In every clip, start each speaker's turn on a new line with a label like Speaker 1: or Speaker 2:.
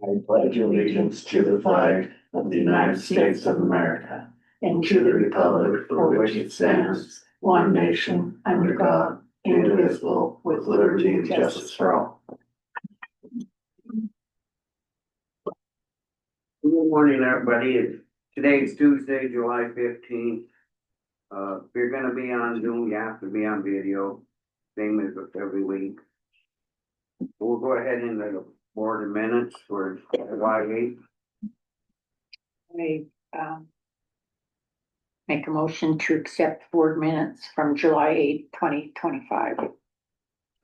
Speaker 1: I pledge allegiance to the flag of the United States of America and to the republic for which it stands, one nation, under God, indivisible, with liberty and justice for all.
Speaker 2: Good morning, everybody. Today's Tuesday, July 15th. If you're gonna be on Zoom, you have to be on video, same as every week. We'll go ahead into the board of minutes for July 8th.
Speaker 3: I make a motion to accept board minutes from July 8th, 2025.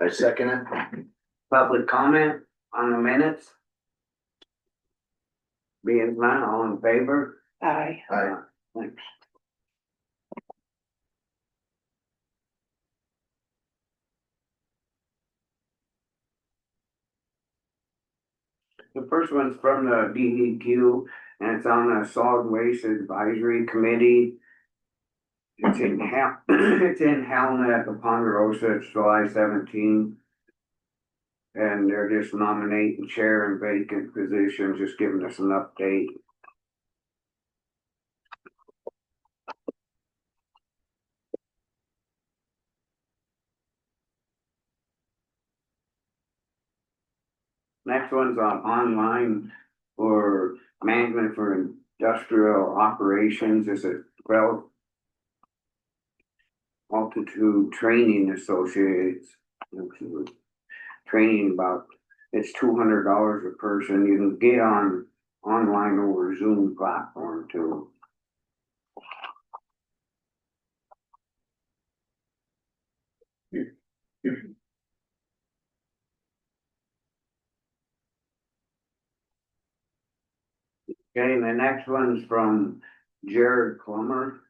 Speaker 1: I second it.
Speaker 2: Public comment on the minutes? Being none, all in favor?
Speaker 3: Aye.
Speaker 1: Aye.
Speaker 2: Thanks. The first one's from the DEQ and it's on the Solid Waste Advisory Committee. It's in it's in Helena at the Ponderosa. It's July 17th. And they're just nominating chair and vacant position, just giving us an update. Next one's on online for management for industrial operations. Is a Altitude Training Associates. Training about, it's $200 a person. You can get online over Zoom platform too. Okay, and the next one's from Jared Plummer.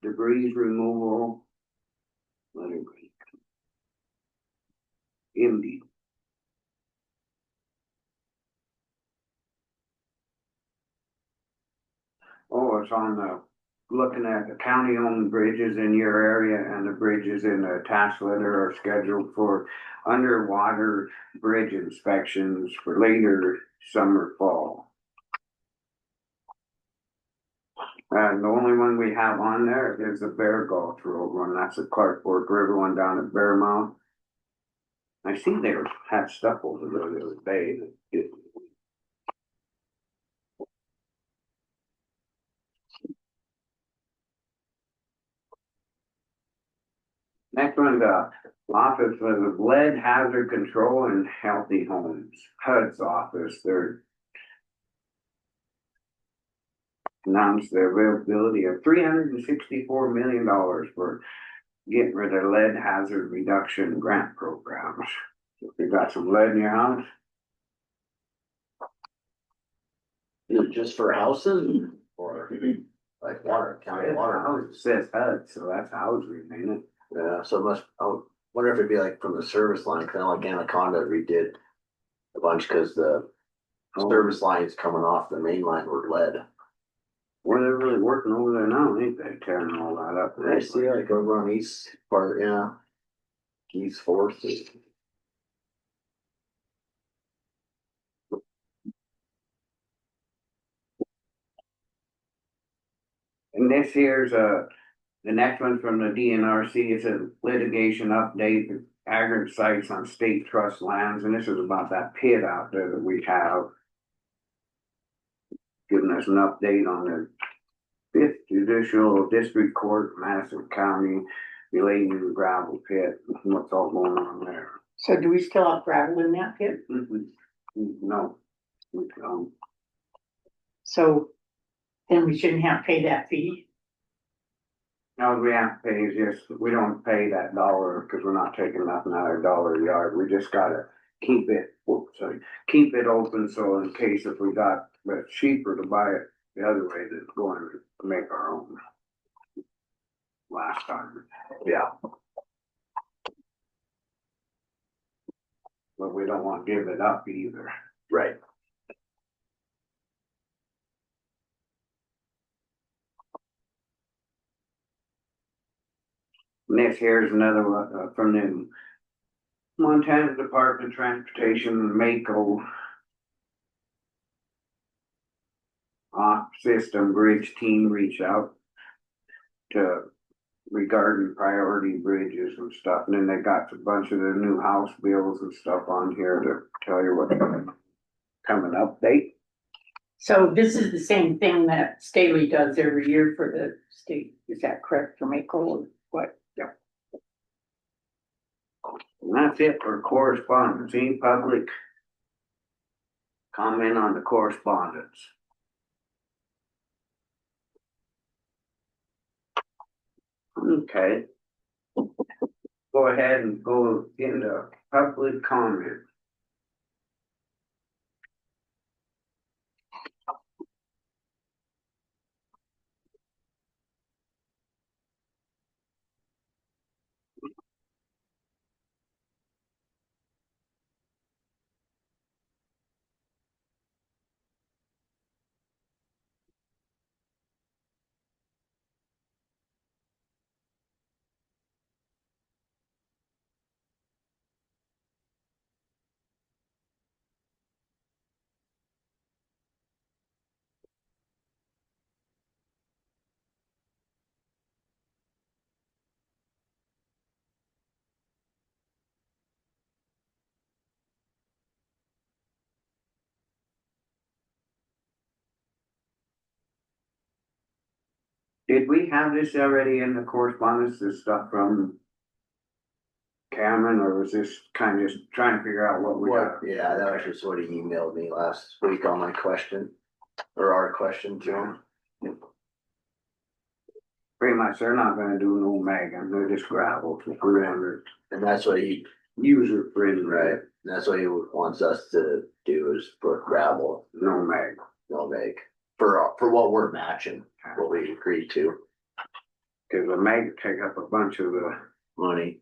Speaker 2: Debris removal. Let it break. MD. Oh, it's on the, looking at the county-owned bridges in your area, and the bridges in the attached letter are scheduled for underwater bridge inspections for later summer, fall. And the only one we have on there is the Bear Gulch Road one. That's the Clark Fork River one down at Bear Mount. I see they had stuff over there the other day. Next one, the Office of Lead Hazard Control and Healthy Homes, HUD's office. They're announced the availability of $364 million for getting rid of lead hazard reduction grant programs. If you got some lead in your house,
Speaker 1: Is it just for houses or like water, county water?
Speaker 2: it says HUD, so that's housing, ain't it?
Speaker 1: Yeah, so must, I wonder if it'd be like from the service line, kind of like Anaconda redid a bunch because the service lines coming off the main line were lead.
Speaker 2: Well, they're really working over there now, ain't they, tearing all that up?
Speaker 1: I see like over on east part, yeah. East Fourth.
Speaker 2: And this here's the next one from the DNRC is a litigation update, aggregate sites on state trust lands, and this is about that pit out there that we have. Giving us an update on the 5th Judicial District Court, Madison County, relating to the gravel pit, what's all going on there.
Speaker 3: So do we still have gravel in that pit?
Speaker 2: No, we don't.
Speaker 3: So then we shouldn't have to pay that fee?
Speaker 2: No, we have to pay is just, we don't pay that dollar because we're not taking nothing out of $1 a yard. We just gotta keep it, keep it open so in case if we got, but it's cheaper to buy it the other way than going to make our own. Last time.
Speaker 1: Yeah.
Speaker 2: But we don't want to give it up either.
Speaker 1: Right.
Speaker 2: Next, here's another one from them. Montana Department of Transportation, Mako. System bridge team reached out to regarding priority bridges and stuff, and then they got a bunch of the new house bills and stuff on here to tell you what coming update.
Speaker 3: So this is the same thing that Staley does every year for the state, is that correct, for Mako or what?
Speaker 2: And that's it for correspondence. Any public comment on the correspondence? Okay. Go ahead and go into public comment. Did we have this already in the correspondence, this stuff from Cameron, or was this kind of just trying to figure out what we got?
Speaker 4: Yeah, that was just what he emailed me last week on my question, or our question to him.
Speaker 2: Pretty much, they're not gonna do no Megan, they're just gravel for 300.
Speaker 4: And that's what he,
Speaker 2: User friendly,
Speaker 4: right, and that's what he wants us to do is put gravel,
Speaker 2: no Meg.
Speaker 4: no make, for what we're matching, what we agreed to,
Speaker 2: Cause the Meg take up a bunch of the,
Speaker 4: money.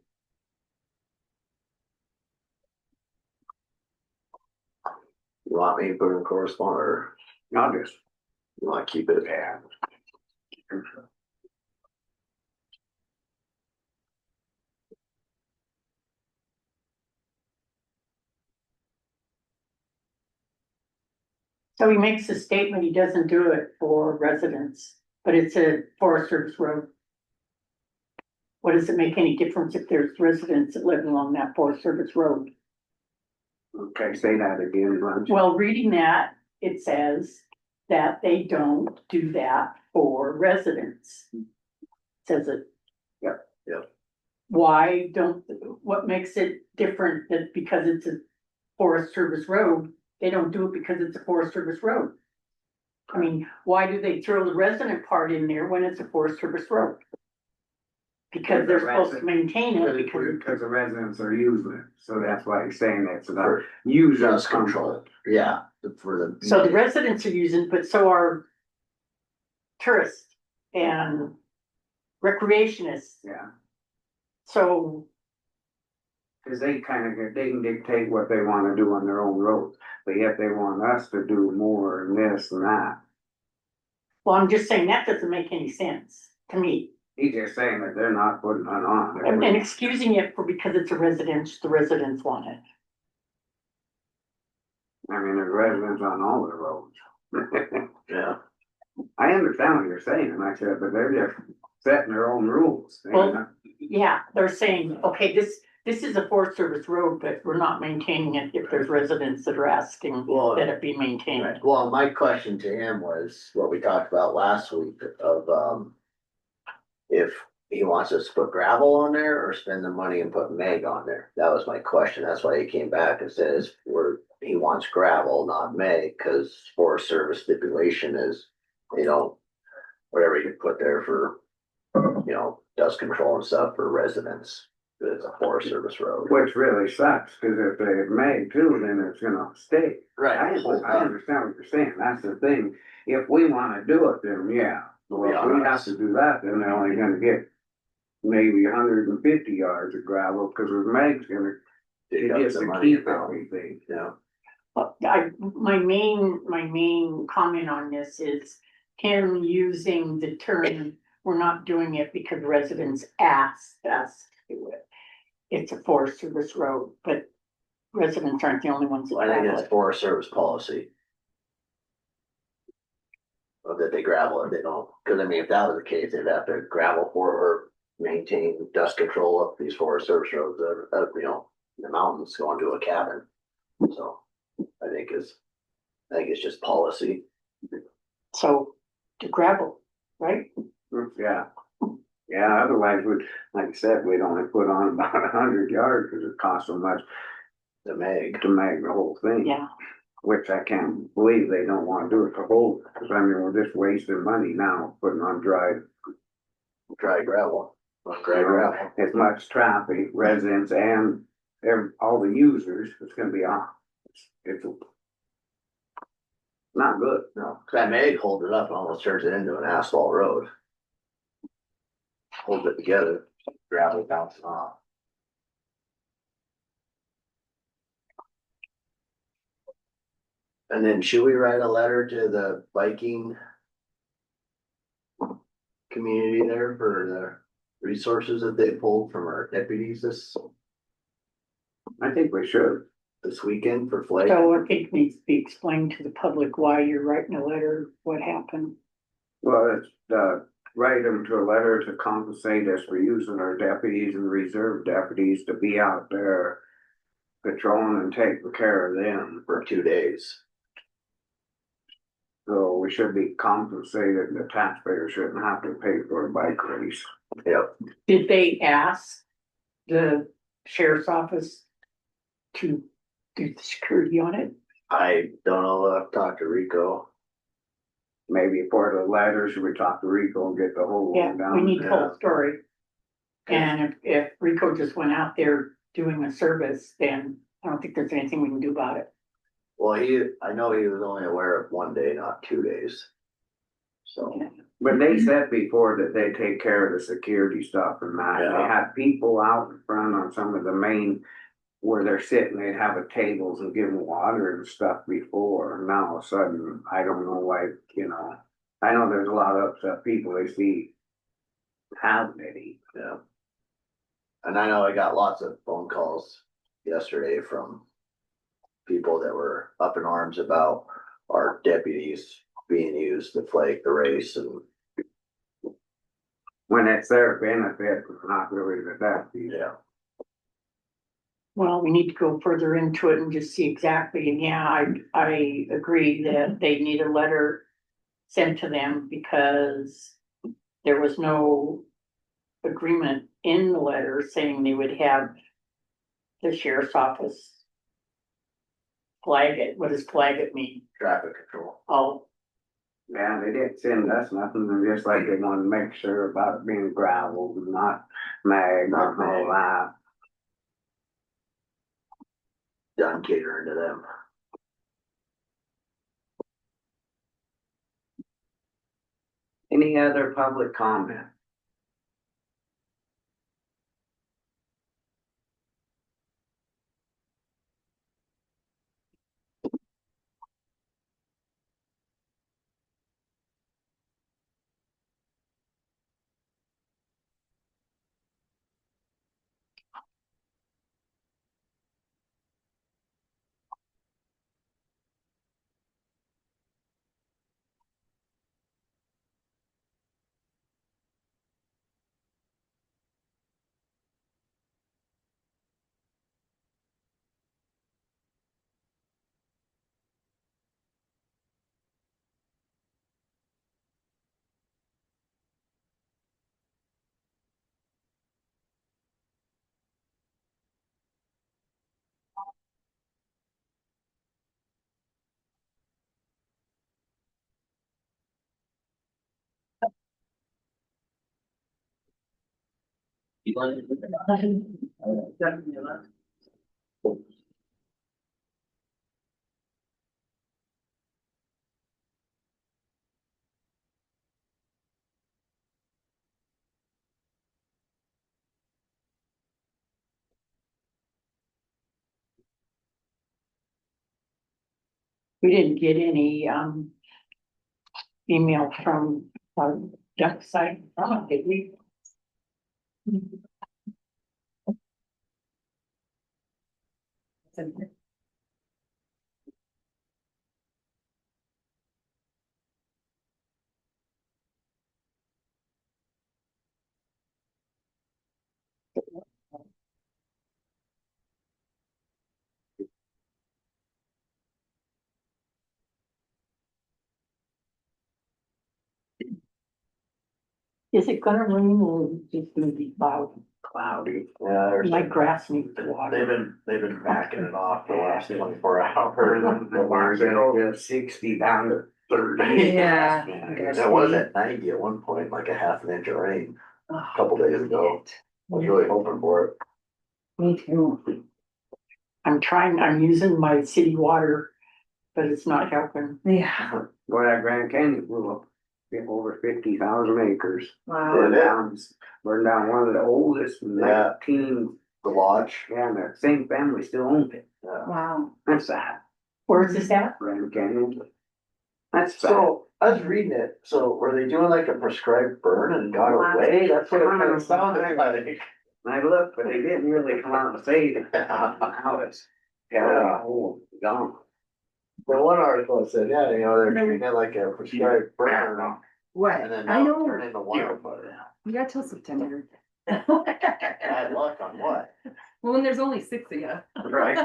Speaker 4: You want me to put in correspondence, or
Speaker 2: not just,
Speaker 4: you wanna keep it?
Speaker 2: yeah.
Speaker 3: So he makes a statement, he doesn't do it for residents, but it's a Forest Service road. What does it make any difference if there's residents that live along that Forest Service road?
Speaker 2: Okay, say that again, Lunch.
Speaker 3: Well, reading that, it says that they don't do that for residents. Says it.
Speaker 2: Yep,
Speaker 4: yep.
Speaker 3: Why don't, what makes it different that because it's a Forest Service road, they don't do it because it's a Forest Service road? I mean, why do they throw the resident part in there when it's a Forest Service road? Because they're supposed to maintain it
Speaker 2: Because the residents are using it, so that's why he's saying it's about
Speaker 4: For
Speaker 2: user
Speaker 4: dust control, yeah, for the.
Speaker 3: so the residents are using, but so are tourists and recreationists.
Speaker 2: Yeah,
Speaker 3: So,
Speaker 2: cause they they can dictate what they wanna do on their own roads, but yet they want us to do more and this and that.
Speaker 3: well, I'm just saying that doesn't make any sense to me.
Speaker 2: He's just saying that they're not putting it on.
Speaker 3: And excusing it for because it's a residence, the residents want it.
Speaker 2: I mean, there's residents on all the roads.
Speaker 4: Yeah,
Speaker 2: I understand what you're saying, and I said, but they're just setting their own rules.
Speaker 3: Well, yeah, they're saying, okay, this is a Forest Service road, but we're not maintaining it if there's residents that are asking
Speaker 4: Well,
Speaker 3: that it be maintained.
Speaker 4: right, well, my question to him was what we talked about last week of, if he wants us to put gravel on there or spend the money and put Meg on there. That was my question. That's why he came back and says he wants gravel, not Meg, cause Forest Service stipulation is, you know, whatever you put there for, you know, dust control and stuff for residents. It's a Forest Service road.
Speaker 2: Which really sucks, cause if they made too, then it's gonna stay. I understand what you're saying, that's the thing, if we wanna do it, then yeah. Well, if we have to do that, then they're only gonna get maybe 150 yards of gravel, cause the Meg's gonna,
Speaker 4: Dig
Speaker 2: it
Speaker 4: up
Speaker 2: gets
Speaker 4: the
Speaker 2: to
Speaker 4: money.
Speaker 2: keep everything.
Speaker 4: Yeah,
Speaker 3: But my main comment on this is him using the term, we're not doing it because residents asked us to do it. it's a Forest Service road, but residents aren't the only ones that
Speaker 4: I think
Speaker 3: travel
Speaker 4: it's
Speaker 3: it.
Speaker 4: Forest Service policy. Or that they gravel it, they don't, cause I mean, if that was the case, they'd have to gravel for or maintain dust control up these Forest Service roads, you know, the mountains going to a cabin. So I think it's just policy.
Speaker 3: So to gravel, right?
Speaker 2: Yeah. Yeah, otherwise we, like I said, we'd only put on about 100 yards because it costs so much
Speaker 4: The Meg,
Speaker 2: to make the whole thing.
Speaker 3: Yeah,
Speaker 2: Which I can't believe they don't wanna do it to hold, cause I mean, we're just wasting money now, putting on dry.
Speaker 4: dry gravel, dry gravel.
Speaker 2: As much traffic, residents and all the users, it's gonna be on. It's not good.
Speaker 4: No, 'cause that Meg holds it up and almost turns it into an asphalt road. Holds it together, gravel bouncing off. And then should we write a letter to the biking community there for the resources that they pulled from our deputies
Speaker 2: I think we should.
Speaker 4: this weekend for Flake?
Speaker 3: so I think it needs to be explained to the public why you're writing a letter, what happened.
Speaker 2: Well, it's, write them to a letter to compensate us for using our deputies and reserve deputies to be out there patrolling and taking care of them.
Speaker 4: For 2 days.
Speaker 2: So we should be compensated, the taxpayer shouldn't have to pay for a bike race.
Speaker 4: Yep.
Speaker 3: Did they ask the sheriff's office to do the security on it?
Speaker 4: I don't know, I've talked to Rico.
Speaker 2: Maybe for the letter, should we talk to Rico and get the whole
Speaker 3: Yeah,
Speaker 2: one down?
Speaker 3: we need the whole story. And if Rico just went out there doing a service, then I don't think there's anything we can do about it.
Speaker 4: Well, I know he was only aware of 1 day, not 2 days. So,
Speaker 2: But they said before that they take care of the security stuff and that, they
Speaker 4: Yeah.
Speaker 2: had people out in front on some of the main. Where they're sitting, they'd have a tables and give them water and stuff before, and now all of a sudden, I don't know why, you know. I know there's a lot of upset people they see having it.
Speaker 4: yeah. And I know I got lots of phone calls yesterday from people that were up in arms about our deputies being used to flake the race and,
Speaker 2: When it's their benefit, not really the deputies.
Speaker 4: yeah.
Speaker 3: Well, we need to go further into it and just see exactly, and yeah, I agree that they need a letter sent to them because there was no agreement in the letter saying they would have the sheriff's office flag it. What does flag it mean?
Speaker 4: Traffic control.
Speaker 3: Oh,
Speaker 2: Yeah, they didn't send us nothing, and just like they wanted to make sure about it being gravel, not mag or
Speaker 4: Not mag.
Speaker 2: all that.
Speaker 4: Done catering to them.
Speaker 2: Any other public comment?
Speaker 3: we didn't get any, email from our duck site, did we? Is it gonna rain or is it just gonna be cloudy?
Speaker 2: Cloudy.
Speaker 4: Yeah, there's.
Speaker 3: My grass needs to
Speaker 4: They've
Speaker 3: water.
Speaker 4: been backing it off the last 24 hours.
Speaker 2: The ones that go to 60 down to 30.
Speaker 1: Yeah.
Speaker 4: It was at 90 at one point, like a half an inch of rain a couple days ago. I was really hoping for it.
Speaker 1: Me too.
Speaker 3: I'm using my city water, but it's not helping.
Speaker 1: Yeah,
Speaker 2: Boy, that Grand Canyon blew up, over 50,000 acres.
Speaker 1: wow.
Speaker 2: Burned down one of the oldest,
Speaker 4: Yeah.
Speaker 2: 19,
Speaker 4: The lodge.
Speaker 2: yeah, and the same family still owns it.
Speaker 1: Wow.
Speaker 2: That's sad,
Speaker 3: Where's this at?
Speaker 2: Grand Canyon. That's sad.
Speaker 4: So I was reading it, so were they doing like a prescribed burn and got away? That's what it kind of sounded like.
Speaker 2: I looked, but they didn't really come out and say that. How it's,
Speaker 4: Yeah.
Speaker 2: oh, gone.
Speaker 4: The one article said, yeah, you know, they're treating it like a prescribed burn
Speaker 1: What?
Speaker 4: and then
Speaker 1: I
Speaker 4: now turn
Speaker 1: know,
Speaker 4: into wildfire.
Speaker 1: you got till September.
Speaker 4: Bad luck on what?
Speaker 1: Well, when there's only 6 of you.
Speaker 2: Right.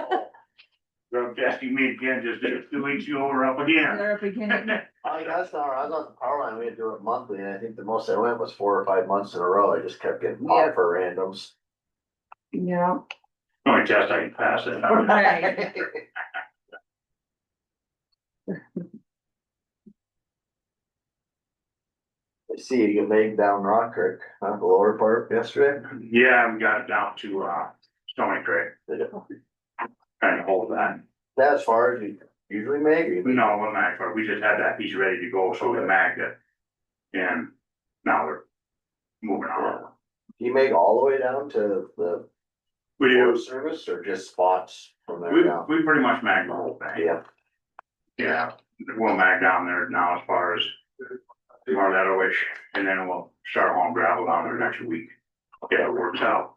Speaker 5: Drug testing me again, just 2 weeks you over up again.
Speaker 1: They're up again.
Speaker 4: I guess now, I was on the power line, we had to do it monthly, and I think the most I went was 4 or 5 months in a row, I just kept getting popped for randoms.
Speaker 1: Yeah.
Speaker 5: Only test I can pass it.
Speaker 1: Right.
Speaker 4: I see you get laid down Rock Creek, the lower part yesterday.
Speaker 5: Yeah, we got it down to, Stony Creek, trying to hold that.
Speaker 4: That as far as you usually make? or you make-
Speaker 5: No, we're not, but we just had that piece ready to go, so we magged it. And now we're moving on.
Speaker 4: Do you make all the way down to the
Speaker 5: We do,
Speaker 4: Forest Service or just spots from there
Speaker 5: we
Speaker 4: down?
Speaker 5: pretty much magged the whole thing.
Speaker 4: Yeah,
Speaker 5: Yeah, we'll mag down there now as far as that wish, and then we'll start hauling gravel down there next week. Yeah, it works out.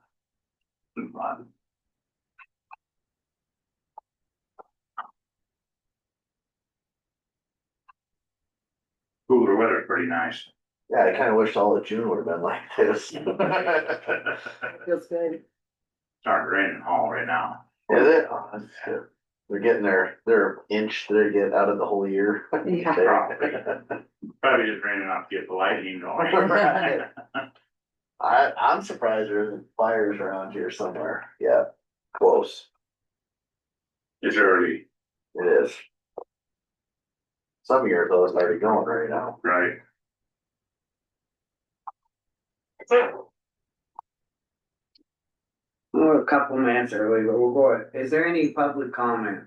Speaker 5: Cooler weather's pretty nice.
Speaker 4: yeah, I kinda wish all of June would have been like this. Is
Speaker 1: Feels good.
Speaker 5: Starting to rain in Hall right now.
Speaker 4: it? Oh, that's good. They're getting their inch they get out of the whole year.
Speaker 1: Yeah.
Speaker 5: Probably just raining enough to get the lightning going.
Speaker 4: Right. I'm surprised there isn't fires around here somewhere. Yeah, close.
Speaker 5: It's early,
Speaker 4: It is. Some years though, it's already going right now.
Speaker 5: right?
Speaker 2: We're a couple minutes early, but we'll go ahead. Is there any public comment?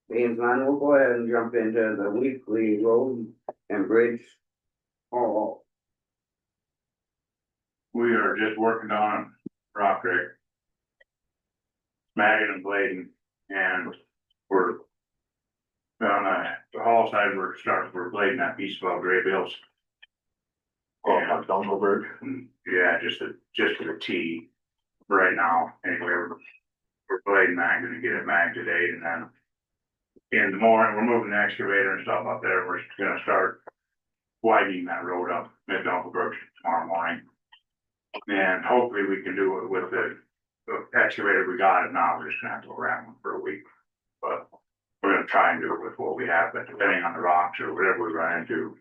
Speaker 2: Being none, we'll go ahead and jump into the weekly road and bridge. Oh,
Speaker 5: We are just working on Rock Creek. Magging and blading, and we're on the Hall side, we're blading that piece above Gray Bills.
Speaker 4: Oh,
Speaker 5: Yeah.
Speaker 4: Dunkelberg.
Speaker 5: Yeah, just to the T right now. Anyway, we're blading that, gonna get it magged today, and then in the morning, we're moving the excavator and stuff up there. We're gonna start widening that road up at Dunkelberg tomorrow morning. And hopefully we can do it with the excavator we got. If not, we're just gonna have to go around one for a week. But we're gonna try and do it with what we have, but depending on the rocks or whatever we run into.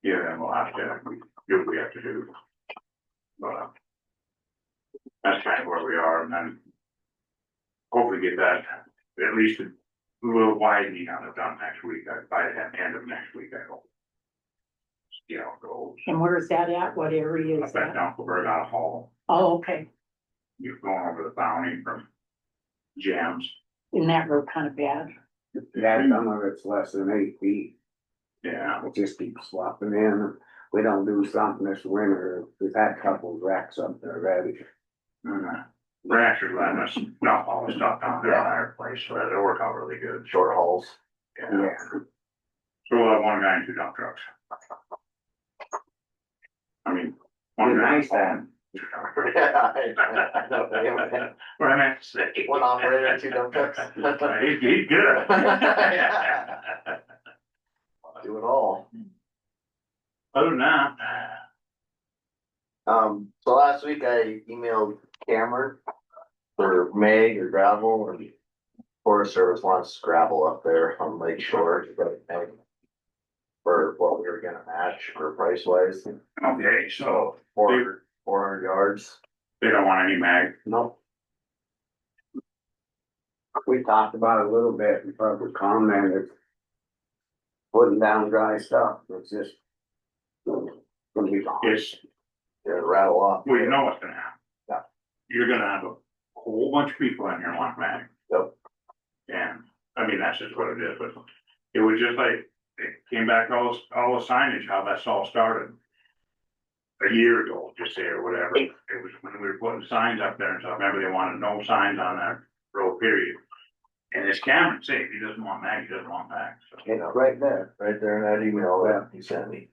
Speaker 5: Yeah, then we'll have to do what we have to do. But that's kind of where we are, and then hopefully get that, at least a little widening on it done next week, by the end of next week, I hope. See how it goes.
Speaker 3: And where is that at? What area is
Speaker 5: Up at
Speaker 3: that?
Speaker 5: Dunkelberg out of Hall,
Speaker 3: Oh, okay.
Speaker 5: you're going over the bounty from Jams.
Speaker 3: Isn't that road kind of bad?
Speaker 2: yeah, some of it's less than 8 feet.
Speaker 5: Yeah,
Speaker 2: It just keeps swapping in. We don't do something this winter. We've had a couple of wrecks up there already.
Speaker 5: Rancher's letting us dump all the stuff down there on our place, so it'll work out really good.
Speaker 4: Short hauls.
Speaker 5: Yeah. So we'll have one guy and 2 dump trucks. I mean, one
Speaker 2: Be
Speaker 5: guy.
Speaker 2: nice to
Speaker 4: Yeah, I know, yeah.
Speaker 5: What I meant to say.
Speaker 4: One operator, 2 dump trucks.
Speaker 5: He's good.
Speaker 4: Yeah. Do it all.
Speaker 5: Other than that,
Speaker 4: So last week I emailed Cameron for Meg or gravel, or Forest Service wants gravel up there on Lake Shore, but Meg for what we were gonna match for price wise,
Speaker 5: okay, so
Speaker 4: 400 yards.
Speaker 5: they don't want any mag.
Speaker 2: Nope. We talked about it a little bit in public comment, it's putting down dry stuff, it's just gonna be gone.
Speaker 5: It's,
Speaker 4: It'll rattle off.
Speaker 5: well, you know what's gonna happen.
Speaker 4: Yeah.
Speaker 5: You're gonna have a whole bunch of people in here want mag.
Speaker 4: Yep.
Speaker 5: And, I mean, that's just what it is, but it was just like, it came back all the signage, how that's all started. A year ago, just say, or whatever, it was when we were putting signs up there and stuff, remember they wanted no signs on that road, period. And it's Cameron saying, he doesn't want mag, he doesn't want mag, so.
Speaker 2: It's right there.
Speaker 4: Right there in that email that he sent me.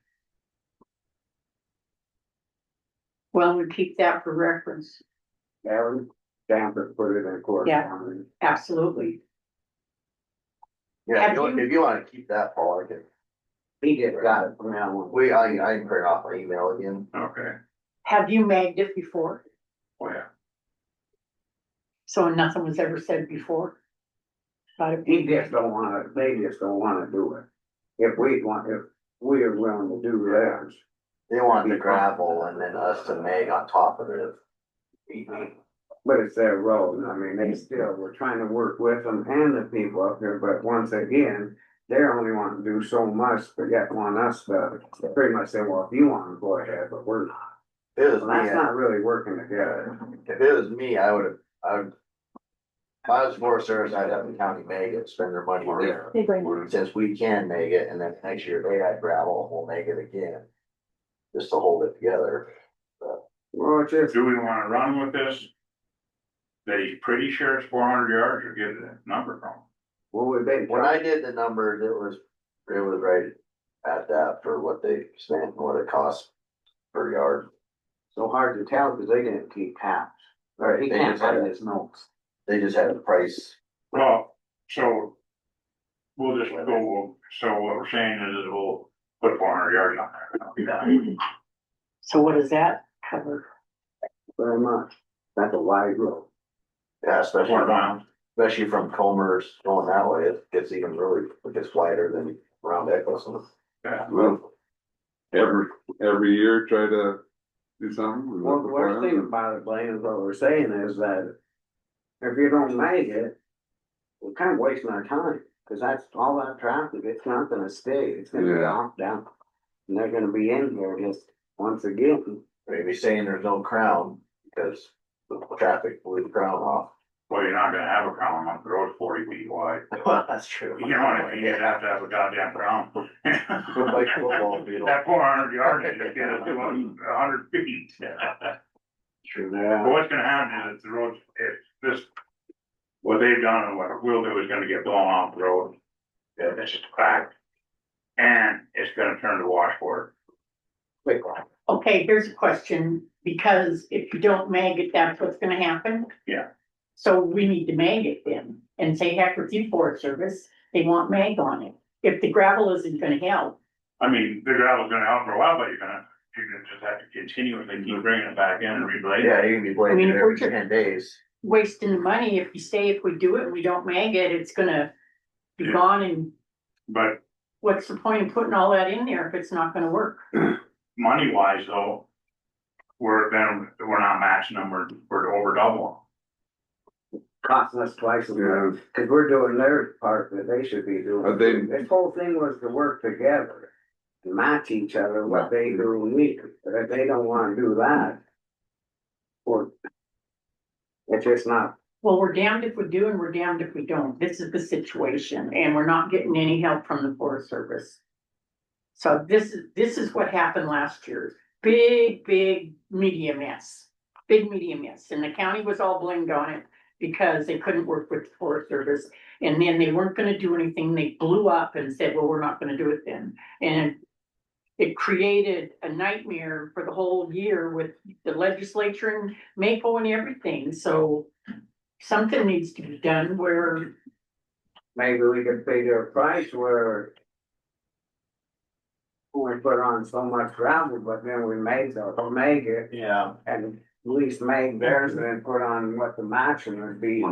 Speaker 3: Well, we keep that for reference,
Speaker 2: Aaron, Damper put it in correspondence.
Speaker 3: absolutely.
Speaker 4: Yeah,
Speaker 3: Have
Speaker 4: if you,
Speaker 3: you-
Speaker 4: if you wanna keep that, Paul, I can,
Speaker 2: He just got it from that one.
Speaker 4: I can print off my email again.
Speaker 5: Okay,
Speaker 3: Have you magged it before?
Speaker 5: well, yeah.
Speaker 3: So nothing was ever said before? About it
Speaker 2: He
Speaker 3: being
Speaker 2: just don't wanna, they just don't wanna do it. If we are willing to do theirs.
Speaker 4: They want the gravel and then us to Meg on top of it.
Speaker 2: But it's their road, I mean, they still, we're trying to work with them and the people up here, but once again, they're only wanting to do so much, but yet want us to pretty much say, well, if you wanna go ahead, but we're not.
Speaker 4: If it was
Speaker 2: So that's
Speaker 4: me,
Speaker 2: not really working together.
Speaker 4: if it was me, I would, if I was Forest Service, I'd have the county Meg it, spend their money there.
Speaker 3: They bring-
Speaker 4: Since we can Meg it, and then next year they had gravel, we'll Meg it again. Just to hold it together.
Speaker 2: Well, it's just,
Speaker 5: Do we wanna run with this? That he's pretty sure it's 400 yards or get the number from?
Speaker 2: what would they?
Speaker 4: When I did the numbers, it was right at that for what they spent, what it costs per yard.
Speaker 2: So hard to tell, because they didn't keep tabs, or he
Speaker 4: They
Speaker 2: can't
Speaker 4: just had
Speaker 2: find
Speaker 4: it.
Speaker 2: his notes.
Speaker 4: They just had the price.
Speaker 5: Well, so we'll just go, so what we're saying is we'll put 400 yards on there.
Speaker 3: So what does that cover?
Speaker 2: Very much, that's a wide road.
Speaker 4: Yeah, especially
Speaker 5: 4 miles.
Speaker 4: from Comer's going that way, it gets even really, it gets wider than around Eccleston.
Speaker 5: Yeah.
Speaker 6: Well, every year try to do something. Is
Speaker 2: Well,
Speaker 6: that
Speaker 2: the
Speaker 6: the
Speaker 2: worst
Speaker 6: plan?
Speaker 2: thing about it, Blaine, is what we're saying is that if you don't make it, we're kind of wasting our time, because that's all that traffic, it's not gonna stay, it's gonna be
Speaker 6: Yeah.
Speaker 2: off down. And they're gonna be in here just once again.
Speaker 4: Maybe saying there's no crown because the traffic blew the crown off.
Speaker 5: Well, you're not gonna have a crown on the road 40 feet wide.
Speaker 4: Well, that's true.
Speaker 5: You know what I mean? You'd have to have a goddamn crown.
Speaker 4: Like football field.
Speaker 5: That 400 yards, you just get it to 100 feet.
Speaker 4: True.
Speaker 5: But what's gonna happen is the road, if this, what they've done and what we'll do is gonna get blown off the road. Yeah, it's just a crack. And it's gonna turn to washboard.
Speaker 2: Quick one.
Speaker 3: Okay, here's a question, because if you don't mag it, that's what's gonna happen?
Speaker 5: Yeah.
Speaker 3: So we need to mag it then, and say, heck with you, Forest Service, they want mag on it. If the gravel isn't gonna help,
Speaker 5: I mean, the gravel's gonna help for a while, but you're gonna just have to continuously keep bringing it back in and reblade it.
Speaker 4: Yeah, you can be
Speaker 3: I
Speaker 4: blading
Speaker 3: mean,
Speaker 4: it
Speaker 3: if
Speaker 4: every
Speaker 3: we're ju-
Speaker 4: 10 days.
Speaker 3: wasting the money, if we do it and we don't mag it, it's gonna be
Speaker 5: Yeah.
Speaker 3: gone, and
Speaker 5: But
Speaker 3: what's the point of putting all that in there if it's not gonna work?
Speaker 5: money wise though, we're not matching them, we're over double.
Speaker 2: Costing us twice as
Speaker 6: Yeah.
Speaker 2: much, because we're doing their part that they should be doing.
Speaker 6: They-
Speaker 2: This whole thing was to work together, to match each other, what they do and we, but if they don't wanna do that. Or. It's just not,
Speaker 3: Well, we're damned if we do and we're damned if we don't. This is the situation, and we're not getting any help from the Forest Service. So this is what happened last year. Big media mess, big media mess, and the county was all blamed on it because they couldn't work with the Forest Service. And then they weren't gonna do anything. They blew up and said, well, we're not gonna do it then. And it created a nightmare for the whole year with the legislature and Maple and everything, so something needs to be done where,
Speaker 2: maybe we could figure a price where we put on so much gravel, but then we make it
Speaker 4: Yeah.
Speaker 2: and at least make theirs and then put on what the matching would be.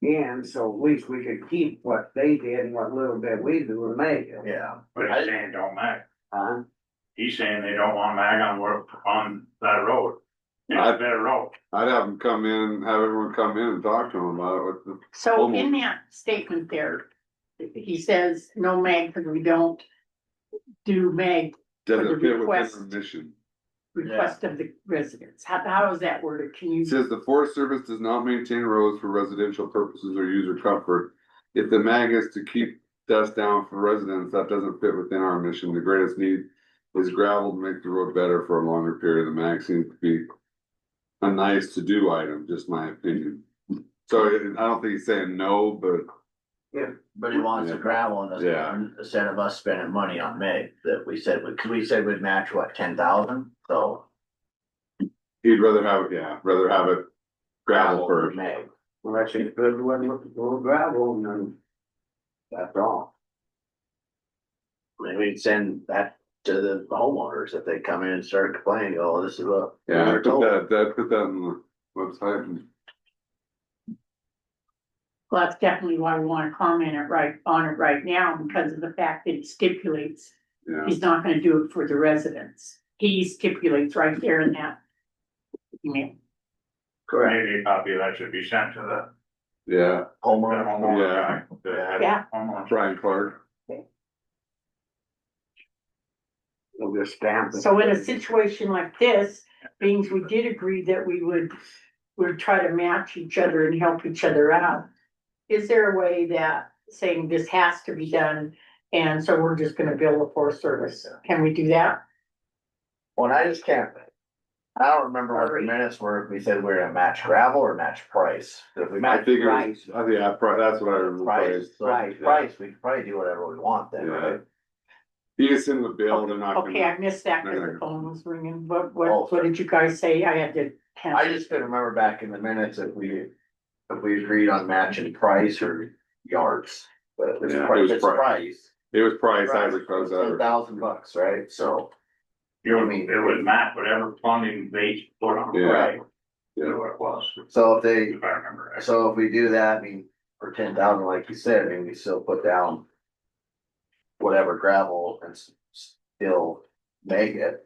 Speaker 2: And so at least we could keep what they did and what little bit we do and make it.
Speaker 4: Yeah.
Speaker 5: But he's saying don't mag.
Speaker 2: Huh?
Speaker 5: He's saying they don't want mag on work on that road. It's a better road.
Speaker 6: I'd have them come in, have everyone come in and talk to them about it with the,
Speaker 3: so in that statement there, he says no mag, because we don't do mag
Speaker 6: does
Speaker 3: For the
Speaker 6: it fit within
Speaker 3: request.
Speaker 6: our mission?
Speaker 3: request of the residents. How is that worded? Can you?
Speaker 6: It says the Forest Service does not maintain roads for residential purposes or user comfort. If the mag is to keep dust down for residents, that doesn't fit within our mission. The greatest need is gravel to make the road better for a longer period. The mag seems to be a nice to do item, just my opinion. So I don't think he's saying no, but
Speaker 4: But he wants the gravel in
Speaker 6: Yeah.
Speaker 4: instead of us spending money on Meg, that we said, cause we said we'd match what, 10,000, so.
Speaker 6: he'd rather have it gravel
Speaker 4: for
Speaker 6: first.
Speaker 4: Meg.
Speaker 2: Well, that's a good one with the little gravel and then that's all.
Speaker 4: Maybe we'd send that to the homeowners if they come in and start complaining, oh, this is what.
Speaker 6: Yeah,
Speaker 4: we're told.
Speaker 6: put that on the website and
Speaker 3: Well, that's definitely why we want to comment on it right now, because of the fact that it stipulates
Speaker 6: yeah.
Speaker 3: he's not gonna do it for the residents. He stipulates right there in that. email.
Speaker 2: Correct.
Speaker 5: Maybe a copy of that should be sent to the
Speaker 6: Yeah,
Speaker 4: Homeowner,
Speaker 5: homeowner
Speaker 6: Yeah.
Speaker 5: guy. the
Speaker 3: Yeah.
Speaker 5: homeowner.
Speaker 6: Brian Clark.
Speaker 2: We'll just stamp it.
Speaker 3: So in a situation like this, being we did agree that we would try to match each other and help each other out. Is there a way that saying this has to be done, and so we're just gonna bill the Forest Service? Can we do that?
Speaker 4: well, I just can't. I don't remember what the minutes were, if we said we were gonna match gravel or match price. If we
Speaker 6: I
Speaker 4: match
Speaker 6: think it
Speaker 2: Price.
Speaker 6: was, yeah, that's what I remember.
Speaker 4: price,
Speaker 2: Right.
Speaker 4: price, we could probably do whatever we want then,
Speaker 6: Yeah.
Speaker 4: right?
Speaker 6: You can send the bill, they're not
Speaker 3: Okay,
Speaker 6: gonna,
Speaker 3: I missed that
Speaker 6: they're
Speaker 3: because
Speaker 6: not
Speaker 3: the
Speaker 6: gonna-
Speaker 3: phone was ringing.
Speaker 4: Oh,
Speaker 3: What did you guys say? I had to.
Speaker 4: I just couldn't remember back in the minutes if we agreed on matching price or yards. But if it's
Speaker 6: Yeah, it
Speaker 4: price,
Speaker 6: was
Speaker 4: it's
Speaker 6: price.
Speaker 4: price.
Speaker 6: it was price advertised.
Speaker 4: $10,000, right? So,
Speaker 5: It would match whatever funding they put on.
Speaker 6: Yeah.
Speaker 4: right,
Speaker 5: Is what it was,
Speaker 4: so if they,
Speaker 5: if I remember right.
Speaker 4: so if we do that, I mean, for 10,000, like you said, I mean, we still put down whatever gravel and still make it.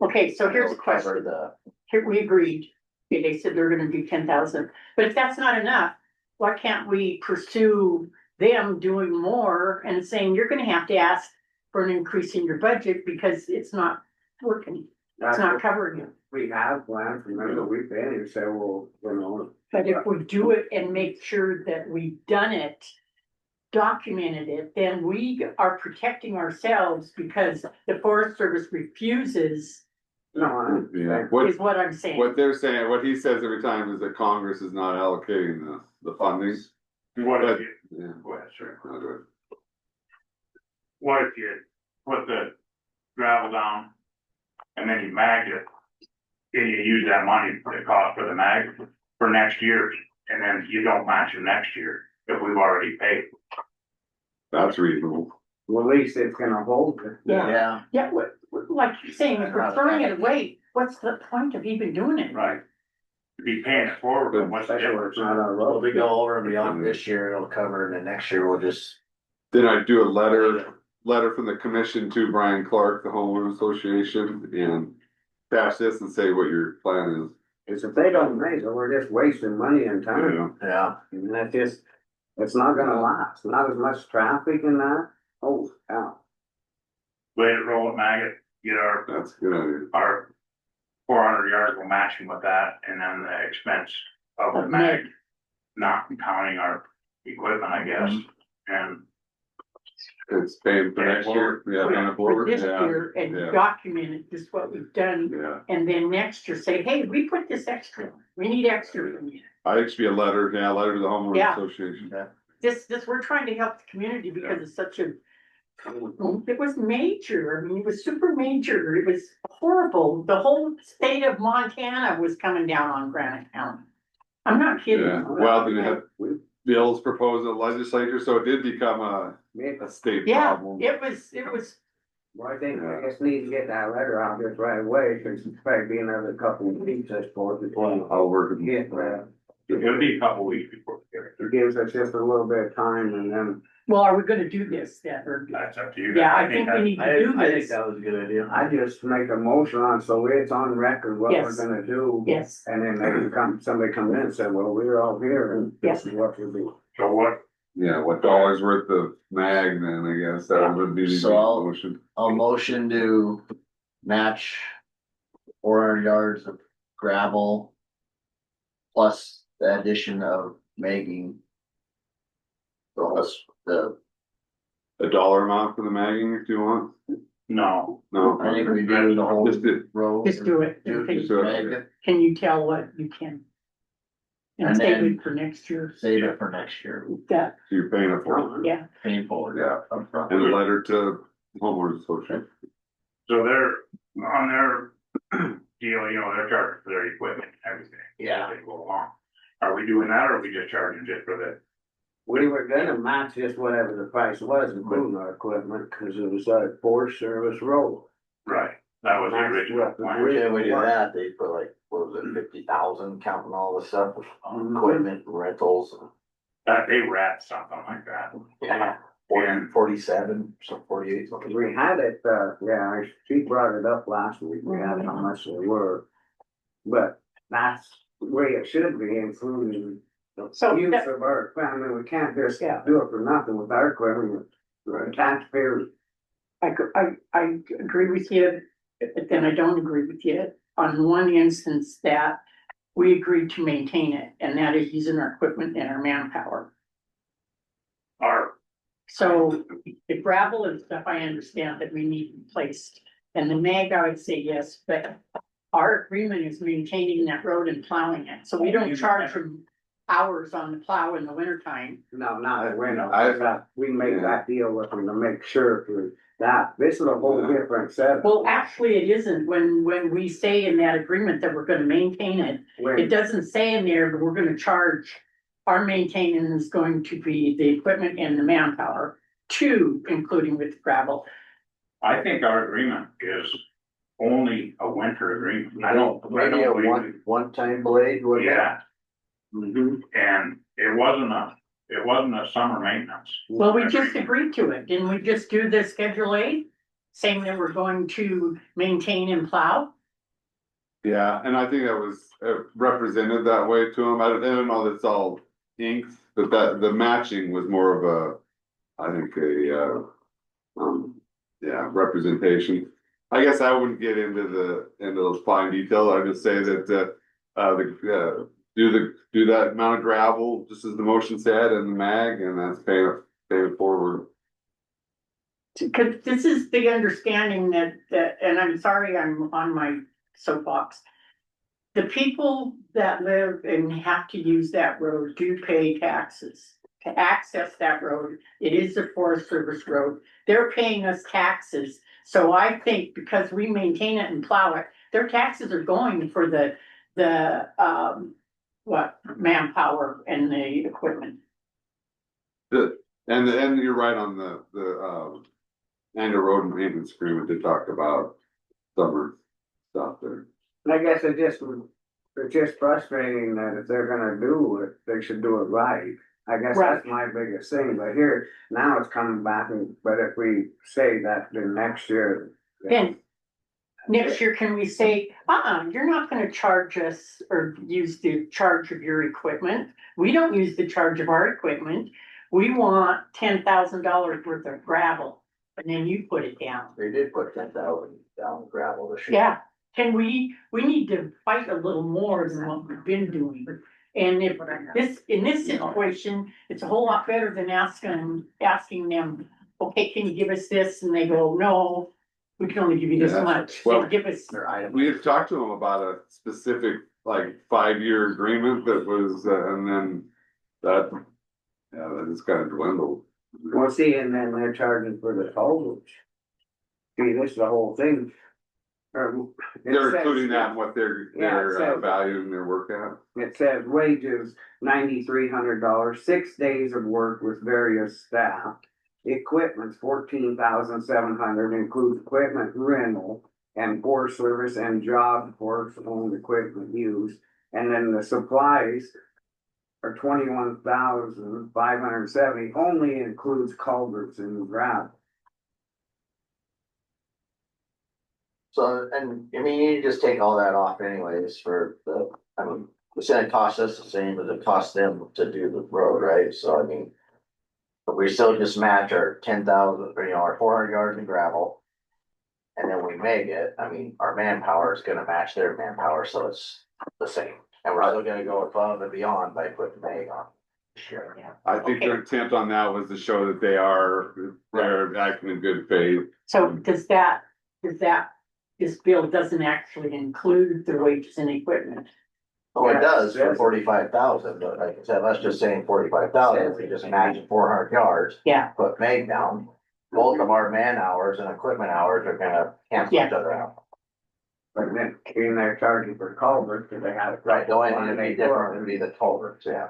Speaker 3: Okay, so here's a
Speaker 4: Cover
Speaker 3: question.
Speaker 4: the,
Speaker 3: Here, we agreed. Okay, they said they're gonna do 10,000, but if that's not enough, why can't we pursue them doing more and saying you're gonna have to ask for an increase in your budget because it's not working, it's
Speaker 2: That's
Speaker 3: not
Speaker 2: what
Speaker 3: covering you.
Speaker 2: we have planned, remember, we've been and said, well, you know.
Speaker 3: But if we do it and make sure that we've done it, documented it, then we are protecting ourselves because the Forest Service refuses,
Speaker 2: No,
Speaker 6: Yeah,
Speaker 3: is what I'm saying.
Speaker 6: what they're saying, what he says every time is that Congress is not allocating the fundings.
Speaker 5: What if
Speaker 6: But-
Speaker 5: you,
Speaker 6: Yeah.
Speaker 5: go ahead, sir.
Speaker 6: I'll do it.
Speaker 5: What if you put the gravel down and then you mag it? And you use that money for the cost for the mag for next year, and then you don't match it next year if we've already paid.
Speaker 6: That's reasonable.
Speaker 2: well, at least it's gonna hold it.
Speaker 4: yeah,
Speaker 3: Yeah, like you're saying, if we're throwing it away, what's the point of even doing it?
Speaker 5: Right. To be paying it forward, but what's the
Speaker 2: Especially when
Speaker 5: difference?
Speaker 2: it's not our
Speaker 4: well,
Speaker 2: road.
Speaker 4: we go over and beyond this year, it'll cover, and then next year we'll just.
Speaker 6: Then I do a letter from the commission to Brian Clark, the homeowner association, and pass this and say what your plan is.
Speaker 2: Cause if they don't make it, we're just wasting money and
Speaker 6: You
Speaker 2: time.
Speaker 6: know?
Speaker 4: Yeah,
Speaker 2: And that just, it's not gonna last, not as much traffic in that. Oh, yeah.
Speaker 5: Let it roll it, mag it, get
Speaker 6: That's a good idea.
Speaker 5: our 400 yards, we'll match them with that, and then the expense of the
Speaker 3: Of
Speaker 5: mag, not counting our equipment, I guess, and
Speaker 6: It's paying for next year. Yeah, paying it
Speaker 3: For
Speaker 6: forward.
Speaker 3: this
Speaker 6: Yeah.
Speaker 3: year and
Speaker 6: yeah.
Speaker 3: document it, just what we've done,
Speaker 6: Yeah.
Speaker 3: and then next year say, hey, we put this extra, we need extra from you.
Speaker 6: I think it should be a letter to the homeowner
Speaker 3: Yeah.
Speaker 6: association.
Speaker 3: This, we're trying to help the community because it's such a It was major, I mean, it was super major, it was horrible, the whole state of Montana was coming down on Granite County. I'm not kidding.
Speaker 6: Yeah, well, then it had bills proposed in the legislature, so it did become a state
Speaker 3: Yeah,
Speaker 6: problem.
Speaker 3: it was,
Speaker 2: Well, I think I just need to get that letter out just right away, because it's probably be another couple of weeks, I suppose, before
Speaker 6: I'll work with
Speaker 2: we
Speaker 6: you.
Speaker 2: get there.
Speaker 5: It'll be a couple weeks before we get it.
Speaker 2: It gives us just a little bit of time and then
Speaker 3: well, are we gonna do this then, or?
Speaker 5: That's up to you.
Speaker 3: Yeah, I think we need to do
Speaker 4: I think
Speaker 3: this,
Speaker 4: that was a good idea.
Speaker 2: I just make a motion on, so it's on record what we're
Speaker 3: Yes.
Speaker 2: gonna do.
Speaker 3: yes,
Speaker 2: And then they can come, somebody come in and say, well, we're all here and this is what we'll do.
Speaker 5: So what,
Speaker 6: Yeah, what dollars worth of mag then, I guess, that would be the
Speaker 4: So I'll-
Speaker 6: motion.
Speaker 4: I'll motion to match 400 yards of gravel. Plus the addition of magging. The,
Speaker 6: A dollar amount for the magging if you want?
Speaker 5: no,
Speaker 6: No.
Speaker 4: I think we do the whole
Speaker 6: Just it,
Speaker 4: road.
Speaker 3: just do it,
Speaker 4: Do-
Speaker 3: Can-
Speaker 4: just
Speaker 6: do it.
Speaker 4: mag it,
Speaker 3: can you tell what you can? And
Speaker 4: And
Speaker 3: save
Speaker 4: then-
Speaker 3: it for next year,
Speaker 4: Save it for next year,
Speaker 3: that,
Speaker 6: so you're paying it for it.
Speaker 3: yeah,
Speaker 4: paying for it.
Speaker 6: Yeah.
Speaker 4: Upfront.
Speaker 6: And a letter to homeowners association.
Speaker 5: so they're on their deal, you know, they're charging for their equipment and everything.
Speaker 4: Yeah.
Speaker 5: As they go along. Are we doing that or are we just charging just for the?
Speaker 2: We were gonna match just whatever the price was, including our equipment, cause it was a Forest Service road.
Speaker 5: Right, that was the
Speaker 2: That's
Speaker 5: original
Speaker 2: what the
Speaker 5: plan.
Speaker 2: original-
Speaker 4: If we do that, they put like, what was it, 50,000 counting all the stuff, equipment, rentals.
Speaker 5: They wrapped something like that.
Speaker 4: Yeah.
Speaker 5: And
Speaker 4: 47, so 48, something.
Speaker 2: We had it, yeah, she brought it up last week, we had how much they were. But that's the way it should be, including
Speaker 3: So
Speaker 2: the use
Speaker 3: that-
Speaker 2: of our, I mean, we can't just
Speaker 3: Yeah.
Speaker 2: do it for nothing with our equipment. Taxpayers,
Speaker 3: I agree with you, but then I don't agree with you on one instance that we agreed to maintain it, and that is using our equipment and our manpower.
Speaker 5: our,
Speaker 3: So the gravel and stuff, I understand that we need replaced, and the mag, I would say yes, but our agreement is maintaining that road and plowing it, so we don't charge them hours on the plow in the wintertime.
Speaker 2: no, not that we're not,
Speaker 6: I-
Speaker 2: we make that deal with them to make sure for that, this is a whole different set.
Speaker 3: Well, actually, it isn't, when we say in that agreement that we're gonna maintain it, it doesn't say in there that we're gonna charge. Our maintenance is going to be the equipment and the manpower, two, including with gravel.
Speaker 5: I think our agreement is only a winter agreement. I don't
Speaker 4: Maybe a
Speaker 5: believe.
Speaker 4: one-time blade, would
Speaker 5: Yeah,
Speaker 2: Mhm.
Speaker 5: and it wasn't a summer maintenance.
Speaker 3: Well, we just agreed to it, didn't we just do the Schedule A? Saying that we're going to maintain and plow?
Speaker 6: Yeah, and I think that was represented that way to him. I don't know that it's all inked, but that the matching was more of a, I think yeah, representation. I guess I wouldn't get into those fine details. I'd just say that, do that amount of gravel, just as the motion said, and the mag, and that's paying it forward.
Speaker 3: Cause this is the understanding that, and I'm sorry, I'm on my soapbox. The people that live and have to use that road do pay taxes to access that road. It is a Forest Service road. They're paying us taxes. So I think because we maintain it and plow it, their taxes are going for the manpower and the equipment.
Speaker 6: And you're right on the annual road maintenance agreement, they talk about summer stuff there.
Speaker 2: I guess it's just frustrating that if they're gonna do it, they should do it right. I guess that's my biggest thing, but here, now it's coming back and, but if we say that then next year.
Speaker 3: Then next year, can we say, you're not gonna charge us or use the charge of your equipment? We don't use the charge of our equipment. We want $10,000 worth of gravel, and then you put it down.
Speaker 4: They did put 10,000 down gravel this year.
Speaker 3: Yeah, can we need to fight a little more than what we've been doing. And if in this situation, it's a whole lot better than asking them, okay, can you give us this? And they go, no, we can only give you this
Speaker 6: Yeah.
Speaker 3: much.
Speaker 6: Well,
Speaker 3: So give us,
Speaker 4: Their item.
Speaker 6: We had talked to them about a specific, like, 5-year agreement that was, and then that, yeah, that just kind of dwindled.
Speaker 2: Well, see, and then they're charging for the culverts. See, this is the whole thing. It
Speaker 6: They're
Speaker 2: says-
Speaker 6: including that in what they're,
Speaker 2: Yeah, it says-
Speaker 6: valuing their work at.
Speaker 2: It says wages, $9,300, 6 days of work with various staff. Equipment's $14,700, includes equipment rental and Forest Service and job force owned equipment used. And then the supplies are 21,570, only includes culverts and gravel.
Speaker 4: So, and I mean, you just take all that off anyways for the, I mean, it's gonna cost us the same as it costs them to do the road, right? So I mean. But we still just match our 10,000, or, you know, our 400 yards of gravel. And then we make it, I mean, our manpower is gonna match their manpower, so it's the same. And we're still gonna go above and beyond by putting Meg on. Sure.
Speaker 6: I think their intent on that was to show that they're acting in good faith.
Speaker 3: So does that, this bill doesn't actually include the wages and equipment?
Speaker 4: Oh, it does for
Speaker 2: Yes.
Speaker 4: 45,000, but like I said, let's just say 45,000, we just match 400 yards.
Speaker 3: Yeah.
Speaker 4: Put Meg down, both of our man hours and equipment hours are gonna cancel each other out.
Speaker 2: But then, being they're charging for culverts, because they have.
Speaker 4: Right, the only thing that'd be different would be the culverts, yeah.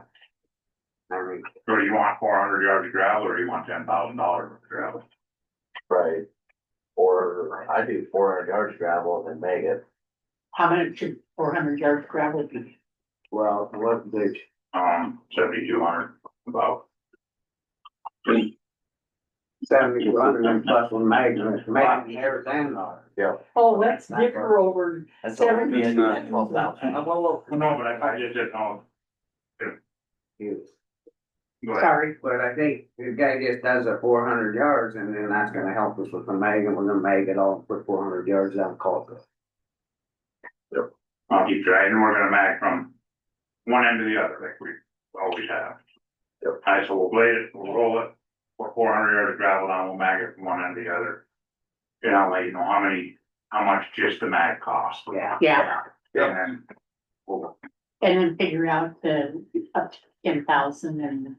Speaker 2: I mean,
Speaker 5: So do you want 400 yards of gravel or do you want $10,000 of gravel?
Speaker 4: Right. Or I do 400 yards gravel and then Meg it.
Speaker 3: How much should 400 yards gravel be?
Speaker 2: well, what the,
Speaker 5: 7,200 about.
Speaker 2: 7,200 and plus one magnet, everything on it.
Speaker 3: Oh, let's dicker over
Speaker 4: That's all we're being,
Speaker 3: 17.
Speaker 4: 12,000.
Speaker 5: Well, no, but I just didn't know. Go ahead.
Speaker 3: Sorry,
Speaker 2: But I think the guy just does it 400 yards and then that's gonna help us with the mag and we're gonna mag it all, put 400 yards down culvert.
Speaker 5: I'll keep dragging, we're gonna mag from one end to the other, like we always have.
Speaker 4: Yep.
Speaker 5: Alright, so we'll blade it, we'll roll it, put 400 yards of gravel down, we'll mag it from one end to the other. And I'll let you know how much just the mag costs.
Speaker 2: Yeah.
Speaker 3: yeah,
Speaker 5: And then we'll,
Speaker 3: and then figure out the up to 10,000 and,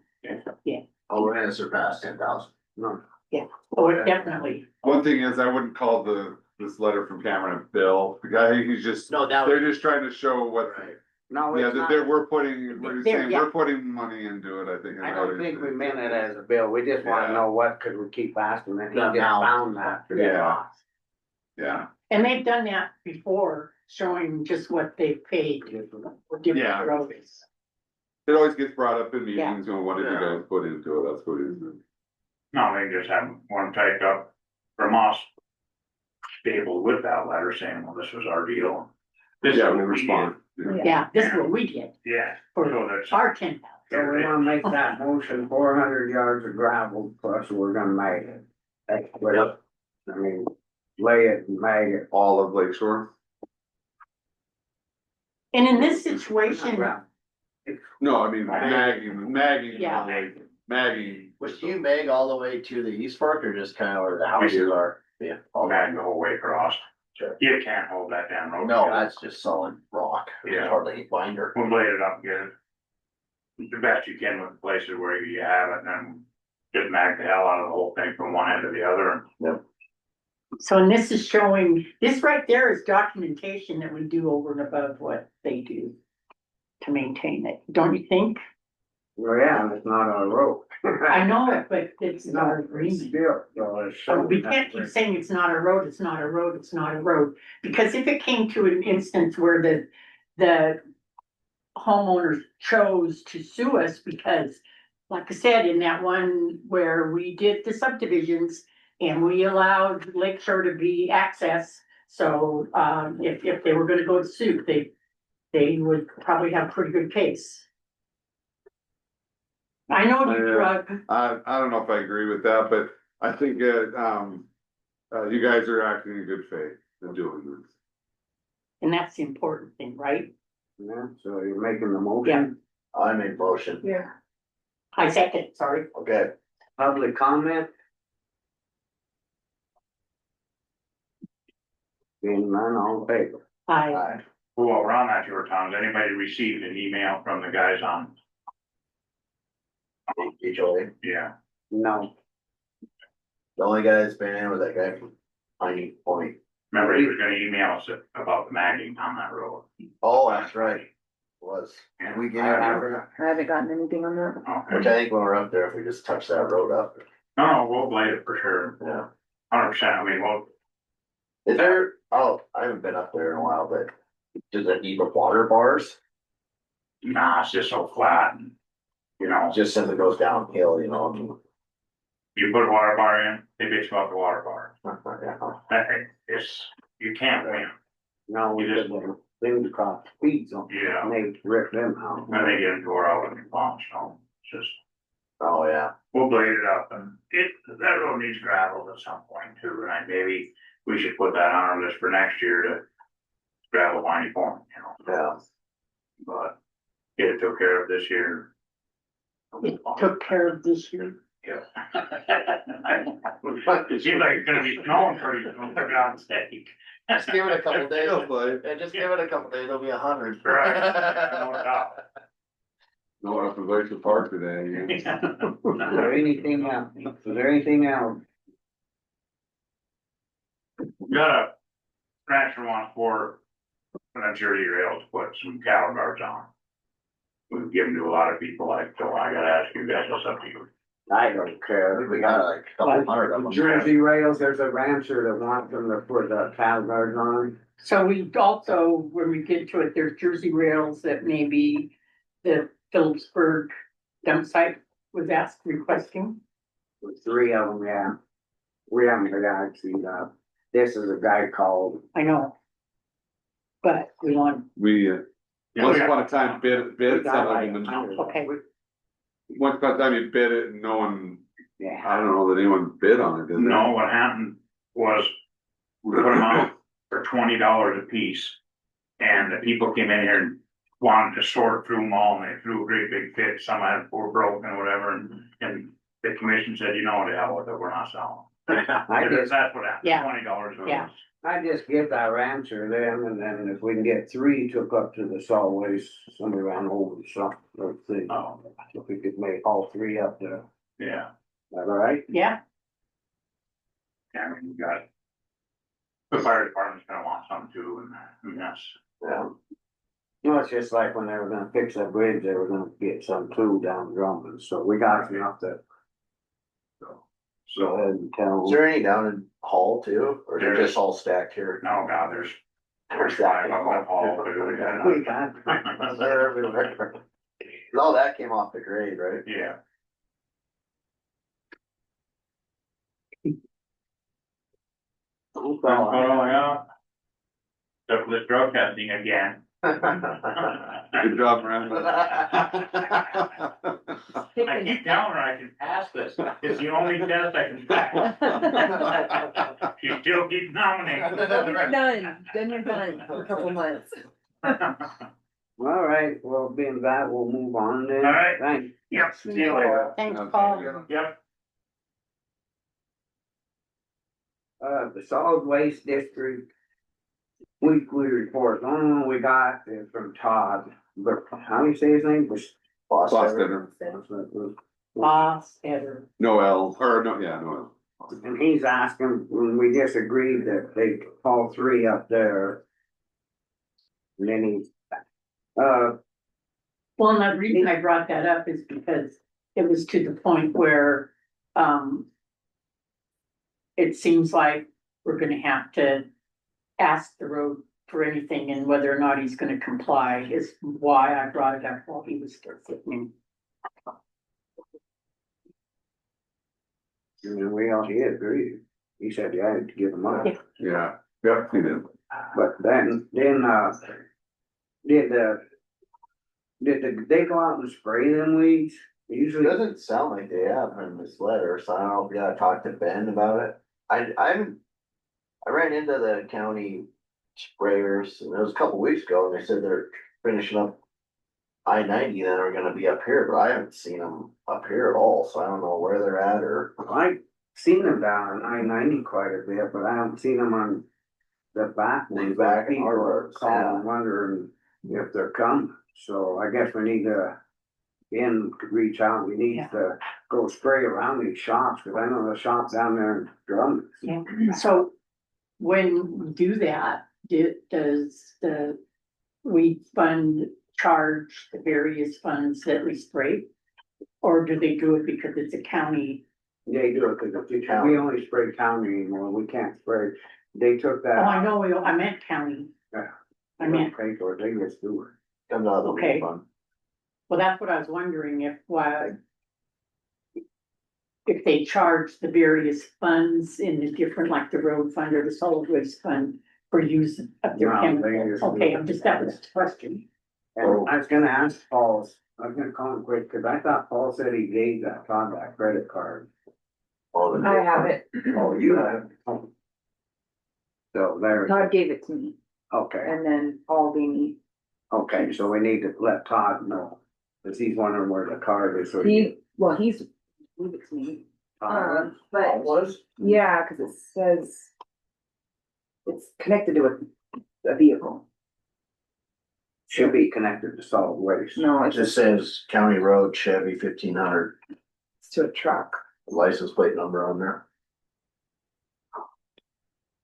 Speaker 4: Oh, we're gonna surpass 10,000.
Speaker 2: No,
Speaker 3: oh, it definitely.
Speaker 6: One thing is, I wouldn't call this letter from Cameron a bill. The guy, he's just,
Speaker 4: No, that
Speaker 6: they're
Speaker 4: was.
Speaker 6: just trying to show what,
Speaker 2: no,
Speaker 6: yeah,
Speaker 2: it's
Speaker 6: that
Speaker 2: not.
Speaker 6: we're saying,
Speaker 3: yeah.
Speaker 6: we're putting money into it, I think. is
Speaker 2: I
Speaker 6: what
Speaker 2: don't
Speaker 6: it
Speaker 2: think
Speaker 6: is.
Speaker 2: we meant it as a bill. We just wanna
Speaker 6: Yeah.
Speaker 2: know what could we keep asking and he
Speaker 4: The
Speaker 2: just
Speaker 4: amount.
Speaker 2: found that.
Speaker 6: Yeah. Yeah,
Speaker 3: And they've done that before, showing just what they've paid for different
Speaker 6: Yeah.
Speaker 3: roads.
Speaker 6: it always gets brought up in
Speaker 3: Yeah.
Speaker 6: meetings, and what did you guys put into it, that's what it is.
Speaker 5: no, they just have one typed up from us. Stable with that letter saying, well, this was our deal. This is
Speaker 6: Yeah,
Speaker 5: what
Speaker 6: we
Speaker 5: did.
Speaker 6: respond.
Speaker 3: Yeah, this is what we did
Speaker 5: Yeah,
Speaker 3: for
Speaker 5: so that's.
Speaker 3: our 10,000.
Speaker 2: So we wanna make that motion, 400 yards of gravel, plus we're gonna mag it. That's what, I mean, lay it and mag it.
Speaker 6: All of Lake Shore?
Speaker 3: And in this situation,
Speaker 2: Gravel.
Speaker 6: No, I mean, Maggie,
Speaker 3: Yeah.
Speaker 6: Maggie.
Speaker 4: Was you Meg all the way to the East Fork or just kind of where the houses are? Yeah.
Speaker 5: I'll mag the whole way across.
Speaker 4: Sure.
Speaker 5: You can't hold that damn road.
Speaker 4: No,
Speaker 5: together.
Speaker 4: that's just solid rock. There's
Speaker 5: Yeah.
Speaker 4: hardly any binder.
Speaker 5: We'll blade it up and get it. The best you can with the places where you have it, and then just mag the hell out of the whole thing from one end to the other.
Speaker 3: so and this is showing, this right there is documentation that we do over and above what they do to maintain it, don't you think?
Speaker 2: Well, yeah, and it's not our road.
Speaker 3: I know it, but it's
Speaker 2: No,
Speaker 3: our
Speaker 2: it's
Speaker 3: agreement.
Speaker 2: still, so it's
Speaker 3: So
Speaker 2: showing
Speaker 3: we
Speaker 2: that
Speaker 3: can't keep
Speaker 2: way.
Speaker 3: saying it's not a road, it's not a road, it's not a road. Because if it came to an instance where the homeowners chose to sue us because, like I said, in that one where we did the subdivisions and we allowed Lake Shore to be access, so, if they were gonna go to suit, they would probably have a pretty good case. I know you
Speaker 6: Yeah.
Speaker 3: drug,
Speaker 6: I don't know if I agree with that, but I think, you guys are acting in good faith in doing this.
Speaker 3: and that's the important thing, right?
Speaker 2: Yeah, so you're making the motion.
Speaker 4: I made motion.
Speaker 3: Yeah. I second, sorry.
Speaker 4: Okay.
Speaker 2: Public comment? Being none, all in favor?
Speaker 3: I,
Speaker 4: Aye.
Speaker 5: Well, while we're on that, George, has anybody received an email from the guys on,
Speaker 4: HOA.
Speaker 5: yeah,
Speaker 2: No,
Speaker 4: The only guy that's been in was that guy from Piney Point.
Speaker 5: Remember, he was gonna email us about the magging on that road.
Speaker 4: Oh, that's right. Was.
Speaker 5: And
Speaker 4: We get
Speaker 2: I
Speaker 4: it,
Speaker 2: haven't.
Speaker 1: I haven't gotten anything on that.
Speaker 5: Okay.
Speaker 4: which I think when we're up there, if we just touch that road up,
Speaker 5: No, we'll blade it for sure,
Speaker 4: yeah.
Speaker 5: 100%, I mean, well,
Speaker 4: Is there, oh, I haven't been up there in a while, but does it need the water bars?
Speaker 5: nah, it's just so flat and, you know,
Speaker 4: Just since it goes downhill, you know, I mean.
Speaker 5: you put a water bar in, they bitch about the water bar.
Speaker 4: Yeah.
Speaker 5: It's, you can't win,
Speaker 2: No, we
Speaker 5: You just-
Speaker 2: did things across the feet, so
Speaker 5: yeah,
Speaker 2: and they ripped them out.
Speaker 5: and they get into our out in the palm, so it's just,
Speaker 4: Oh, yeah.
Speaker 5: we'll blade it up and that road needs gravel at some point too, right? Maybe we should put that on our list for next year to gravel Winey Point, you know,
Speaker 4: Yeah.
Speaker 5: but get it took care of this year.
Speaker 3: It took care of this year.
Speaker 5: Yeah. It seems like it's gonna be snowing pretty soon, for God's sake.
Speaker 4: Just give it a couple days.
Speaker 6: Feels like,
Speaker 4: Yeah, just give it a couple days, it'll be 100.
Speaker 5: Right, no doubt.
Speaker 6: no one up in Glacier Park today, yeah.
Speaker 2: Is there anything else? Is there anything else?
Speaker 5: Got a transfer one for an Jersey rail to put some cattle guards on. We've given to a lot of people, like, so I gotta ask you guys, what's up to you?
Speaker 2: I don't care.
Speaker 4: We got like a couple hundred of them.
Speaker 2: Jersey rails, there's a rancher that wants them to put the cattle guards on.
Speaker 3: So we also, when we get to it, there's Jersey rails that maybe the Phillipsburg dump site was asked requesting.
Speaker 2: Three of them, yeah. We haven't got actually, this is a guy called,
Speaker 3: I know. But we want,
Speaker 6: We,
Speaker 5: Yeah,
Speaker 6: once
Speaker 5: we got-
Speaker 6: upon a time bid
Speaker 2: we got
Speaker 6: some of
Speaker 2: like
Speaker 6: them, and
Speaker 2: 100.
Speaker 3: okay,
Speaker 6: once upon a time you bid it and no one,
Speaker 2: Yeah,
Speaker 6: I don't know that anyone bid on it, did they?
Speaker 5: No, what happened was, we put them out for $20 a piece. And the people came in here and wanted to sort through them all, and they threw a great big fit, some had were broken or whatever, and the commission said, you know what, the hell with it, we're not selling.
Speaker 2: I
Speaker 5: Because
Speaker 2: just,
Speaker 5: that's what happened,
Speaker 3: Yeah.
Speaker 5: $20 a
Speaker 3: Yeah.
Speaker 5: piece.
Speaker 2: I just give that rancher them, and then if we can get three took up to the solid waste, somebody around over something, let's see.
Speaker 5: Oh,
Speaker 2: If we could make all three up there,
Speaker 5: yeah,
Speaker 2: is that all right?
Speaker 3: yeah,
Speaker 5: I mean, you got. The fire department's gonna want some too, and that's,
Speaker 4: Yeah.
Speaker 2: No, it's just like when they were gonna fix that bridge, they were gonna get some too down Drummond, so we got enough to go ahead and tell
Speaker 4: Is
Speaker 2: them.
Speaker 4: there any down in Hall too, or is it just all stacked here?
Speaker 5: no, God, there's
Speaker 4: There's
Speaker 5: five
Speaker 4: that.
Speaker 5: of them all, too, yeah.
Speaker 2: We got,
Speaker 4: They're everywhere. All that came off the grade, right?
Speaker 5: Yeah,
Speaker 2: that's
Speaker 5: that's
Speaker 2: all
Speaker 5: what
Speaker 2: I-
Speaker 5: I got. Except for the drug testing again.
Speaker 6: Good job, Miranda.
Speaker 5: I keep telling her I can pass this, it's the only test I can pass. She still keeps nominating.
Speaker 1: Done, then you're done in a couple months.
Speaker 2: All right, well, being that, we'll move on then.
Speaker 5: All right.
Speaker 2: Thanks.
Speaker 5: Yep, see you later.
Speaker 3: thanks,
Speaker 6: Okay.
Speaker 3: Paul.
Speaker 5: Yep.
Speaker 2: The solid waste district weekly report, we got is from Todd, but how do you say his name?
Speaker 4: Boss
Speaker 6: Boss
Speaker 4: Ever.
Speaker 6: dinner.
Speaker 3: Boss Ever.
Speaker 6: Noel, or no, yeah, Noel.
Speaker 2: And he's asking, when we disagreed that they call three up there. And then he,
Speaker 3: Well, and the reason I brought that up is because it was to the point where, it seems like we're gonna have to ask the road for anything, and whether or not he's gonna comply is why I brought it up while he was still sitting.
Speaker 2: and we all, he agreed. He said, yeah, to give them up.
Speaker 6: Yeah, yep, he did.
Speaker 2: But then, did they go out and spray them weeds?
Speaker 4: It
Speaker 2: Usually,
Speaker 4: doesn't sound like they have in this letter, so I don't know if you gotta talk to Ben about it. I ran into the county sprayers, and it was a couple weeks ago, and they said they're finishing up I-90 that are gonna be up here, but I haven't seen them up here at all, so I don't know where they're at or.
Speaker 2: I've seen them down on I-90 quite a bit, but I haven't seen them on the back ones.
Speaker 4: The back
Speaker 2: People are
Speaker 4: roads,
Speaker 2: calling, wondering if they're coming, so I guess we need to, Ben could reach out, we need
Speaker 3: Yeah.
Speaker 2: to go spray around these shops, cause I know the shop down there in Drummond.
Speaker 3: Yeah, so when we do that, does the weed fund charge the various funds that we spray? Or do they do it because it's a county?
Speaker 2: They do it, cause we only spray county anymore, we can't spray, they took that.
Speaker 3: Oh, I know, I meant county.
Speaker 2: Yeah.
Speaker 3: I meant,
Speaker 2: Pay for it, they just do it.
Speaker 4: Comes out of the
Speaker 3: Okay.
Speaker 4: refund.
Speaker 3: well, that's what I was wondering if, why. If they charge the various funds in the different, like the road fund or the solid waste fund for use of their
Speaker 2: No, they
Speaker 3: chemicals.
Speaker 2: just do
Speaker 3: Okay,
Speaker 2: it.
Speaker 3: I'm just, that was the question.
Speaker 2: And I was gonna ask Paul, I was gonna call him quick, cause I thought Paul said he gave that Todd that credit card.
Speaker 4: All the-
Speaker 7: I have it.
Speaker 2: Oh, you have? So there,
Speaker 7: Todd gave it to me
Speaker 2: okay,
Speaker 7: and then Paul gave me,
Speaker 2: okay, so we need to let Todd know, cause he's wondering where the card is, so.
Speaker 7: he's gave it to me. But
Speaker 4: Was?
Speaker 7: yeah, cause it says it's connected to a vehicle.
Speaker 2: Should be connected to solid waste.
Speaker 7: No,
Speaker 4: It
Speaker 7: it's
Speaker 4: just
Speaker 7: just,
Speaker 4: says County Road Chevy 1500,
Speaker 7: it's to a truck.
Speaker 4: license plate number on there.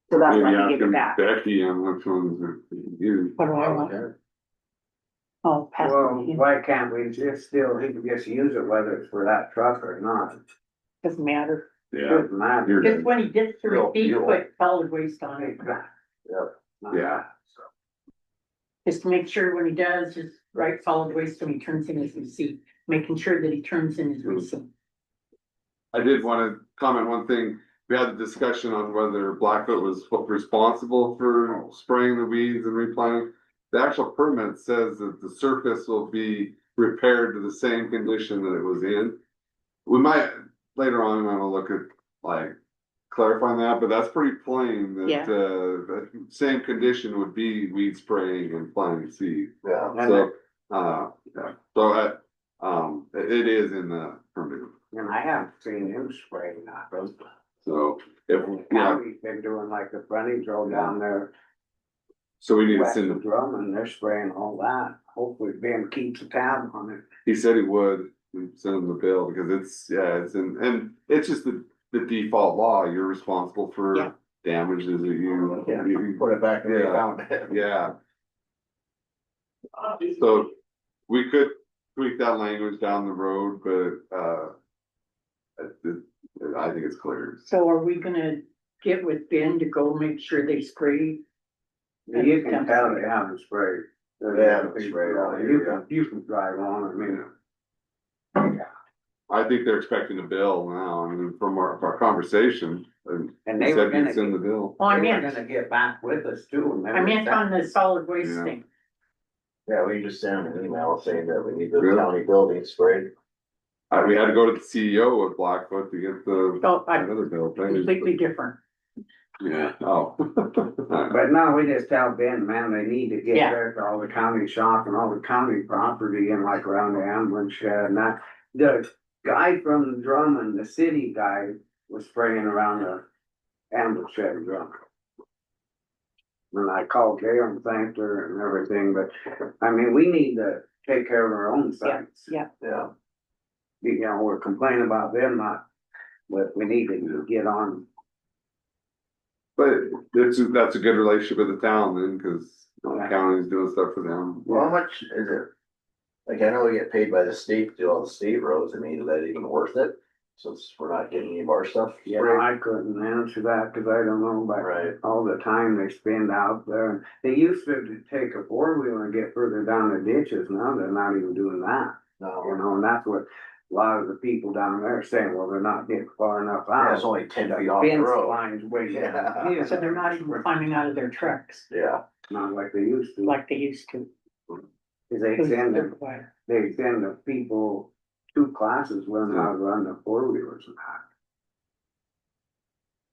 Speaker 7: So that's
Speaker 6: Maybe
Speaker 7: why he
Speaker 6: ask
Speaker 7: gave it
Speaker 6: him
Speaker 7: back.
Speaker 6: Becky on which ones are used.
Speaker 3: What do I want? Oh, pass
Speaker 2: Well,
Speaker 3: it,
Speaker 2: why can't we just still, he can just use it whether it's for that truck or not,
Speaker 3: doesn't matter.
Speaker 6: Yeah,
Speaker 2: doesn't matter.
Speaker 6: You're
Speaker 3: Just when he gets the
Speaker 4: Real
Speaker 3: receipt,
Speaker 4: fuel.
Speaker 3: put solid waste on it,
Speaker 4: Yep.
Speaker 6: Yeah.
Speaker 3: just to make sure when he does, just write solid waste when he turns in his receipt, making sure that he turns in his receipt.
Speaker 6: I did wanna comment one thing. We had a discussion on whether Blackfoot was responsible for spraying the weeds and replanting. The actual permit says that the surface will be repaired to the same condition that it was in. We might, later on, I'm gonna look at like clarifying that, but that's pretty plain
Speaker 3: Yeah.
Speaker 6: that, the same condition would be weed spraying and planting seed.
Speaker 4: Yeah.
Speaker 6: So, yeah, so it is in the permit.
Speaker 2: And I haven't seen him spraying that, but
Speaker 6: So if, yeah,
Speaker 2: county's been doing like the frontage road down there.
Speaker 6: so we need to
Speaker 2: West
Speaker 6: send
Speaker 2: of
Speaker 6: him,
Speaker 2: Drummond, they're spraying all that, hopefully Ben keeps a tab on it.
Speaker 6: he said he would send him the bill because it's, yeah, it's in, and it's just the default law. You're responsible
Speaker 3: Yeah.
Speaker 6: for damages that you.
Speaker 4: Yeah,
Speaker 6: you-
Speaker 4: put it back in the
Speaker 6: Yeah.
Speaker 4: account.
Speaker 6: Yeah. So we could tweak that language down the road, but, I think it's clear.
Speaker 3: So are we gonna get with Ben to go make sure they spray?
Speaker 2: You can tell they haven't sprayed.
Speaker 4: They haven't sprayed out here, yeah.
Speaker 2: You can drive on, I mean.
Speaker 6: I think they're expecting a bill now, I mean, from our conversation, and
Speaker 2: And
Speaker 6: he
Speaker 2: they were
Speaker 6: said he'd
Speaker 2: gonna,
Speaker 6: send the bill.
Speaker 3: Oh, I
Speaker 2: they were
Speaker 3: meant,
Speaker 2: gonna get back with us too. And
Speaker 3: I meant on the solid waste
Speaker 6: Yeah.
Speaker 3: thing.
Speaker 4: Yeah, we just sent an email saying that we need the
Speaker 6: Really?
Speaker 4: county building sprayed.
Speaker 6: We had to go to the CEO of Blackfoot to get the,
Speaker 3: So I,
Speaker 6: another bill.
Speaker 3: completely different.
Speaker 6: Yeah, oh.
Speaker 2: But no, we just tell Ben, man, they need to get
Speaker 3: Yeah.
Speaker 2: rid of all the county shop and all the county property and like around the ambulance shed and that. The guy from Drummond, the city guy, was spraying around the ambulance shed in Drummond. When I called Gail and thanked her and everything, but I mean, we need to take care of our own sites.
Speaker 3: Yeah.
Speaker 4: Yeah.
Speaker 2: You know, we're complaining about them not, but we need to get on.
Speaker 6: But that's a good relationship with the town then, cause the county's doing stuff for them.
Speaker 4: Well, how much is it? Like, I know we get paid by the state to do all the state roads. I mean, is that even worth it? Since we're not getting any of our stuff
Speaker 2: Yeah,
Speaker 4: sprayed?
Speaker 2: I couldn't answer that, cause I don't know about
Speaker 4: Right.
Speaker 2: all the time they spend out there. They used to take a four-wheeler and get further down the ditches, now they're not even doing that, you
Speaker 4: No,
Speaker 2: know, and that's what a lot of the people down there are saying, well, they're not getting far enough
Speaker 4: yeah, it's
Speaker 2: out.
Speaker 4: only 10 feet off the
Speaker 2: Fence
Speaker 4: road.
Speaker 2: lines way
Speaker 4: Yeah.
Speaker 2: down. Yeah,
Speaker 3: So they're not even climbing out of their trucks
Speaker 4: Yeah,
Speaker 2: not like they used to,
Speaker 3: like they used to.
Speaker 2: 'cause they send the people to classes learn how to run the four-wheelers and that.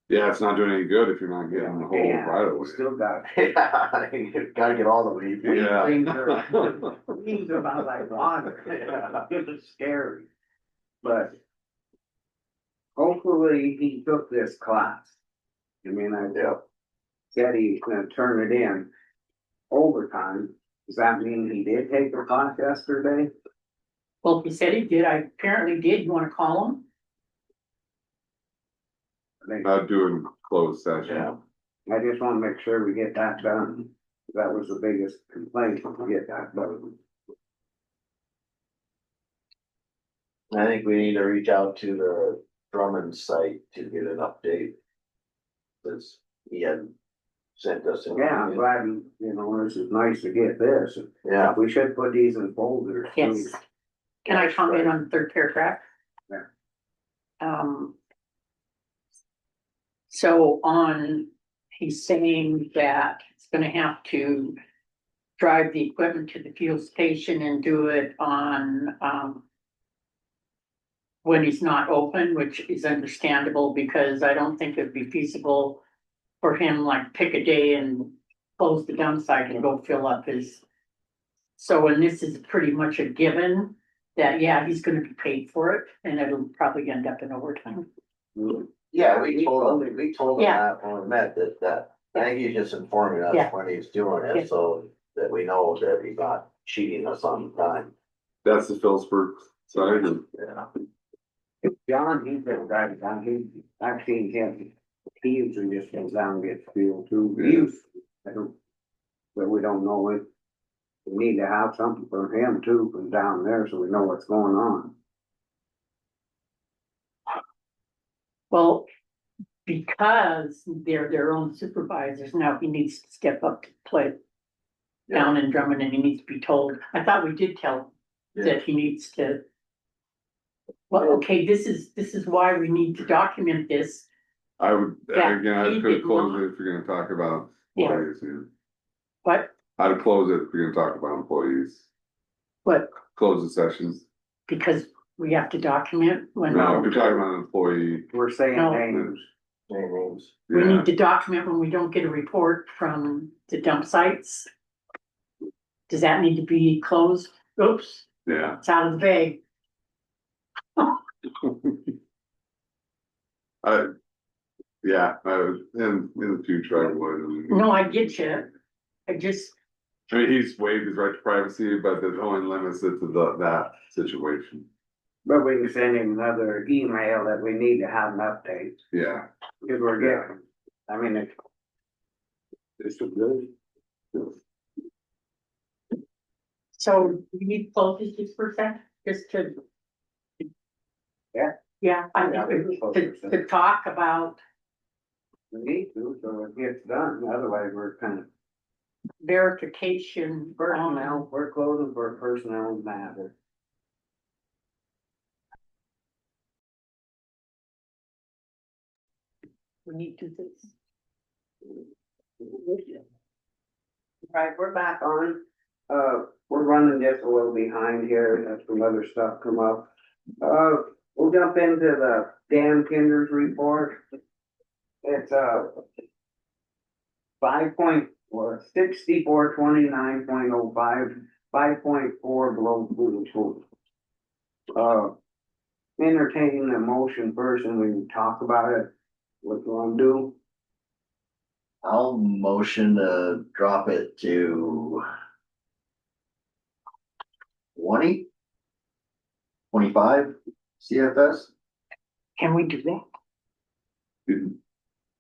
Speaker 6: Yeah, it's not doing any good if you're not getting the whole
Speaker 2: Yeah,
Speaker 6: right of
Speaker 2: we
Speaker 6: way.
Speaker 2: still got.
Speaker 4: yeah, you gotta get all the weeds.
Speaker 6: Yeah.
Speaker 2: Things are, things are about like water, it's scary. But hopefully he took this class. I mean, I
Speaker 4: Yeah.
Speaker 2: said he's gonna turn it in overtime. Does that mean he did take the class yesterday?
Speaker 3: Well, he said he did, I apparently did, you wanna call him?
Speaker 6: Not doing closed session.
Speaker 2: I just wanna make sure we get that done. That was the biggest complaint, to get that done.
Speaker 4: I think we need to reach out to the Drummond site to get an update. Cause he hadn't sent us. anything.
Speaker 2: Yeah, I'm glad, this is nice to get this.
Speaker 4: Yeah,
Speaker 2: We should put these in folders. too.
Speaker 3: Yes. Can I comment on the third paragraph?
Speaker 2: Yeah.
Speaker 3: Um. So he's saying that it's gonna have to drive the equipment to the fuel station and do it on, when he's not open, which is understandable, because I don't think it'd be feasible for him, like, pick a day and close the dump site and go fill up his. So, and this is pretty much a given, that, yeah, he's gonna be paid for it, and it'll probably end up in overtime.
Speaker 4: yeah, we told him
Speaker 3: Yeah.
Speaker 4: that when we met, that, I think he's just informing
Speaker 3: Yeah.
Speaker 4: us when he's doing
Speaker 3: Yeah.
Speaker 4: it, so that we know that he's not cheating us on time.
Speaker 6: That's the Phillipsburg side, and
Speaker 4: Yeah.
Speaker 2: John, he's been driving down, I've seen him, he usually just goes down and gets fuel too. He used to, but we don't know it. We need to have something for him too, from down there, so we know what's going on.
Speaker 3: Well, because they're their own supervisors, now he needs to step up to the plate. Down in Drummond, and he needs to be told, I thought we did tell him that he needs to. Well, okay, this is why we need to document this.
Speaker 6: I would,
Speaker 3: Yeah,
Speaker 6: again, I
Speaker 3: he
Speaker 6: could
Speaker 3: did
Speaker 6: close
Speaker 3: not.
Speaker 6: it if you're gonna talk about
Speaker 3: Yeah.
Speaker 6: employees, yeah.
Speaker 3: What,
Speaker 6: I'd close it if you're gonna talk about employees,
Speaker 3: what,
Speaker 6: close the sessions.
Speaker 3: because we have to document when.
Speaker 6: No, if you're talking about an employee,
Speaker 2: We're saying
Speaker 3: No.
Speaker 2: names.
Speaker 4: Names.
Speaker 3: We
Speaker 6: yeah,
Speaker 3: need to document when we don't get a report from the dump sites. Does that need to be closed? Oops,
Speaker 6: yeah.
Speaker 3: it's out of the bag.
Speaker 6: In the future, I would.
Speaker 3: No, I get you. I just,
Speaker 6: I mean, he's waived his right to privacy, but there's only limits it to that situation,
Speaker 2: But we can send him another email that we need to have an update,
Speaker 6: yeah.
Speaker 2: because we're getting, I mean, it's good.
Speaker 3: so we need to close this just for a sec, just to.
Speaker 2: Yeah.
Speaker 3: Yeah, I
Speaker 2: Yeah,
Speaker 3: think
Speaker 2: we can close
Speaker 3: to
Speaker 2: this.
Speaker 3: to talk about
Speaker 2: We need to, so it gets done, otherwise we're kind of
Speaker 3: verification.
Speaker 2: personnel, we're closing for personnel matter.
Speaker 3: We need to do this.
Speaker 2: Right, we're back on, we're running just a little behind here, that's some other stuff come up. We'll jump into the Dan Kinder's report. It's, 6429.05, 5.4 below food total. Entertaining the motion first and we can talk about it, what you wanna do.
Speaker 4: I'll motion to drop it to 20? 25 CFS?
Speaker 3: Can we do that?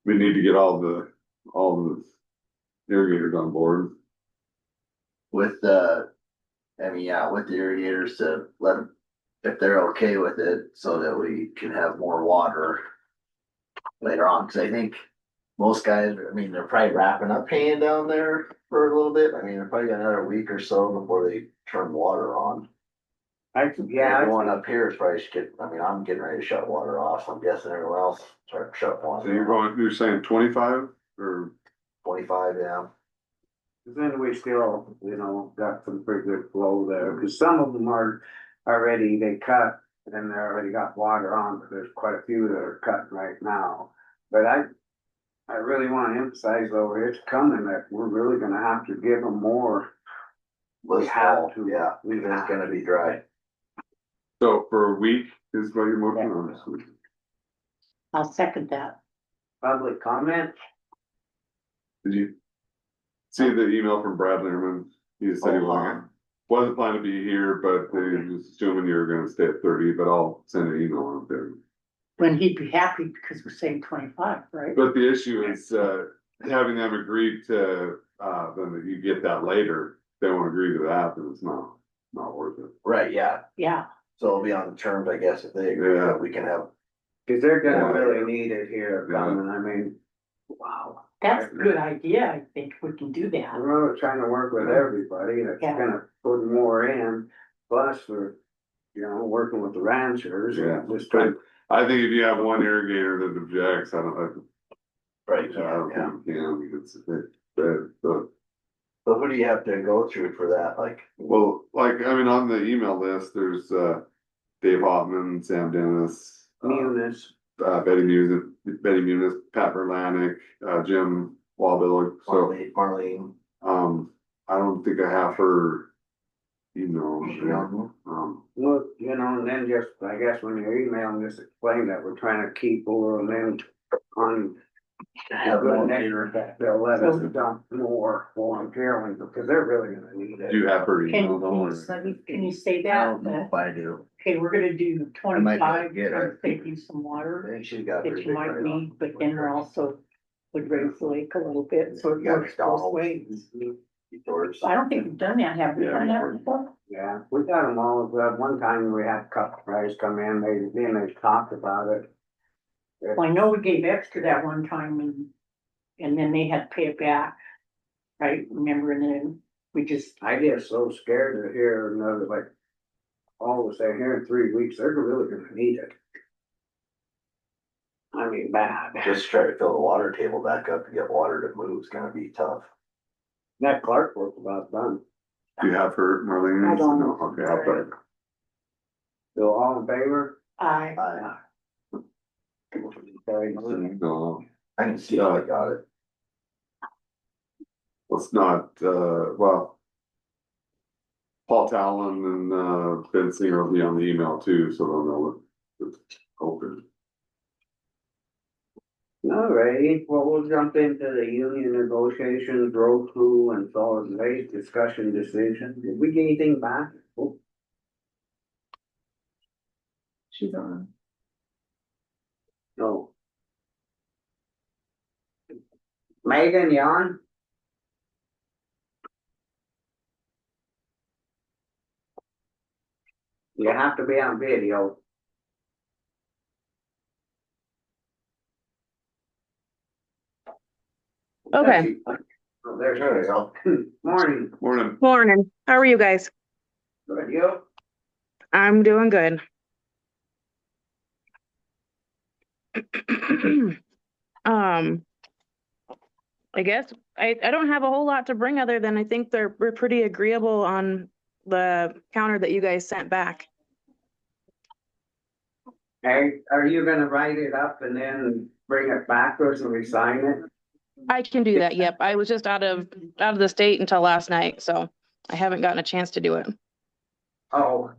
Speaker 6: We need to get all the irrigators on board.
Speaker 4: With with the irrigators to let them, if they're okay with it, so that we can have more water later on, cause I think most guys, I mean, they're probably wrapping up hay down there for a little bit. I mean, they're probably got another week or so before they turn water on. Everyone up here is probably I'm getting ready to shut water off. I'm guessing everyone else start to shut
Speaker 6: So
Speaker 4: water off.
Speaker 6: you're saying 25 or
Speaker 4: 25, yeah.
Speaker 2: Then we still, got some pretty good flow there, cause some of them are already, they cut, and they already got water on, but there's quite a few that are cut right now. But I really wanna emphasize though, it's coming, that we're really gonna have to give them more.
Speaker 4: Let's
Speaker 2: have to.
Speaker 4: Yeah,
Speaker 2: We
Speaker 4: it's
Speaker 2: have
Speaker 4: gonna be dry.
Speaker 6: so for a week is what you're motion on?
Speaker 3: I'll second that.
Speaker 2: Public comment?
Speaker 6: Did you see the email from Brad Learman? He just said he
Speaker 4: Hold
Speaker 6: wasn't
Speaker 4: on.
Speaker 6: wasn't planning to be here, but they was assuming you were gonna stay at 30, but I'll send an email out there.
Speaker 3: When he'd be happy because we're saying 25, right?
Speaker 6: But the issue is, having them agree to, then that you get that later, if they won't agree to that, then it's not worth it.
Speaker 4: Right, yeah,
Speaker 3: Yeah,
Speaker 4: so it'll be on the terms, I guess, if they agree,
Speaker 6: Yeah.
Speaker 4: that we can have.
Speaker 2: Cause they're gonna
Speaker 6: Yeah.
Speaker 2: really need it here
Speaker 6: Yeah.
Speaker 2: coming, I mean, wow.
Speaker 3: that's a good idea. I think we can do
Speaker 2: I'm
Speaker 3: that.
Speaker 2: really trying to work with everybody that's
Speaker 3: Yeah.
Speaker 2: gonna put more in, plus for, working with the ranchers.
Speaker 6: Yeah.
Speaker 2: Just trying,
Speaker 6: I think if you have one irrigator that objects, I don't,
Speaker 4: Right,
Speaker 6: I don't
Speaker 4: yeah.
Speaker 6: think you can, but,
Speaker 4: So who do you have to go through for that, like?
Speaker 6: well, like, I mean, on the email list, there's, Dave Hoffman, Sam Dennis,
Speaker 2: Munis,
Speaker 6: Betty Muniz, Pat Verlanik, Jim Wabill, so,
Speaker 4: Marlene.
Speaker 6: I don't think I have her email.
Speaker 4: Yeah.
Speaker 2: look, and then just, I guess when you're emailing, just explain that we're trying to keep over them on.
Speaker 4: Have
Speaker 2: good
Speaker 4: more
Speaker 2: neighbor that they'll let us dump more voluntarily, because they're really gonna need it.
Speaker 6: Do you have her
Speaker 3: Can,
Speaker 6: email though?
Speaker 3: can you say
Speaker 4: I
Speaker 3: that?
Speaker 4: don't know if I do.
Speaker 3: Okay, we're gonna do
Speaker 4: I might be able to
Speaker 3: 25,
Speaker 4: get her.
Speaker 3: save you some
Speaker 4: I
Speaker 3: water
Speaker 4: think she's got.
Speaker 3: that you might need, but then we're also would raise the lake a little bit, so it
Speaker 4: You got
Speaker 3: works both ways.
Speaker 4: Doors.
Speaker 3: I don't think we've done that, have we done that before?
Speaker 2: Yeah, we got them all, one time we had cup guys come in, they talked about it.
Speaker 3: Well, I know we gave extra that one time and then they had to pay it back. Right, remember, and then we just,
Speaker 2: I get so scared to hear another, like, all of a sudden here in 3 weeks, they're really gonna need it. I mean, bad.
Speaker 4: Just try to fill the water table back up to get water to move is gonna be tough.
Speaker 2: That Clark work's about done.
Speaker 6: Do you have her, Marlene?
Speaker 3: I don't know.
Speaker 6: No, okay, I'll put it.
Speaker 2: So all in favor?
Speaker 3: I,
Speaker 2: Carried.
Speaker 6: No,
Speaker 4: I can see how I got it.
Speaker 6: it's not, well. Paul Talon and, Ben Singer will be on the email too, so they'll know it's open.
Speaker 2: Alrighty, well, we'll jump into the union negotiations, road crew and solid waste discussion decision. Did we get anything back? Oh,
Speaker 7: She's on.
Speaker 2: no. Megan, you on? You have to be on video.
Speaker 8: Okay.
Speaker 2: Oh, there
Speaker 4: There you
Speaker 2: she
Speaker 4: go.
Speaker 2: is. Morning,
Speaker 6: Morning.
Speaker 8: Morning. How are you guys?
Speaker 2: good, you?
Speaker 8: I'm doing good. I guess I don't have a whole lot to bring other than I think we're pretty agreeable on the counter that you guys sent back.
Speaker 2: Hey, are you gonna write it up and then bring it back to us and we sign it?
Speaker 8: I can do that. Yep. I was just out of the state until last night, so I haven't gotten a chance to do it.
Speaker 2: Oh,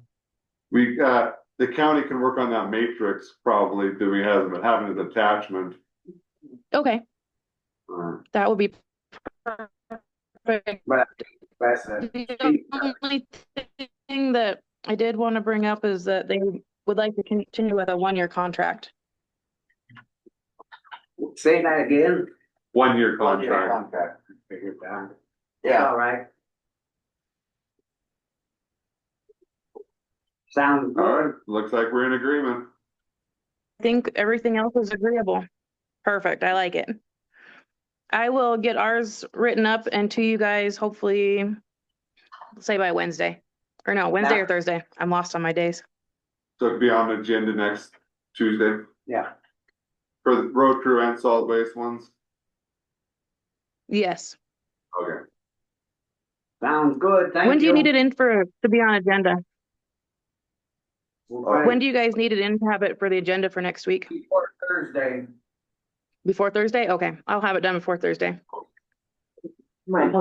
Speaker 6: We, the county can work on that matrix probably, that we have an attachment.
Speaker 8: Okay, that would be perfect.
Speaker 2: but that's a
Speaker 8: The only thing that I did want to bring up is that they would like to continue with a 1-year contract.
Speaker 2: say that again.
Speaker 6: 1-year
Speaker 4: One-year
Speaker 6: contract.
Speaker 4: contract.
Speaker 2: Figured that.
Speaker 4: Yeah,
Speaker 2: All right. Sounds
Speaker 6: All
Speaker 2: good.
Speaker 6: right, looks like we're in agreement.
Speaker 8: I think everything else is agreeable. Perfect. I like it. I will get ours written up and to you guys hopefully, say by Wednesday. Or no, Wednesday or Thursday. I'm lost on my days.
Speaker 6: So it'll be on the agenda next Tuesday
Speaker 2: Yeah,
Speaker 6: for the road crew and solid waste ones.
Speaker 8: Yes.
Speaker 6: Okay.
Speaker 2: sounds good. Thank you.
Speaker 8: When do you need it in to be on agenda?
Speaker 2: We'll
Speaker 8: When do you guys need it in to have it for the agenda for next week?
Speaker 2: before Thursday.
Speaker 8: Before Thursday? Okay, I'll have it done before Thursday.
Speaker 7: Right.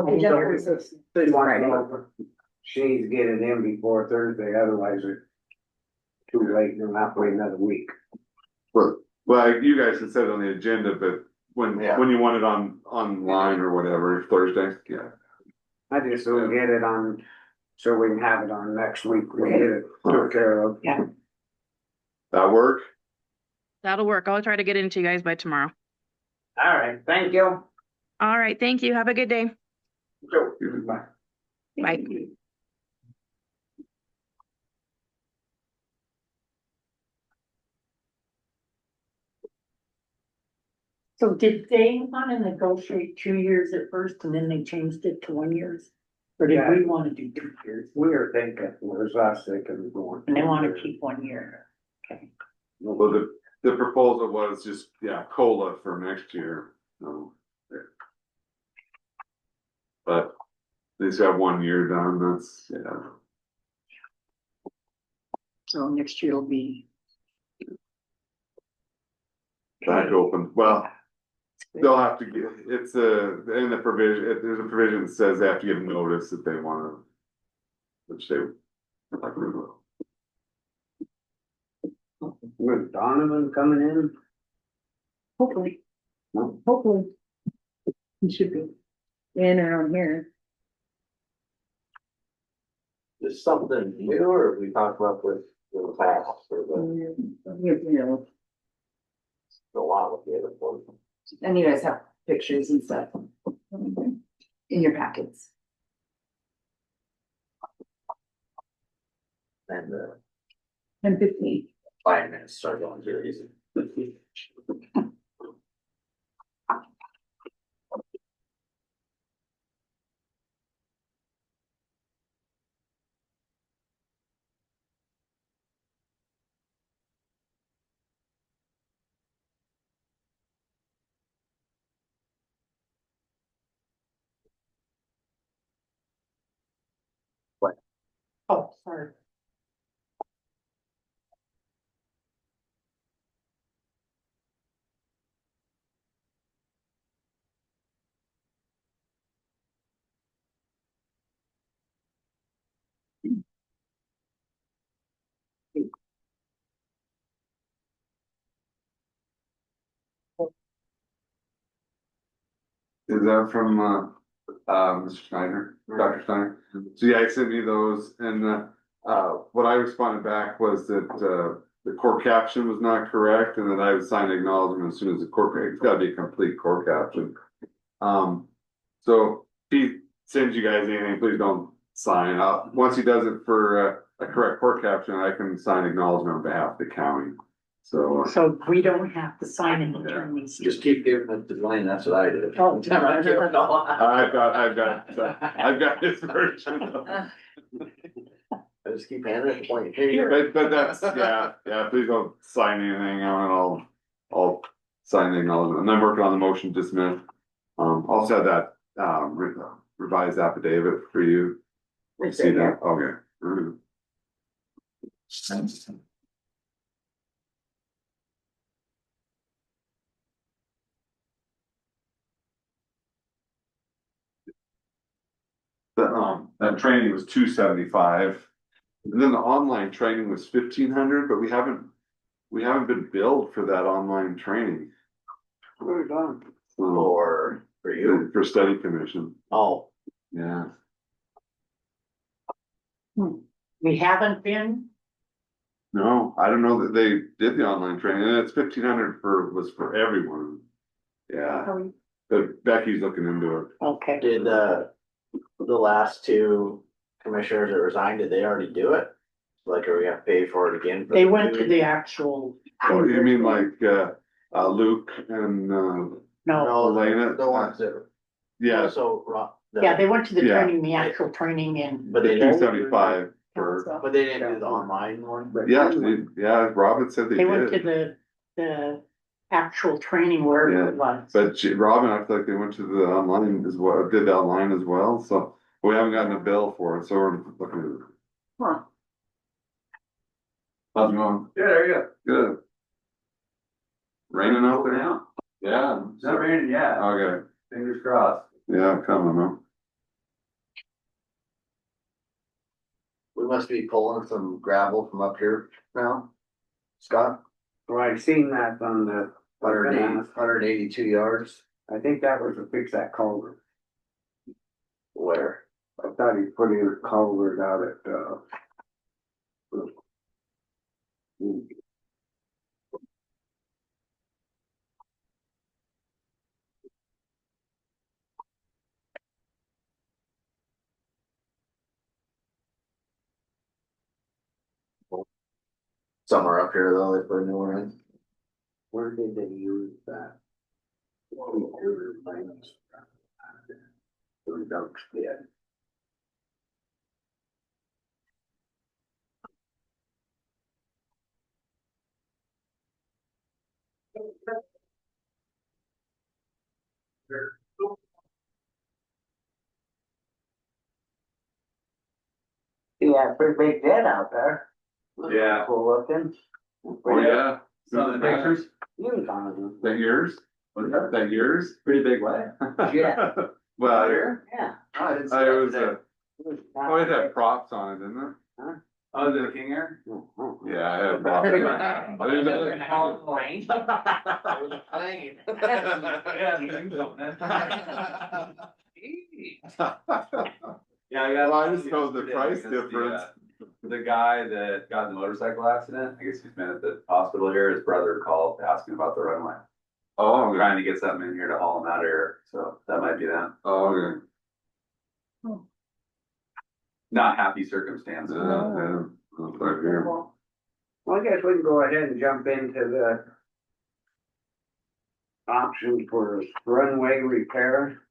Speaker 2: She needs to get it in before Thursday, otherwise it's too late and we'll have to wait another week.
Speaker 6: Well, you guys had said it on the agenda, but when you want it online or whatever, Thursday, yeah.
Speaker 2: I just don't get it on so we can have it on next week, we get it took care of.
Speaker 6: That work?
Speaker 8: That'll work. I'll try to get it into you guys by tomorrow.
Speaker 2: All right, thank you.
Speaker 8: All right, thank you. Have a good day.
Speaker 2: Bye.
Speaker 8: Bye.
Speaker 3: So did they wanna negotiate 2 years at first and then they changed it to 1 year? Or did we wanna do 2 years?
Speaker 2: We were thinking, it was us thinking going.
Speaker 3: And they wanna keep 1 year? Okay.
Speaker 6: Well, the proposal was just, yeah, COLA for next year, yeah. But they still have 1 year done, that's, yeah.
Speaker 3: So next year will be.
Speaker 6: Back open, well, they'll have to get, it's in the provision, there's a provision that says they have to give notice if they wanna. Which they, like, we will.
Speaker 2: With Donovan coming in,
Speaker 7: Hopefully. Hopefully. He should be in around here.
Speaker 4: Is something new or we talked about with the past or
Speaker 7: You
Speaker 4: the lot with the other one?
Speaker 7: and you guys have pictures and stuff. In your packets.
Speaker 4: And
Speaker 7: 10:15.
Speaker 4: 5 minutes start going through easy.
Speaker 3: Oh, sorry.
Speaker 6: Is that from, Mr. Schneider, Dr. Schneider? So yeah, I sent you those and, what I responded back was that, the core caption was not correct and that I would sign acknowledgement as soon as the core, it's gotta be a complete core caption. So if he sends you guys anything, please don't sign up. Once he does it for, a correct core caption, I can sign acknowledgement on behalf of the county. So,
Speaker 3: So we don't have to sign it and turn these.
Speaker 4: Just keep giving it to Dwayne, that's what I do.
Speaker 3: Oh.
Speaker 6: I've got this version.
Speaker 4: I just keep handing it to point here.
Speaker 6: But that's, yeah, please don't sign anything, I'll sign the acknowledgement, and I'm working on the motion to dismiss. Also have that, revised affidavit for you. See that, okay. Mhm. That training was $275, and then the online training was $1,500, but we haven't been billed for that online training.
Speaker 2: we're done.
Speaker 4: For you.
Speaker 6: For study commission,
Speaker 4: Oh,
Speaker 6: yeah.
Speaker 3: We haven't been,
Speaker 6: No, I don't know that they did the online training, and it's $1,500 was for everyone. Yeah, but Becky's looking into it.
Speaker 3: okay.
Speaker 4: did the last two commissioners that resigned, did they already do it? Like, are we gonna pay for it again? for
Speaker 3: They
Speaker 4: the
Speaker 3: went to
Speaker 4: two?
Speaker 3: the actual.
Speaker 6: Oh, you mean like, Luke and,
Speaker 3: No,
Speaker 4: No,
Speaker 6: Elena?
Speaker 4: the ones that.
Speaker 6: Yeah,
Speaker 4: So,
Speaker 3: yeah, they went to the
Speaker 6: Yeah.
Speaker 3: training, the actual training in.
Speaker 4: But
Speaker 6: the
Speaker 4: they
Speaker 6: two
Speaker 4: didn't,
Speaker 6: seventy-five for,
Speaker 4: but they didn't do the online one?
Speaker 6: yeah, Robin said they
Speaker 3: They went to
Speaker 6: did.
Speaker 3: the actual training where
Speaker 6: Yeah,
Speaker 3: it was.
Speaker 6: But Robin, I feel like they went to the online as well, did the online as well, so we haven't gotten a bill for it, so we're looking at it.
Speaker 7: Huh.
Speaker 6: How's it going?
Speaker 2: Yeah, there you go.
Speaker 6: Good. Raining out there? Yeah.
Speaker 2: It's not raining yet,
Speaker 6: Okay,
Speaker 2: fingers crossed.
Speaker 6: yeah, coming, huh?
Speaker 4: We must be pulling some gravel from up here now. Scott,
Speaker 2: Well, I seen that on the,
Speaker 4: 182 yards,
Speaker 2: I think that was to fix that culvert.
Speaker 4: where?
Speaker 2: I thought he put in a culvert out at,
Speaker 4: Somewhere up here though, they put a new one in.
Speaker 2: where did they use that? Yeah. Yeah, pretty big dead out there.
Speaker 6: Yeah.
Speaker 2: Cool looking.
Speaker 6: Oh, yeah.
Speaker 2: Some of the pictures?
Speaker 6: That yours? Was that yours?
Speaker 2: Pretty big way. Yeah.
Speaker 6: Well,
Speaker 2: Yeah.
Speaker 6: it was oh, it had props on it, didn't it?
Speaker 2: Oh, the King Air?
Speaker 6: Yeah, I had props.
Speaker 9: Yeah, I got.
Speaker 6: Well, I just know the price difference.
Speaker 9: The guy that got in the motorcycle accident, I guess he's been at the hospital here, his brother called asking about the runway.
Speaker 6: Oh, okay.
Speaker 9: Trying to get something in here to haul him out of here, so that might be them.
Speaker 6: Oh, okay.
Speaker 9: Not happy circumstances.
Speaker 6: Yeah. That's right here.
Speaker 2: Well, I guess we can go ahead and jump into the options for runway repair.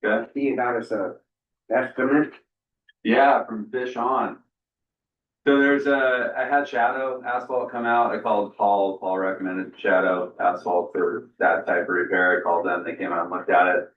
Speaker 9: Okay.
Speaker 2: You got us a estimate?
Speaker 9: Yeah, from Fish On. So I had Shadow Asphalt come out. I called Paul. Paul recommended Shadow Asphalt for that type of repair. I called them. They came out and looked at it.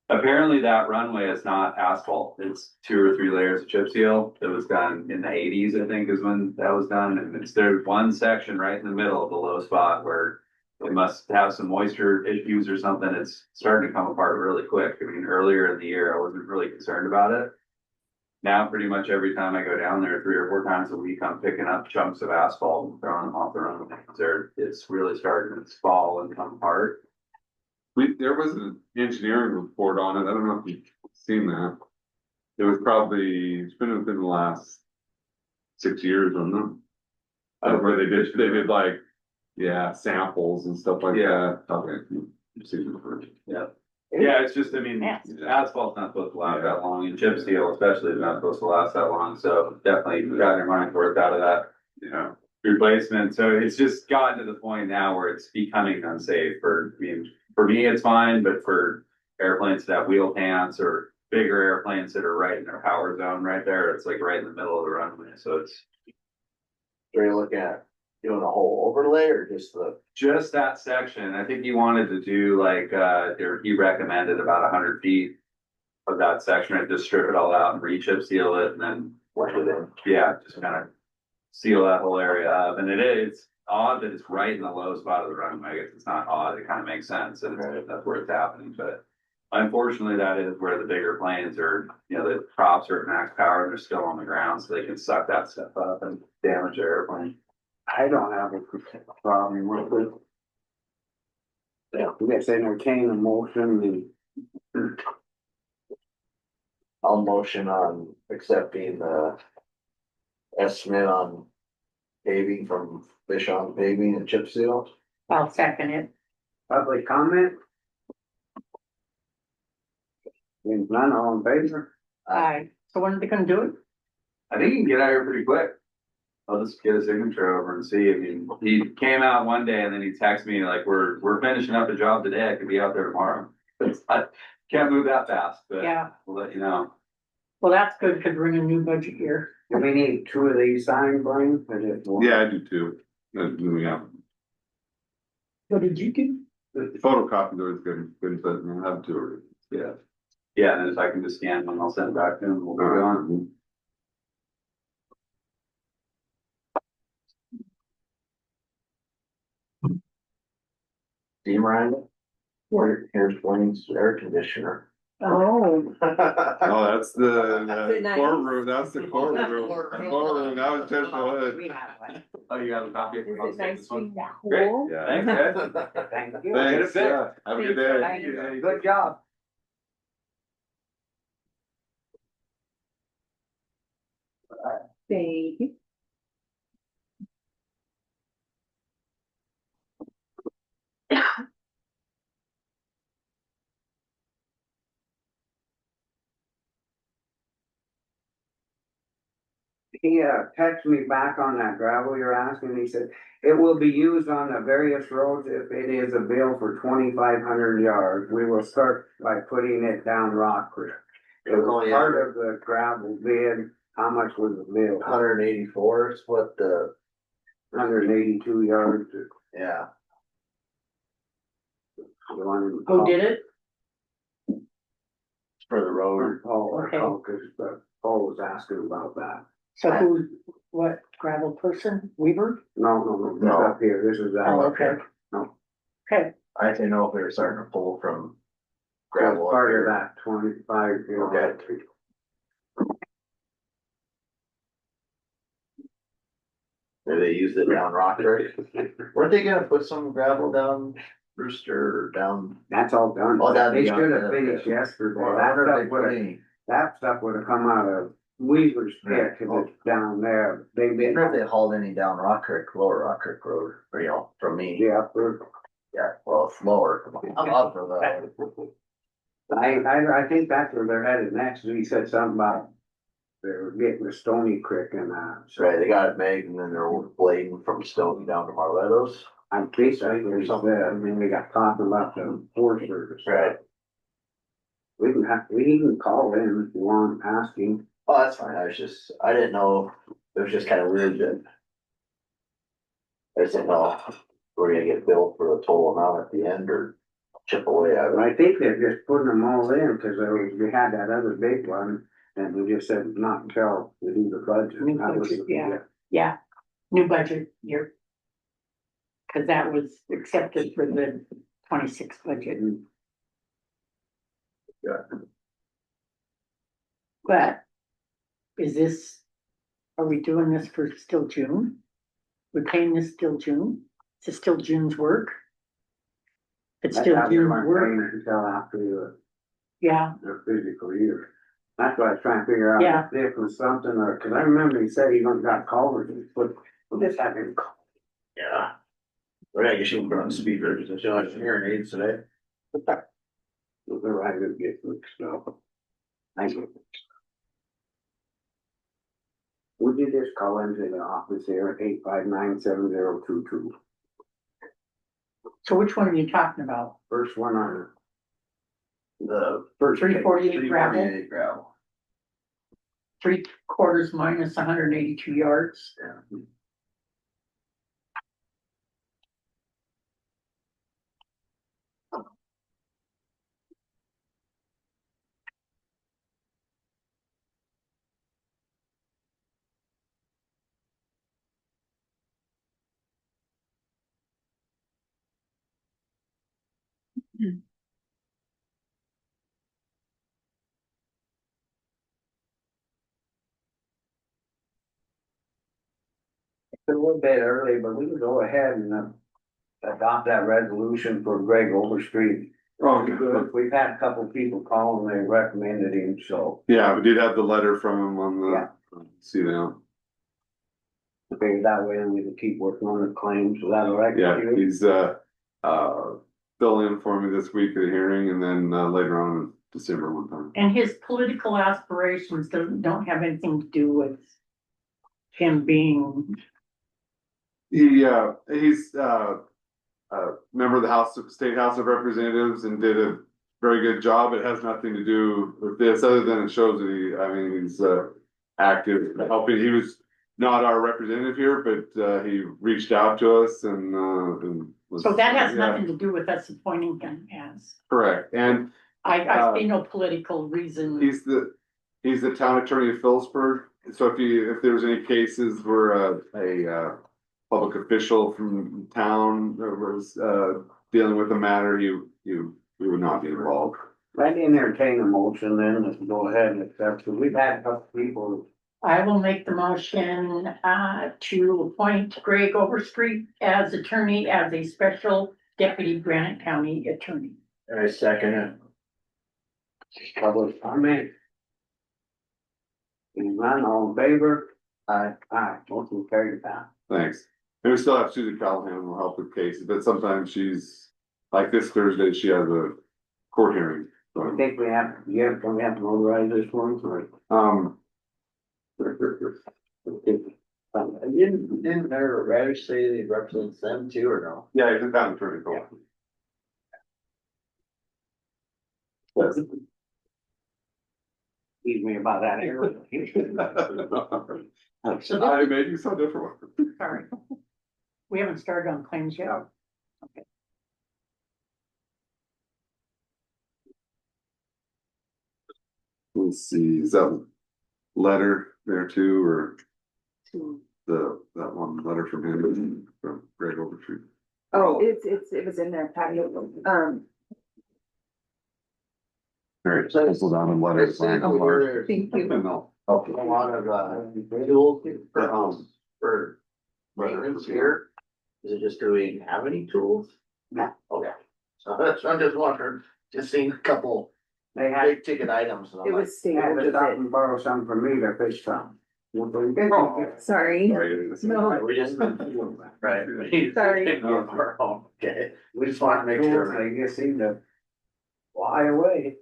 Speaker 9: Apparently that runway is not asphalt. It's 2 or 3 layers of chip seal. It was done in the 80s, I think, is when that was done. And there's one section right in the middle of the low spot where it must have some moisture issues or something. It's starting to come apart really quick. I mean, earlier in the year, I wasn't really concerned about it. Now, pretty much every time I go down there 3 or 4 times a week, I'm picking up chunks of asphalt and throwing them off the runway. It's really starting to fall and come apart.
Speaker 6: There was an engineering report on it. I don't know if you've seen that. It was probably, it's been within the last 6 years, wasn't it? Where they did like, yeah, samples and stuff like
Speaker 9: Yeah.
Speaker 6: that. Okay. You've seen it first.
Speaker 9: Yeah. Yeah, it's just, I mean,
Speaker 3: Yeah.
Speaker 9: asphalt's not supposed to last that long, and chip seal especially is not supposed to last that long, so definitely you got your money's worth out of that, replacement. So it's just gotten to the point now where it's becoming unsafe for me, it's fine, but for airplanes that have wheel pants or bigger airplanes that are right in their power zone right there, it's like right in the middle of the runway, so it's
Speaker 4: Are you looking at doing a whole overlay or just the?
Speaker 9: just that section. I think he wanted to do like, he recommended about 100 feet of that section, and just strip it all out and re-chip seal it, and then,
Speaker 4: What with it?
Speaker 9: yeah, just kind of seal that whole area up. And it's odd that it's right in the low spot of the runway. I guess it's not odd, it kind of makes sense, and that's where it's happening, but unfortunately, that is where the bigger planes are, the props are at max power, and they're still on the ground, so they can suck that stuff up and damage their airplane.
Speaker 2: I don't have a problem with it. Yeah, we guess entertain a motion and
Speaker 4: I'll motion on accepting the estimate on paving from Fish On Paving and Chip Seal.
Speaker 3: I'll second it.
Speaker 2: public comment. Seeing none, all in favor?
Speaker 3: Aye. So when are they gonna do it?
Speaker 9: I think you can get out here pretty quick. I'll just get a signature over and see. I mean, he came out one day and then he texted me like, we're finishing up the job today. I could be out there tomorrow. I can't move that fast, but
Speaker 3: Yeah,
Speaker 9: we'll let you know.
Speaker 3: well, that's good, cause we're in a new budget year.
Speaker 2: Do we need 2 of these signed, Brian? Or just one?
Speaker 6: Yeah, I do too. Yeah.
Speaker 3: What did you do?
Speaker 6: Photocopy always good, but I have 2 already.
Speaker 9: Yeah. Yeah, and then if I can just scan one, I'll send it back to him. We'll go on.
Speaker 4: See, Miranda? Here's Wayne's air conditioner.
Speaker 3: Oh.
Speaker 6: Oh, that's the
Speaker 7: nice?
Speaker 6: courtroom, that's the courtroom. Courtroom, that was just the hood.
Speaker 7: We have one.
Speaker 9: Oh, you got a copy?
Speaker 7: Is
Speaker 9: I'll
Speaker 7: it
Speaker 9: take
Speaker 7: nice
Speaker 9: this one.
Speaker 7: being that
Speaker 9: Great.
Speaker 7: cool?
Speaker 6: Yeah.
Speaker 9: Thanks, guys.
Speaker 2: Thank you.
Speaker 6: Thanks, yeah. Have a good day.
Speaker 7: Thanks,
Speaker 2: Good job.
Speaker 7: Thank you.
Speaker 2: He texted me back on that gravel you're asking, he said, it will be used on the various roads if it is a bill for 2,500 yards. We will start by putting it down Rock Creek. It was part of the gravel bid, how much was the bill?
Speaker 4: 184 is what the,
Speaker 2: 182 yards.
Speaker 4: yeah,
Speaker 3: Who did it?
Speaker 4: for the road.
Speaker 2: Paul,
Speaker 3: Okay.
Speaker 2: cause Paul was asking about that.
Speaker 3: So who, what gravel person? Weaver?
Speaker 2: No, this
Speaker 4: No.
Speaker 2: up here, this is that.
Speaker 3: Oh,
Speaker 2: up
Speaker 3: okay.
Speaker 2: here. No,
Speaker 3: Okay,
Speaker 4: I didn't know if we were starting to pull from
Speaker 2: that's
Speaker 4: gravel. up
Speaker 2: part of
Speaker 4: here.
Speaker 2: that 25. you know.
Speaker 4: Okay. Maybe they used it down Rock Creek. Weren't they gonna put some gravel down Brewster or down?
Speaker 2: That's all done.
Speaker 4: Oh, that'd
Speaker 2: They
Speaker 4: be
Speaker 2: should
Speaker 4: done,
Speaker 2: have
Speaker 4: okay.
Speaker 2: finished yesterday.
Speaker 4: Or I
Speaker 2: That
Speaker 4: wonder if
Speaker 2: stuff
Speaker 4: they put
Speaker 2: would have,
Speaker 4: any,
Speaker 2: that stuff would have come out of Weaver's pit, cause it's down there. They
Speaker 4: I
Speaker 2: did,
Speaker 4: wonder if they hauled any down Rock Creek, lower Rock Creek Road, or you know, from me.
Speaker 2: yeah,
Speaker 4: Yeah, well, it's lower. I'm up for that.
Speaker 2: I think that's where they're headed next. He said something about they're getting to Stony Creek and that. So
Speaker 4: Right, they got it made and then they're blading from Stony down to Marletto's.
Speaker 2: I'm pretty sure there's something, I mean, we got talking about the Forest Service.
Speaker 4: Right.
Speaker 2: We can call them if you want, ask him.
Speaker 4: Oh, that's fine, I didn't know, it was just kinda weird that. I just didn't know, we're gonna get billed for the total amount at the end or chip away at
Speaker 2: But
Speaker 4: it.
Speaker 2: I think they're just putting them all in, cause we had that other big one, and we just said not until we do the budget.
Speaker 3: New
Speaker 2: That was
Speaker 3: budget,
Speaker 2: the-
Speaker 3: yeah. Yeah, new budget year. Cause that was accepted for the 26 budget.
Speaker 4: Yeah.
Speaker 3: But is this, are we doing this for still June? We're paying this still June? Is it still June's work? It's
Speaker 2: That's
Speaker 3: still
Speaker 2: how we
Speaker 3: June's
Speaker 2: weren't
Speaker 3: work,
Speaker 2: paying it until after
Speaker 3: yeah,
Speaker 2: the physical year. That's what I was trying to figure out,
Speaker 3: Yeah.
Speaker 2: if it was something, or, cause I remember he said he went got called, but this happened.
Speaker 4: Yeah. Well, I guess you can put on speaker, because I still have hearing aids today.
Speaker 2: They're right to get mixed up. I get mixed up. Would you just call into the office here at 859-7022?
Speaker 3: so which one are you talking about?
Speaker 2: First one on
Speaker 4: The
Speaker 2: first. page.
Speaker 3: 348 gravel,
Speaker 4: 348 gravel.
Speaker 3: 3/4 minus 182 yards.
Speaker 2: It's a little bit early, but we can go ahead and adopt that resolution for Greg Overstreet.
Speaker 6: Oh, good.
Speaker 2: We've had a couple people call and they recommended him, so
Speaker 6: Yeah, we did have the letter from him on the, see now.
Speaker 2: maybe that way we can keep working on the claims, so that'll right.
Speaker 6: Yeah, he's, filling in for me this week at the hearing and then, later on in December one time.
Speaker 3: And his political aspirations don't have anything to do with him being,
Speaker 6: He's, member of the State House of Representatives and did a very good job. It has nothing to do with this, other than it shows that he's, active, helping. He was not our representative here, but, he reached out to us and was.
Speaker 3: so that has
Speaker 6: yeah,
Speaker 3: nothing to do with us appointing him as.
Speaker 6: correct, and
Speaker 3: I see no political reason.
Speaker 6: he's the town attorney of Phillipsburg, so if there's any cases where a public official from town was dealing with a matter, he would not be involved.
Speaker 2: I'd entertain a motion then, let's go ahead and accept, because we've had a couple people.
Speaker 3: I will make the motion to appoint Greg Overstreet as attorney, as a special deputy Granite County attorney.
Speaker 4: I second it.
Speaker 2: Public comment. Seeing none, all in favor? Aye, motion carried that.
Speaker 6: Thanks. And we still have Susan Callahan who will help with cases, but sometimes she's, like this Thursday, she has a court hearing.
Speaker 2: I
Speaker 6: So,
Speaker 2: think we have, don't we have to notarize this one, or?
Speaker 4: Didn't their radish say they represents them too, or no?
Speaker 6: yeah, it's a town attorney. Cool. Yes.
Speaker 2: Tease me about that area.
Speaker 6: I made you so different.
Speaker 3: Sorry. We haven't started on claims yet.
Speaker 2: No.
Speaker 6: Let's see, is that letter there too, or that one letter from him, from Greg Overtree?
Speaker 7: Oh, it was in there, Patty.
Speaker 6: Alright, pencil down a letter.
Speaker 4: It's in over-
Speaker 7: Thank you.
Speaker 6: No.
Speaker 4: A lot of, tools for maintenance here. Is it just, do we have any tools?
Speaker 2: No.
Speaker 4: Okay. So that's, I'm just wondering, just seeing a couple
Speaker 2: They had,
Speaker 4: big ticket items. And I'm
Speaker 7: It
Speaker 4: like,
Speaker 7: was stapled
Speaker 2: had to
Speaker 7: with
Speaker 2: stop
Speaker 7: it.
Speaker 2: and borrow some from me to fish some.
Speaker 7: Sorry. No.
Speaker 4: We just, right.
Speaker 7: Sorry.
Speaker 4: Okay, we just want to make sure.
Speaker 2: They just seem to fly away.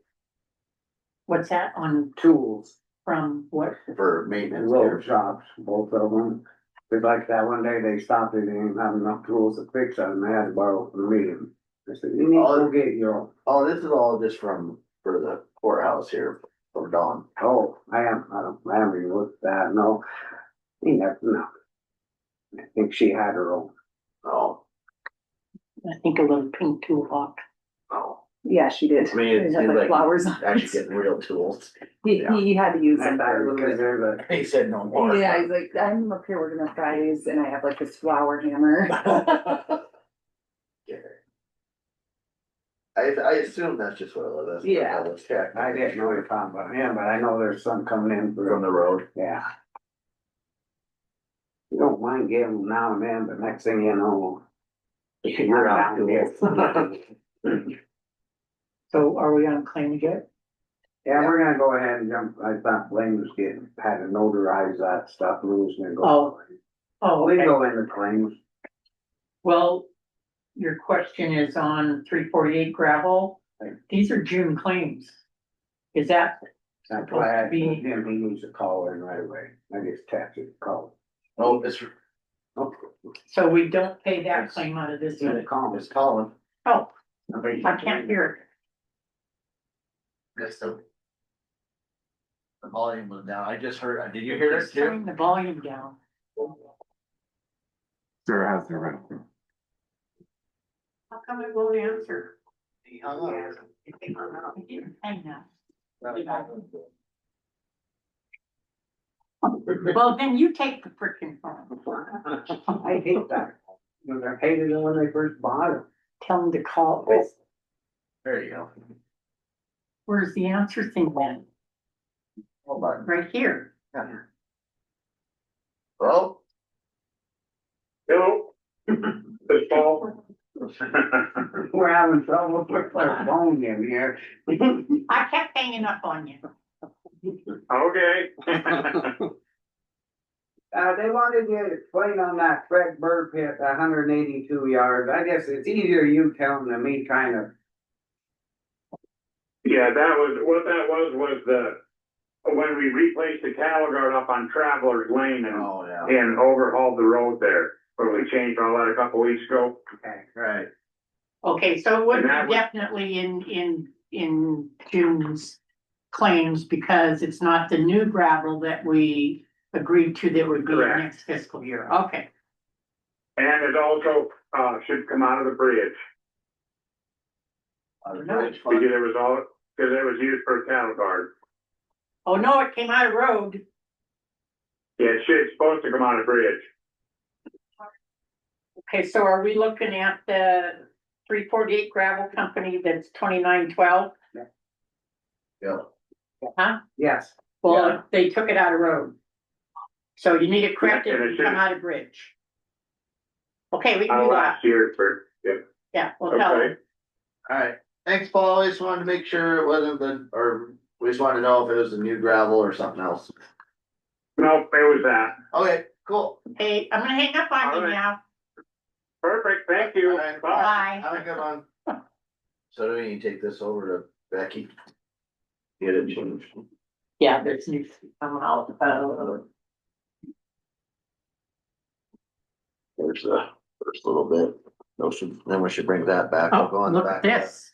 Speaker 3: What's that on
Speaker 2: Tools,
Speaker 3: from what?
Speaker 4: For maintenance
Speaker 2: road
Speaker 4: here.
Speaker 2: shops, both of them. It's like that one day they stopped it, they didn't have enough tools to fix it, and they had to borrow from me. I said, you need to go get your own.
Speaker 4: Oh, this is all just for the courthouse here, from Dawn.
Speaker 2: Oh, I haven't even looked at that, no. No. I think she had her own.
Speaker 4: Oh,
Speaker 3: I think a little pink toolbox.
Speaker 4: oh,
Speaker 7: Yeah, she did.
Speaker 4: I mean, it
Speaker 7: It had
Speaker 4: seems
Speaker 7: like
Speaker 4: like
Speaker 7: flowers on
Speaker 4: actually
Speaker 7: it.
Speaker 4: getting real tools.
Speaker 7: He had to use them.
Speaker 2: And I looked at her, but
Speaker 4: He said no more.
Speaker 7: Yeah, he's like, I'm up here working on Fridays and I have like this flower hammer.
Speaker 4: Yeah. I assume that's just what it is.
Speaker 7: Yeah.
Speaker 4: Let's check.
Speaker 2: I didn't know you're talking about him, but I know there's some coming in
Speaker 4: From the road.
Speaker 2: yeah. You don't mind getting them now and then, but next thing you know.
Speaker 4: You're out of tools.
Speaker 3: So are we on claims yet?
Speaker 2: Yeah, we're gonna go ahead and jump, I thought Blaine was had to notarize that stuff, we was gonna go.
Speaker 3: Oh,
Speaker 2: We
Speaker 3: okay.
Speaker 2: go into claims.
Speaker 3: Well, your question is on 348 gravel. These are June claims. Is that,
Speaker 2: That's why I
Speaker 3: Supposed to be-
Speaker 2: told him he needs to call in right away. I just texted, call.
Speaker 4: Oh, it's
Speaker 3: so we don't pay that claim out of this
Speaker 2: He's
Speaker 3: unit?
Speaker 2: calling.
Speaker 4: It's Colin.
Speaker 3: Oh, I can't hear it.
Speaker 4: That's the volume was down. I just heard, did you hear it
Speaker 3: Just
Speaker 4: too?
Speaker 3: turn the volume down.
Speaker 6: Sarah has their right.
Speaker 3: How come it won't answer?
Speaker 4: He hung up.
Speaker 3: It didn't hang up. Well, then you take the frickin' phone.
Speaker 2: I hate that. I hated it when they first bought it.
Speaker 3: Tell them to call.
Speaker 4: There you go.
Speaker 3: Where's the answer thing then?
Speaker 4: Hold on.
Speaker 3: Right here.
Speaker 4: Well,
Speaker 5: Hello? It's Paul.
Speaker 2: We're having trouble with our phone in here.
Speaker 3: I kept hanging up on you.
Speaker 5: Okay.
Speaker 2: They wanted you to explain on that Fred Bird pit, 182 yards. I guess it's easier you telling than me trying to.
Speaker 5: Yeah, what that was when we replaced the cattle guard up on Travelers Lane
Speaker 4: oh, yeah.
Speaker 5: and overhauled the road there. When we changed all that a couple weeks ago.
Speaker 2: Okay.
Speaker 4: Right.
Speaker 3: Okay, so it would
Speaker 5: And that
Speaker 3: be
Speaker 5: was-
Speaker 3: definitely in June's claims because it's not the new gravel that we agreed to that would be
Speaker 5: Correct.
Speaker 3: next fiscal year. Okay.
Speaker 5: And it also, should come out of the bridge,
Speaker 4: On the bridge
Speaker 5: because
Speaker 4: fund.
Speaker 5: it was used for cattle guard.
Speaker 3: Oh, no, it came out of road.
Speaker 5: Yeah, it's supposed to come out of the bridge.
Speaker 3: Okay, so are we looking at the 348 gravel company that's 2912?
Speaker 4: Yeah.
Speaker 3: Huh?
Speaker 2: Yes.
Speaker 3: Well, they took it out of road. So you need it corrected
Speaker 5: And it
Speaker 3: and
Speaker 5: should-
Speaker 3: come out of bridge. Okay, we can do that.
Speaker 5: Last year
Speaker 3: Yeah, we'll tell
Speaker 5: okay.
Speaker 3: them.
Speaker 4: Alright, thanks, Paul. I just wanted to make sure it wasn't or we just wanted to know if it was the new gravel or something else.
Speaker 5: Nope, it was that.
Speaker 4: Okay, cool.
Speaker 1: Hey, I'm gonna hang up on you
Speaker 5: All right.
Speaker 1: now.
Speaker 5: Perfect, thank you.
Speaker 4: All right.
Speaker 5: Bye.
Speaker 1: Bye.
Speaker 4: Have a good one. So do we need to take this over to Becky? Get it changed.
Speaker 1: Yeah, there's needs to come out,
Speaker 4: There's the first little bit. Motion, then we should bring that back. We'll go
Speaker 1: oh,
Speaker 4: on the
Speaker 1: look
Speaker 4: back
Speaker 1: at
Speaker 4: of that.
Speaker 1: this.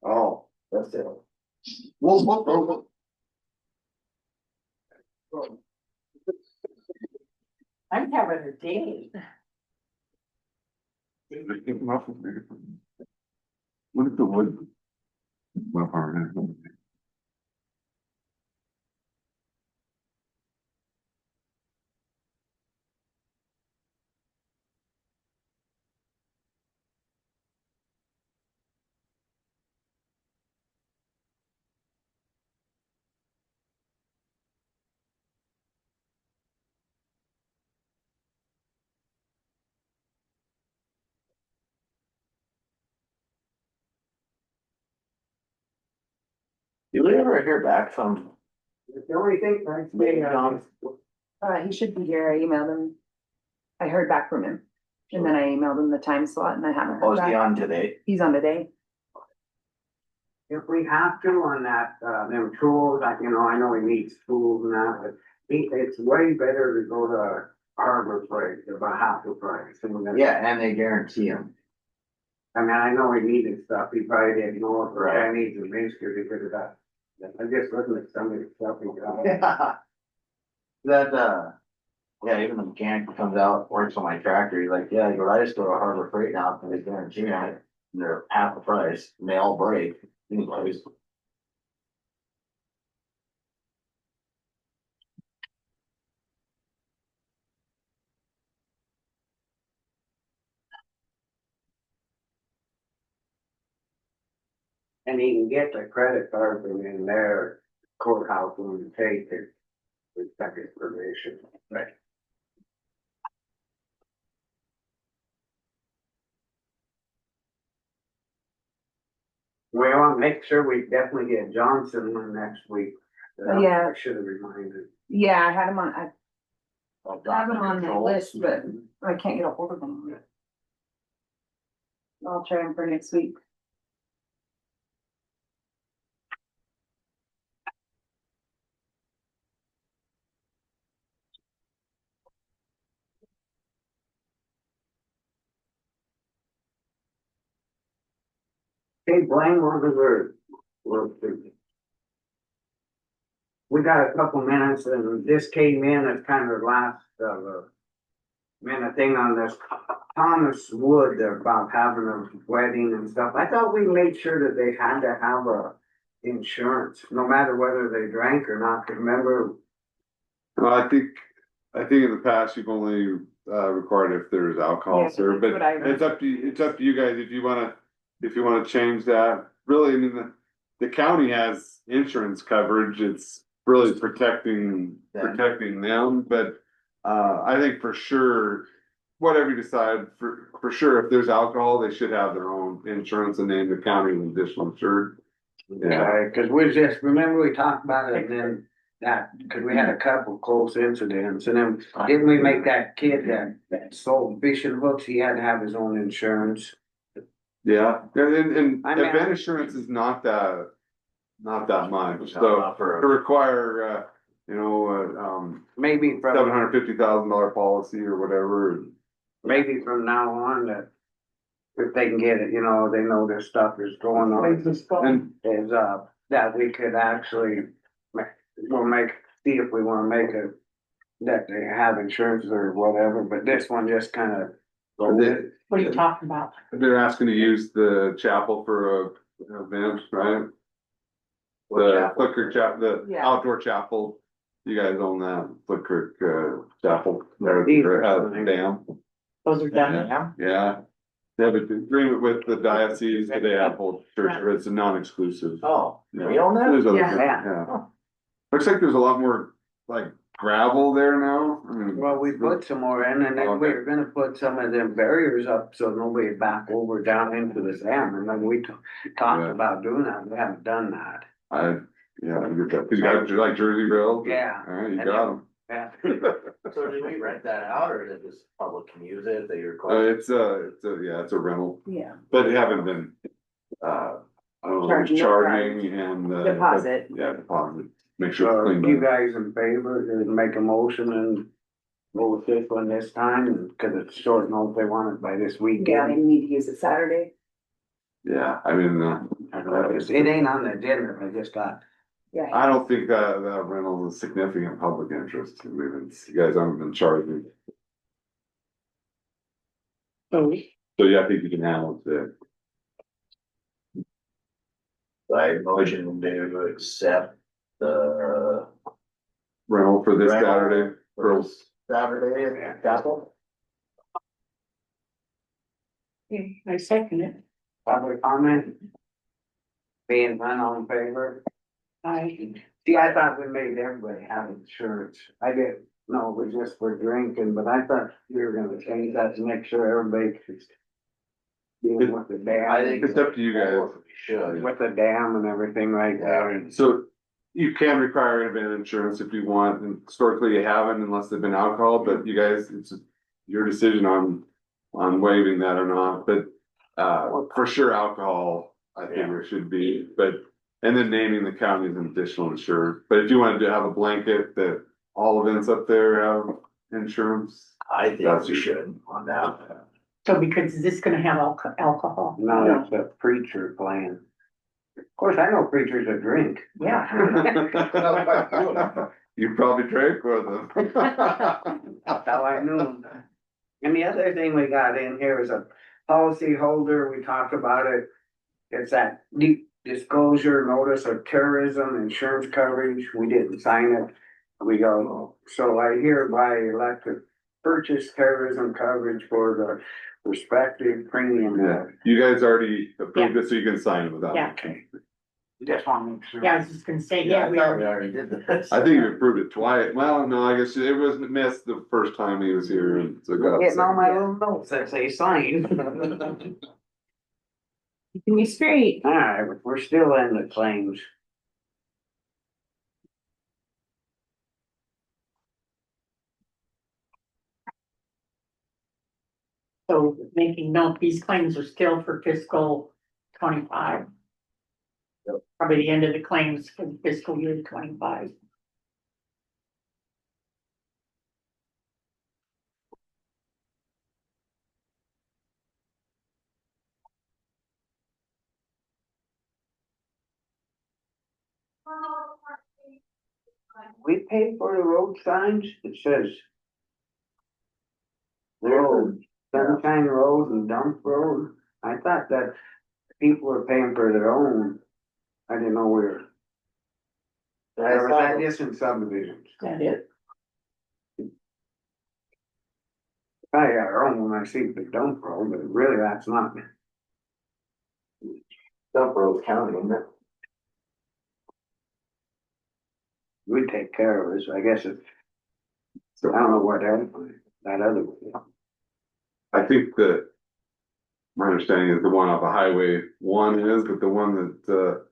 Speaker 4: Oh, that's it. Whoa.
Speaker 1: I'm having a day.
Speaker 6: What if the wood? Well, hard.
Speaker 4: Did we ever hear back from?
Speaker 2: The only thing,
Speaker 4: John?
Speaker 7: He should be here. I emailed him. I heard back from him. And then I emailed him the time slot and I haven't
Speaker 4: Oh,
Speaker 7: heard
Speaker 4: is he
Speaker 7: back.
Speaker 4: on today?
Speaker 7: He's on today.
Speaker 2: if we have to on that, them tools, like, you know, I know we need tools and that, but it's way better to go to Harbor Freight, about half the price. And then-
Speaker 4: Yeah, and they guarantee him.
Speaker 2: I mean, I know we needed stuff, he probably didn't know it for
Speaker 4: Right.
Speaker 2: pennies and Minsker because of that. I just looking at some of the stuff he got.
Speaker 4: Yeah. That, yeah, even the mechanic who comes out, works on my tractor, he's like, yeah, I just go to Harbor Freight now, and they guarantee me it. And they're half the price, and they all break, anyways.
Speaker 2: And he can get the credit card from in their courthouse when you take it. With second permission.
Speaker 4: Right.
Speaker 2: We want to make sure we definitely get Johnson one next week.
Speaker 7: Yeah.
Speaker 2: I should have reminded.
Speaker 7: Yeah, I had him on, I
Speaker 4: All
Speaker 7: have him on the
Speaker 4: controls.
Speaker 7: list, but I can't get a hold of him. I'll try him for next week.
Speaker 2: Hey, Blaine, we're. We got a couple minutes and this came in as kind of the last, minute thing on this. Thomas Wood about having a wedding and stuff. I thought we made sure that they had to have a insurance, no matter whether they drank or not. 'Cause remember,
Speaker 6: Well, I think in the past, you've only, required if there's alcohol
Speaker 7: Yeah,
Speaker 6: served,
Speaker 7: that's
Speaker 6: but
Speaker 7: what I read.
Speaker 6: it's up to you guys if you wanna change that. Really, I mean, the county has insurance coverage, it's really protecting them, but, I think for sure, whatever you decide, for sure, if there's alcohol, they should have their own insurance and name the county an additional insured. Yeah,
Speaker 2: cause we just, remember we talked about it and then that, cause we had a couple close incidents and then didn't we make that kid that sold fishing hooks, he had to have his own insurance?
Speaker 6: yeah, and
Speaker 2: I mean-
Speaker 6: event insurance is not that much, so
Speaker 4: Not for
Speaker 6: to
Speaker 4: a-
Speaker 6: require,
Speaker 2: Maybe from.
Speaker 6: $750,000 policy or whatever.
Speaker 2: Maybe from now on that. If they can get it, you know, they know this stuff is going on,
Speaker 6: And
Speaker 2: is, that we could actually. See if we wanna make it. That they have insurance or whatever, but this one just kinda.
Speaker 6: they,
Speaker 3: What are you talking about?
Speaker 6: they're asking to use the chapel for a event, right?
Speaker 4: What
Speaker 6: The
Speaker 4: chapel?
Speaker 6: Foot Creek Chapel, the
Speaker 7: Yeah.
Speaker 6: outdoor chapel, you guys own that Foot Creek, chapel there at the dam,
Speaker 3: Those are done now.
Speaker 6: yeah. They have an agreement with the diocese, but they have both church, it's a non-exclusive.
Speaker 4: Oh,
Speaker 6: Yeah.
Speaker 4: we own that?
Speaker 6: There's other-
Speaker 3: Yeah.
Speaker 6: Yeah. Looks like there's a lot more like gravel there now, I mean.
Speaker 2: Well, we put some more in and then we were gonna put some of them barriers up so nobody back over down into the dam and then we talked
Speaker 6: Yeah.
Speaker 2: about doing that, we haven't done that.
Speaker 6: Yeah, I get that, cause you got like Jersey Rail.
Speaker 2: Yeah.
Speaker 6: Alright, you got them.
Speaker 2: Yeah.
Speaker 4: So did we rent that out or did this public can use it if they
Speaker 6: It's
Speaker 4: request?
Speaker 6: it's a rental,
Speaker 7: Yeah.
Speaker 6: but they haven't been,
Speaker 7: Charging, no
Speaker 6: charging and,
Speaker 7: Deposit.
Speaker 6: yeah, deposit, make sure
Speaker 2: So
Speaker 6: it's cleaned
Speaker 2: you
Speaker 6: up.
Speaker 2: guys in favor, to make a motion and go with this one this time, cause it's short notice, they want it by this
Speaker 7: Yeah, they
Speaker 2: weekend.
Speaker 7: need to use it Saturday.
Speaker 6: Yeah, I mean,
Speaker 2: It ain't on the agenda, I just got,
Speaker 7: Yeah.
Speaker 6: I don't think that rental is a significant public interest, I mean, you guys haven't been charging,
Speaker 3: So
Speaker 6: so yeah, I think you can handle it.
Speaker 4: I motion to accept the
Speaker 6: Rental for this
Speaker 4: Rental.
Speaker 6: Saturday, for
Speaker 4: Saturday at Castle.
Speaker 3: I second it.
Speaker 2: public comment. Being none, all in favor?
Speaker 3: I,
Speaker 2: See, I thought we made everybody have insurance. I didn't know it was just for drinking, but I thought you were gonna change that to make sure everybody could deal with the dam.
Speaker 4: I think
Speaker 6: It's up to you guys.
Speaker 4: We should.
Speaker 2: With the dam and everything like that. And
Speaker 6: So you can require event insurance if you want, and historically you haven't unless they've been alcohol, but you guys, it's your decision on waiving that or not, but for sure alcohol, I think there should be, but and then naming the county as an additional insurer. But if you wanted to have a blanket that all events up there have insurance,
Speaker 4: I think we should on that.
Speaker 3: so because is this gonna have alcohol?
Speaker 2: no, it's a preacher plan. Of course, I know preachers that drink.
Speaker 3: Yeah.
Speaker 6: you probably drank with them.
Speaker 2: That's how I knew him. And the other thing we got in here is a policy holder, we talked about it. It's that deep disclosure notice of terrorism insurance coverage, we didn't sign it. We go, so I hereby elect to purchase terrorism coverage for the respective premium.
Speaker 6: Yeah, you guys already approved it, so you can sign it without.
Speaker 3: Yeah.
Speaker 6: Okay.
Speaker 2: Just want to make sure.
Speaker 3: Yeah, I was just gonna say,
Speaker 4: Yeah,
Speaker 3: yeah,
Speaker 4: I
Speaker 3: we
Speaker 4: thought
Speaker 3: are.
Speaker 4: we already did this.
Speaker 6: I think you approved it twice. Well, no, I guess it was missed the first time he was here, and so got.
Speaker 2: Getting all my little notes that say sign.
Speaker 7: Keeping me straight.
Speaker 2: Alright, we're still in the claims.
Speaker 3: So making note, these claims are still for fiscal 25. Probably the end of the claims for the fiscal year 25.
Speaker 2: We paid for the road signs, it says. Road, Sunshine Road and Dump Road, I thought that people were paying for their own. I didn't know where. Or was that just in subdivisions?
Speaker 3: Is that it?
Speaker 2: I got our own when I see the dump road, but really that's not.
Speaker 4: Dump Road County, isn't it?
Speaker 2: We take care of it, so I guess it's, I don't know what that other one.
Speaker 6: I think that my understanding is the one off of Highway 1 is, but the one that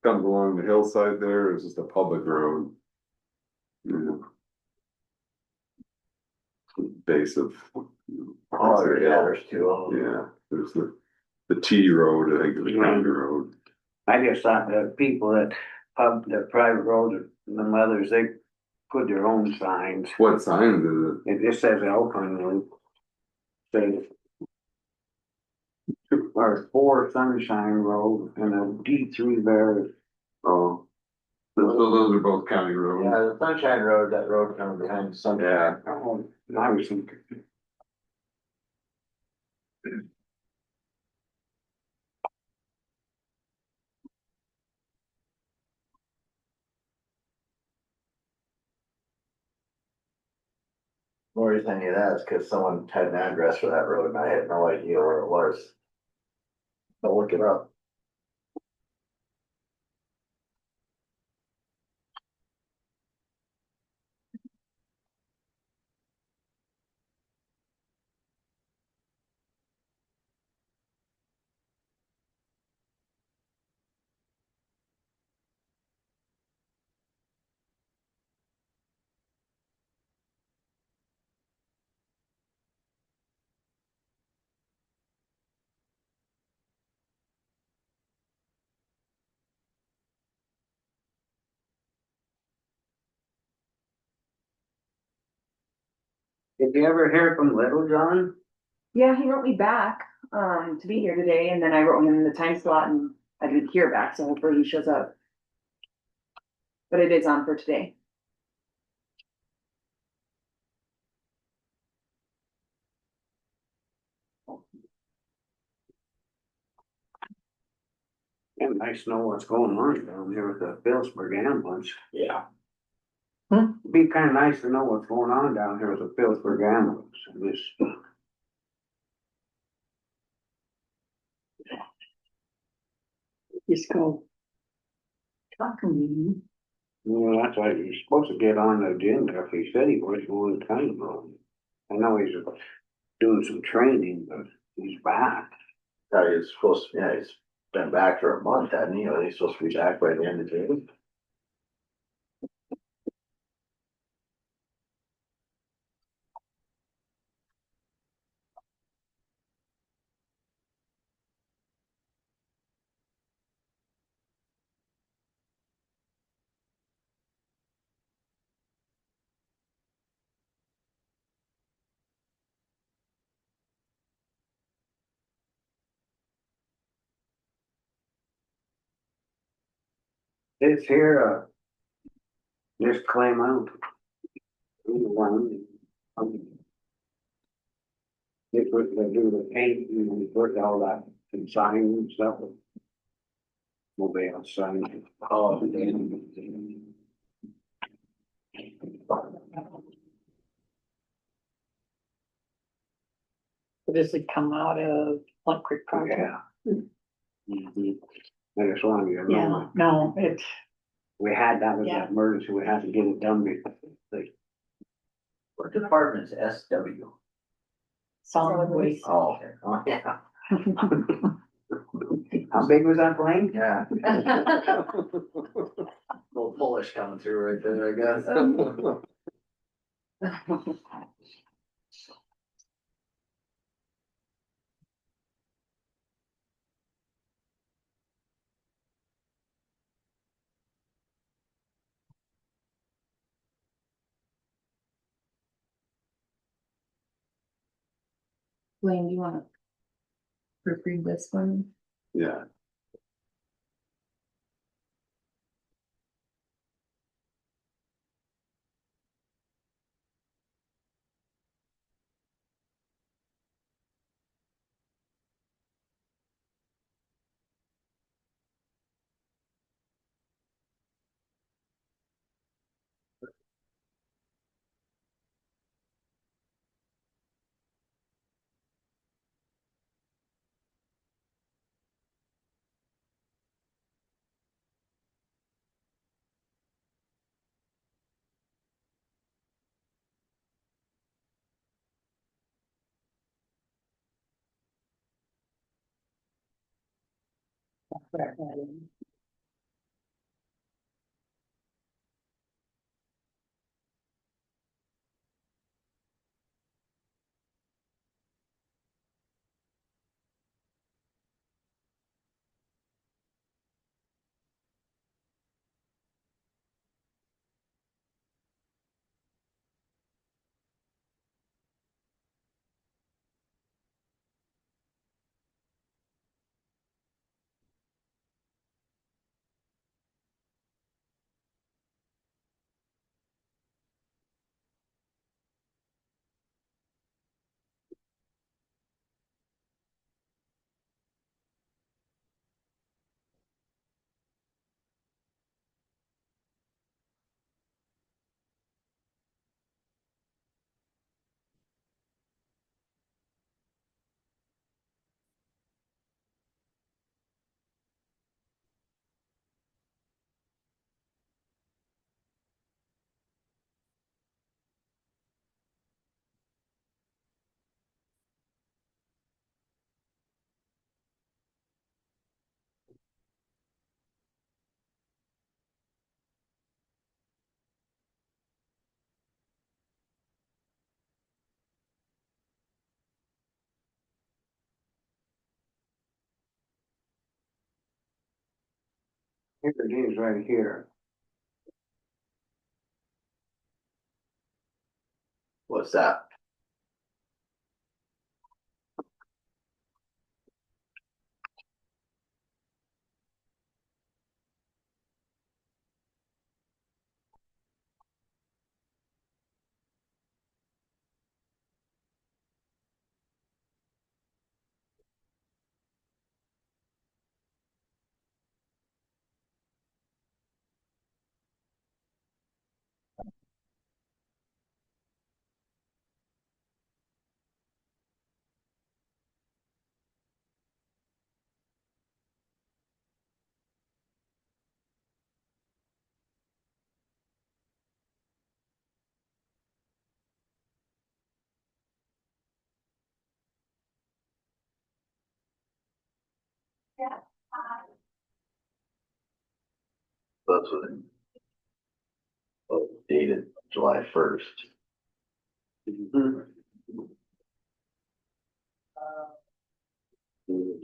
Speaker 6: comes along the hillside there is just a public road. You know, base of.
Speaker 4: Oh, yeah, there's two of them.
Speaker 6: Yeah, there's the T road, I think, the county road.
Speaker 2: I just thought the people that the private roads, the mothers, they put their own signs.
Speaker 6: What signs is it?
Speaker 2: It just says Alpine Road. Says. Or 4 Sunshine Road and a D3 there.
Speaker 6: Oh. So those are both county roads.
Speaker 4: Yeah, the Sunshine Road, that road comes behind the Sunshine.
Speaker 6: Yeah.
Speaker 2: Oh, I was thinking.
Speaker 4: More reason I knew that is because someone had an address for that road and I had no idea where it was. I'll look it up.
Speaker 2: Did you ever hear from Little John?
Speaker 7: Yeah, he wrote me back, to be here today, and then I wrote him the time slot and I didn't hear back, so hopefully he shows up. But it is on for today.
Speaker 2: Yeah, nice to know what's going on down here with the Phillipsburg ambulance.
Speaker 4: Yeah.
Speaker 2: It'd be kinda nice to know what's going on down here with the Phillipsburg ambulance and this.
Speaker 3: Just go. Talking to you.
Speaker 2: Well, that's why you're supposed to get on the agenda if he said he was going to kind of. I know he's doing some training, but he's back.
Speaker 4: Thought he was supposed to, yeah, he's been back for a month, hadn't he? Or he's supposed to be back by the end of June.
Speaker 2: It's here, this claim out. One. It was, they do the paint and we put all that and sign and stuff. We'll be able to sign it.
Speaker 4: Oh,
Speaker 3: Does it come out of Plum Creek project?
Speaker 2: Yeah. Mhm. I just wanted you to
Speaker 3: Yeah,
Speaker 2: know,
Speaker 3: no, it's,
Speaker 2: we had that was
Speaker 3: Yeah.
Speaker 2: an emergency, we had to get it done before.
Speaker 4: what department's SW?
Speaker 3: solid waste.
Speaker 4: Oh, oh, yeah.
Speaker 2: How big was that plane?
Speaker 4: Yeah. Little Polish coming through right there, I guess.
Speaker 7: Blaine, do you wanna proofread this one?
Speaker 6: Yeah.
Speaker 2: Here it is right here.
Speaker 4: What's that? That's what it. Dated July 1st.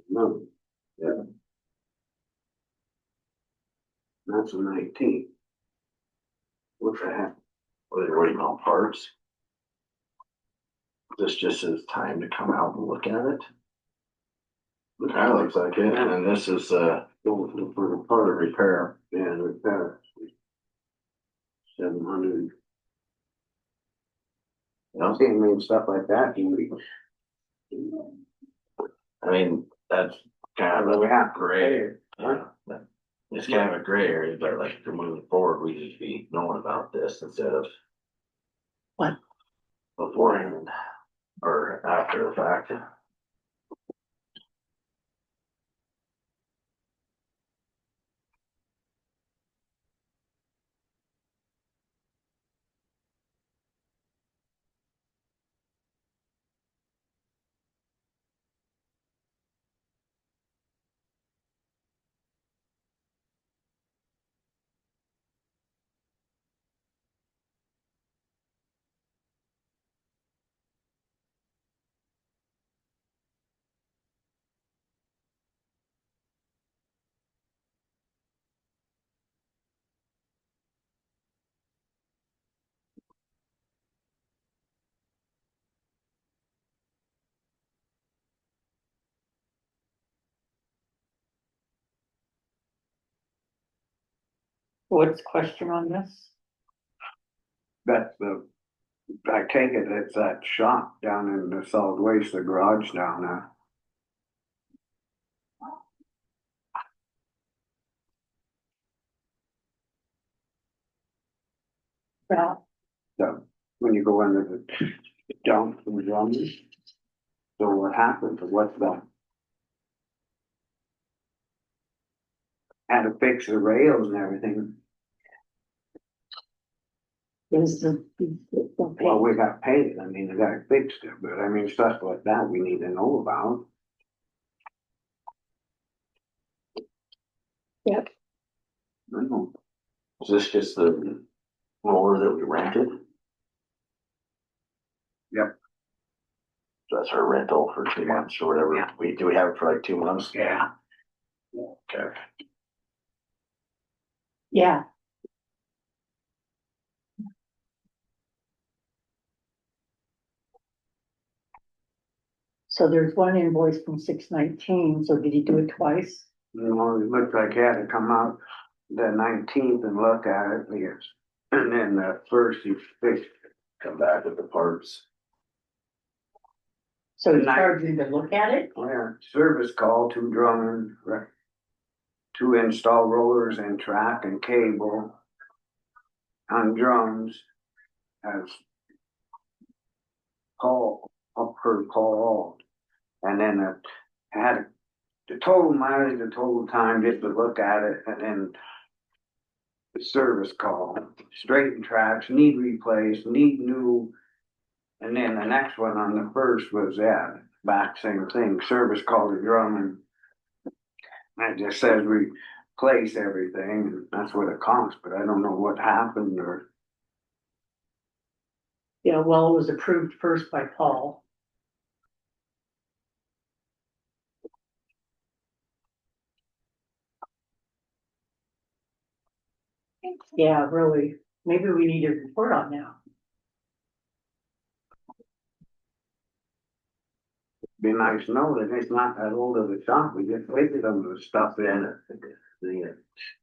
Speaker 2: No. Yeah. That's the 19th. What the heck?
Speaker 4: What are they waiting on parts? This just says time to come out and look at it. It kind of looks like it, and then this is,
Speaker 2: For the
Speaker 4: part of repair.
Speaker 2: Yeah, repair. 700.
Speaker 4: You
Speaker 2: See, I mean, stuff like that, you would.
Speaker 4: I mean, that's kind of a gray area. It's kind of a gray area, but like if you're moving forward, we just be knowing about this instead of.
Speaker 3: What?
Speaker 4: Beforehand or after the fact.
Speaker 3: What's the question on this?
Speaker 2: That's the, I take it it's that shop down in the solid waste, the garage down there.
Speaker 3: Well,
Speaker 2: So, when you go into the dump and drums. So what happened, what's that? Had to fix the rails and everything.
Speaker 3: is the.
Speaker 2: Well, we got paid, I mean, they got it fixed it, but I mean, stuff like that we need to know about.
Speaker 3: Yep.
Speaker 2: I know.
Speaker 4: Is this just the mower that we rented?
Speaker 2: Yep.
Speaker 4: So that's our rental for 2 months or whatever.
Speaker 2: Yeah.
Speaker 4: Do we have it for like 2 months?
Speaker 2: Yeah.
Speaker 4: Okay.
Speaker 3: Yeah. So there's one invoice from 6/19, so did he do it twice?
Speaker 2: You know, it looked like he had to come out the 19th and look at it, yes. And then the first he fixed it.
Speaker 4: Come back with the parts.
Speaker 3: So he
Speaker 2: Nice.
Speaker 3: charged you to look at it?
Speaker 2: Oh, yeah, service call to Drummond, to install rollers and track and cable on drums as call, up per call. And then it had the total mileage, the total time just to look at it, and then the service call, straighten tracks, need replaced, need new. And then the next one on the first was that, back same thing, service call to Drummond. And it just says replace everything, and that's what it costs, but I don't know what happened or.
Speaker 3: Yeah, well, it was approved first by Paul. Yeah, really. Maybe we need a report on that.
Speaker 2: Be nice to know that it's not that old of a shop, we just fixed some of the stuff in it.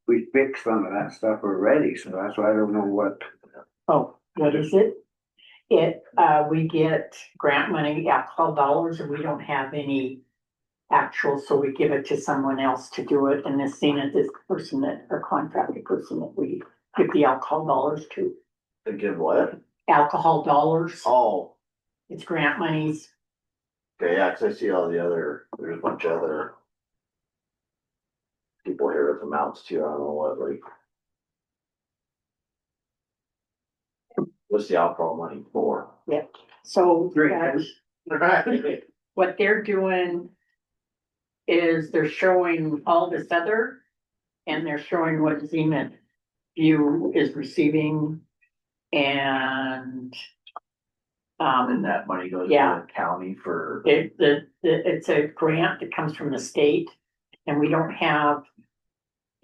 Speaker 2: We fixed some of that stuff already, so that's why I don't know what.
Speaker 3: Oh, what is it? We get grant money, alcohol dollars, and we don't have any actual, so we give it to someone else to do it, and this thing is this person that, or contracted person that we give the alcohol dollars to.
Speaker 4: To give what?
Speaker 3: Alcohol dollars,
Speaker 4: Oh,
Speaker 3: it's grant monies.
Speaker 4: okay, yeah, 'cause I see all the other, there's a bunch of other. People here with amounts too, I don't know what, like. What's the alcohol money for?
Speaker 3: So
Speaker 2: Drink.
Speaker 3: what they're doing is they're showing all this other, and they're showing what Zenith View is receiving, and
Speaker 1: And that money goes to
Speaker 3: Yeah.
Speaker 1: the county for.
Speaker 3: it's a grant that comes from the state, and we don't have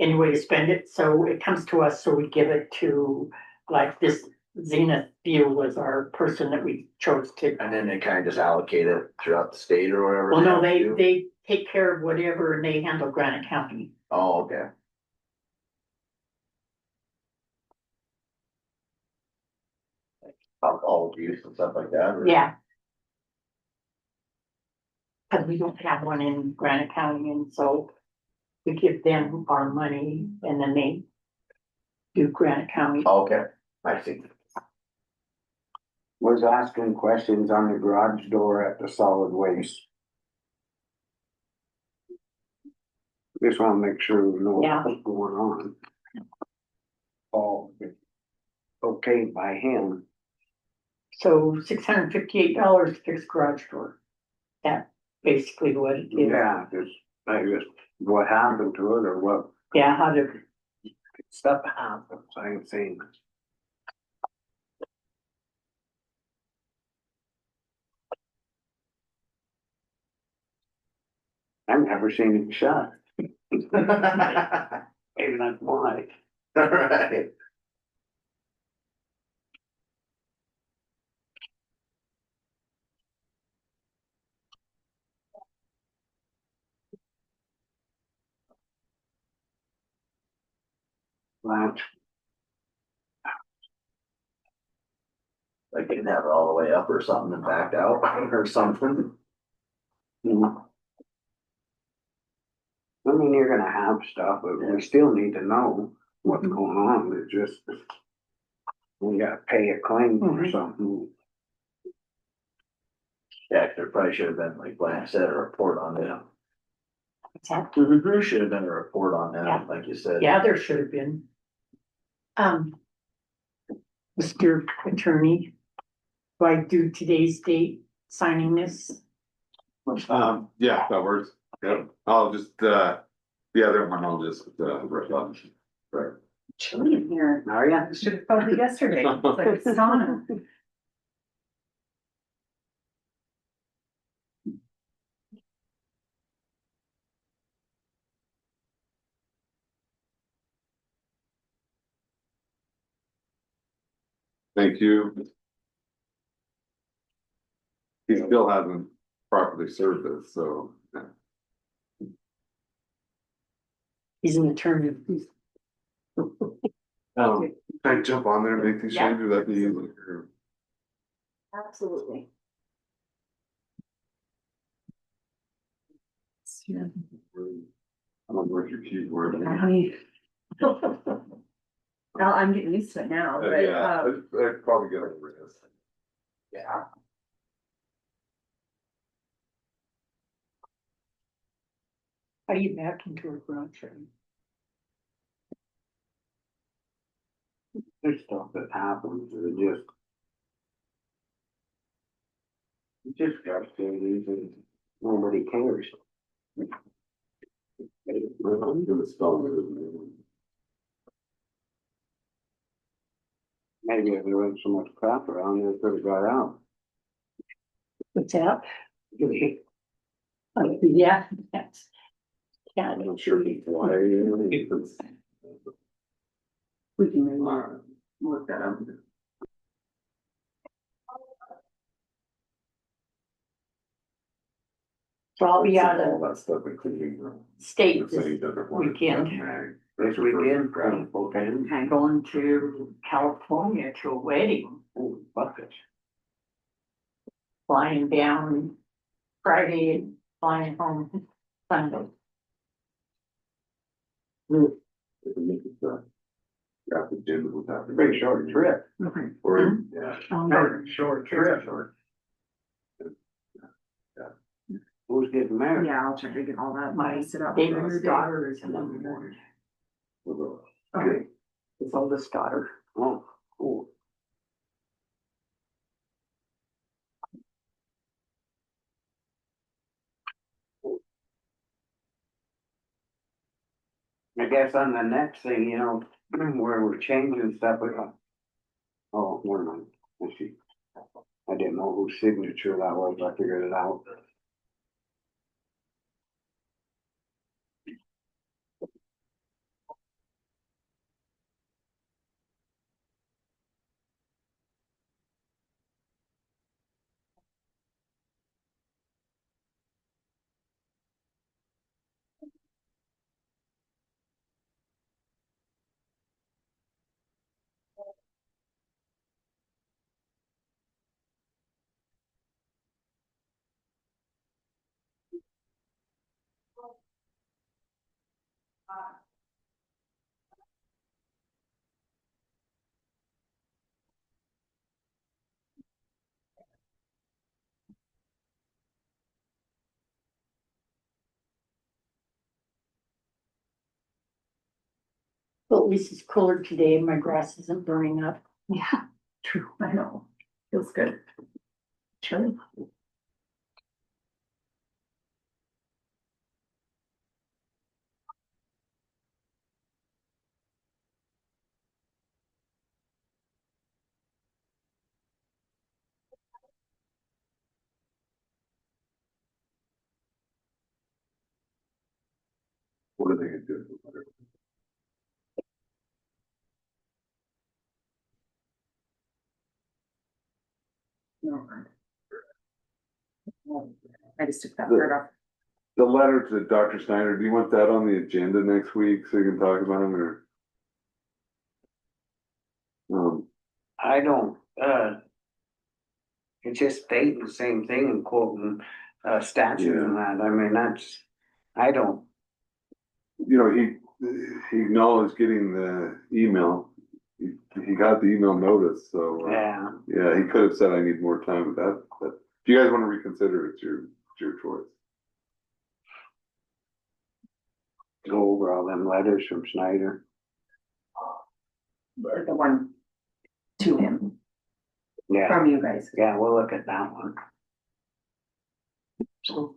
Speaker 3: any way to spend it, so it comes to us, so we give it to, like, this Zenith View was our person that we chose to.
Speaker 1: And then they kind of just allocate it throughout the state or whatever.
Speaker 3: Well, no,
Speaker 1: have to
Speaker 3: they,
Speaker 1: do?
Speaker 3: they take care of whatever, and they handle Granite County.
Speaker 1: Oh, okay. Alcohol abuse and stuff like that. or-
Speaker 3: Yeah. Cause we don't have one in Granite County, and so we give them our money, and then they do Granite County.
Speaker 1: Okay, I see.
Speaker 2: Was asking questions on the garage door at the solid waste. Just wanna make sure we know
Speaker 3: Yeah.
Speaker 2: what's going on. Oh, okay by him.
Speaker 3: So $658 to fix garage door. That's basically what it is.
Speaker 2: Yeah, just what happened to it or what
Speaker 3: Yeah, how to,
Speaker 2: stuff happens, I ain't saying. I've never seen it shut. Maybe that's why.
Speaker 1: Alright.
Speaker 2: Well,
Speaker 1: Like they didn't have it all the way up or something and backed out or something.
Speaker 2: I mean, you're gonna have stuff, but we still need to know what's going on, it's just. We gotta pay a claim or
Speaker 3: Mhm.
Speaker 2: something.
Speaker 1: Yeah, 'cause there probably should have been, like Blanche said, a report on them.
Speaker 3: what's that?
Speaker 1: There should have been a report on
Speaker 3: Yeah.
Speaker 1: them, like you said.
Speaker 3: Yeah, there should have been. Mr. Attorney, do I do today's date signing this?
Speaker 6: Yeah, that works. Yep, I'll just, the other one, I'll just, rip up. Right.
Speaker 7: Chilly in here.
Speaker 2: Are ya?
Speaker 7: Should have felt it yesterday. It's like a sauna.
Speaker 6: Thank you. He still hasn't properly served us, so. Yeah.
Speaker 3: He's an attorney.
Speaker 6: Can I jump on there and make these
Speaker 3: Yeah.
Speaker 6: changes? That'd be easy.
Speaker 7: Absolutely.
Speaker 6: I don't know if your keyboard.
Speaker 7: Well, I'm getting used to it now, but,
Speaker 6: Yeah, I'd probably get over this.
Speaker 1: Yeah.
Speaker 3: How do you back into a garage?
Speaker 2: There's stuff that happens, it just frustrating and nobody cares.
Speaker 6: I'm gonna spell it.
Speaker 2: Maybe if there wasn't so much crap around, it could have got out.
Speaker 3: What's that? Yeah, that's. Yeah,
Speaker 6: I'm not sure why.
Speaker 7: we can maybe work that out.
Speaker 3: so I'll be out
Speaker 6: All
Speaker 3: of
Speaker 6: that stuff, including.
Speaker 3: state this weekend.
Speaker 2: This weekend, okay.
Speaker 3: I'm going to California to a wedding,
Speaker 2: Oh, buckets.
Speaker 3: flying down Friday and flying home Sunday.
Speaker 6: Got the gym with that.
Speaker 2: Pretty short trip.
Speaker 6: Or, yeah.
Speaker 2: Short trip. Who's getting married?
Speaker 7: Yeah, I'll try to get all that.
Speaker 3: My
Speaker 7: set up.
Speaker 3: David's daughter is in the morning,
Speaker 6: Okay.
Speaker 3: his oldest daughter.
Speaker 2: Oh, cool. I guess on the next thing, you know, where we're changing stuff, we got. Oh, never mind, I see. I didn't know whose signature that was, I figured it out.
Speaker 3: Well, at least it's cooler today and my grass isn't burning up.
Speaker 7: Yeah, true, I know, feels good. Chilly.
Speaker 6: What are they gonna do?
Speaker 7: No. I just took that part off.
Speaker 6: The letter to Dr. Snyder, do you want that on the agenda next week so you can talk about it or?
Speaker 2: I don't, it's just stating the same thing and quoting, statutes and that, I mean, that's, I don't.
Speaker 6: You know, he acknowledged getting the email. He got the email notice, so,
Speaker 2: Yeah,
Speaker 6: yeah, he could have said, I need more time with that, but if you guys wanna reconsider, it's your choice.
Speaker 2: go over all them letters from Snyder.
Speaker 7: The one to him,
Speaker 2: Yeah,
Speaker 7: from you guys.
Speaker 2: yeah, we'll look at that one.
Speaker 7: So.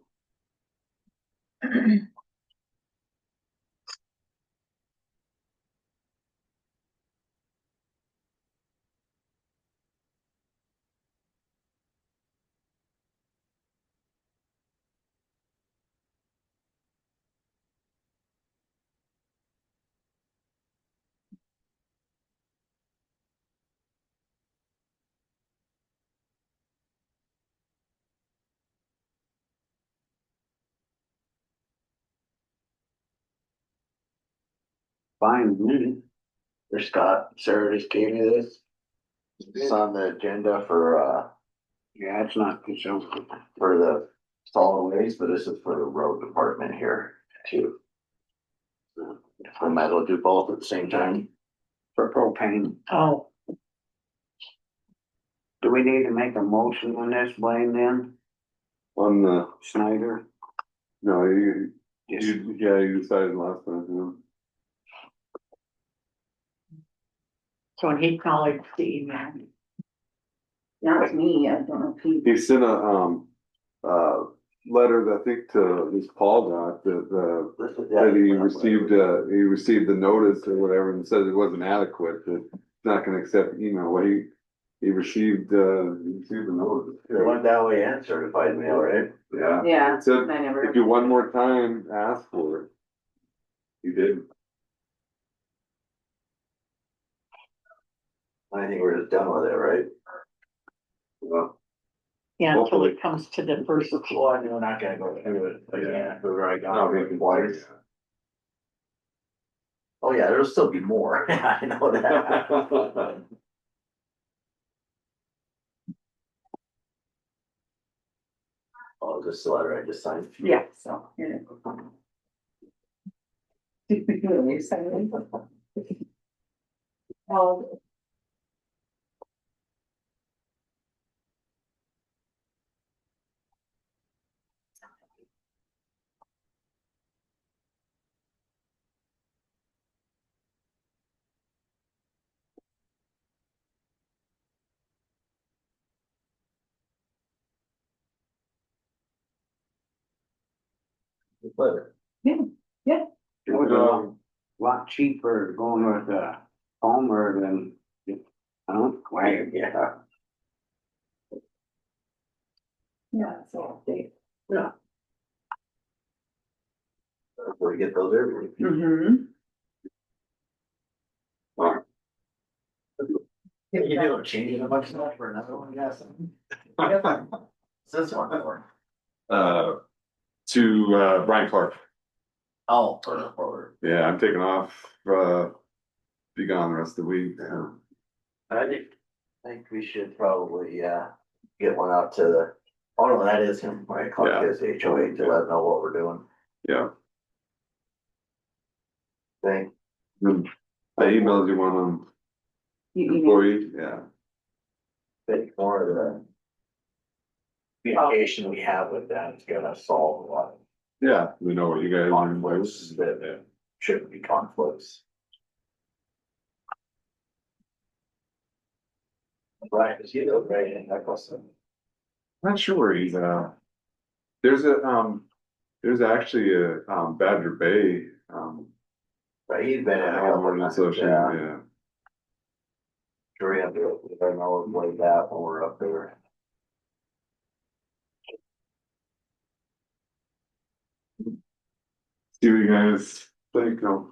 Speaker 2: Fine, with me.
Speaker 4: Or Scott, Sarah just gave me this. It's on the agenda
Speaker 2: Yeah, it's not, so,
Speaker 4: for the solid waste, but this is for the road department here too. I might as well do both at the same time.
Speaker 2: for propane.
Speaker 3: Oh,
Speaker 2: Do we need to make a motion on this, Blaine, then?
Speaker 6: On the,
Speaker 2: Snyder?
Speaker 6: no,
Speaker 2: Just,
Speaker 6: you decided last time,
Speaker 3: so he acknowledged the email.
Speaker 7: Not with me, I don't know if he.
Speaker 6: He sent letter that I think to this Paul got, that he received the notice or whatever and said it wasn't adequate, that he's not gonna accept email. Well, he received the notice.
Speaker 4: It went that way and certified mail, right?
Speaker 6: Yeah.
Speaker 7: Yeah,
Speaker 6: It said,
Speaker 7: I never.
Speaker 6: if you one more time, ask for it. He did.
Speaker 4: I think we're just done with it, right?
Speaker 6: Well,
Speaker 3: Yeah, until
Speaker 6: Hopefully.
Speaker 3: it comes to the first.
Speaker 4: Well, I know we're not gonna go through it again, we've already
Speaker 6: no,
Speaker 4: gone
Speaker 6: we
Speaker 4: through
Speaker 6: can
Speaker 4: it twice. Oh, yeah, there'll still be more, I know that. Oh, just the letter I just signed.
Speaker 7: Yeah, so. Here you go. Oh.
Speaker 4: Letter.
Speaker 7: Yeah, yeah.
Speaker 2: it was a long, lot cheaper going with Palmer than, I don't, Wang, yeah.
Speaker 7: Yeah, so they.
Speaker 4: Where we get those every.
Speaker 7: Mm-hmm.
Speaker 4: You do changing a bunch of stuff for another one, yes. This one for.
Speaker 6: To Brian Clark.
Speaker 4: Oh, for.
Speaker 6: Yeah, I'm taking off, be gone the rest of the week.
Speaker 4: I think we should probably, get one out to the, oh no, that is him, right, call
Speaker 6: Yeah.
Speaker 4: his HOA to let them know what we're doing.
Speaker 6: Yeah,
Speaker 4: Thing.
Speaker 6: I emailed you one on
Speaker 7: You email.
Speaker 6: employee, yeah.
Speaker 4: Think more of the communication we have with them is gonna solve a lot of
Speaker 6: Yeah, we know what you guys are.
Speaker 4: conflicts that shouldn't be conflicts. Right, is he the right in Nicholson?
Speaker 6: Not sure, he's, there's there's actually a, Badger Bay,
Speaker 4: Right, he's been in a couple
Speaker 6: homeowner
Speaker 4: of times,
Speaker 6: association,
Speaker 4: yeah.
Speaker 6: yeah.
Speaker 4: Sure, we have to, we don't know like that when we're up there.
Speaker 6: See what you guys think of.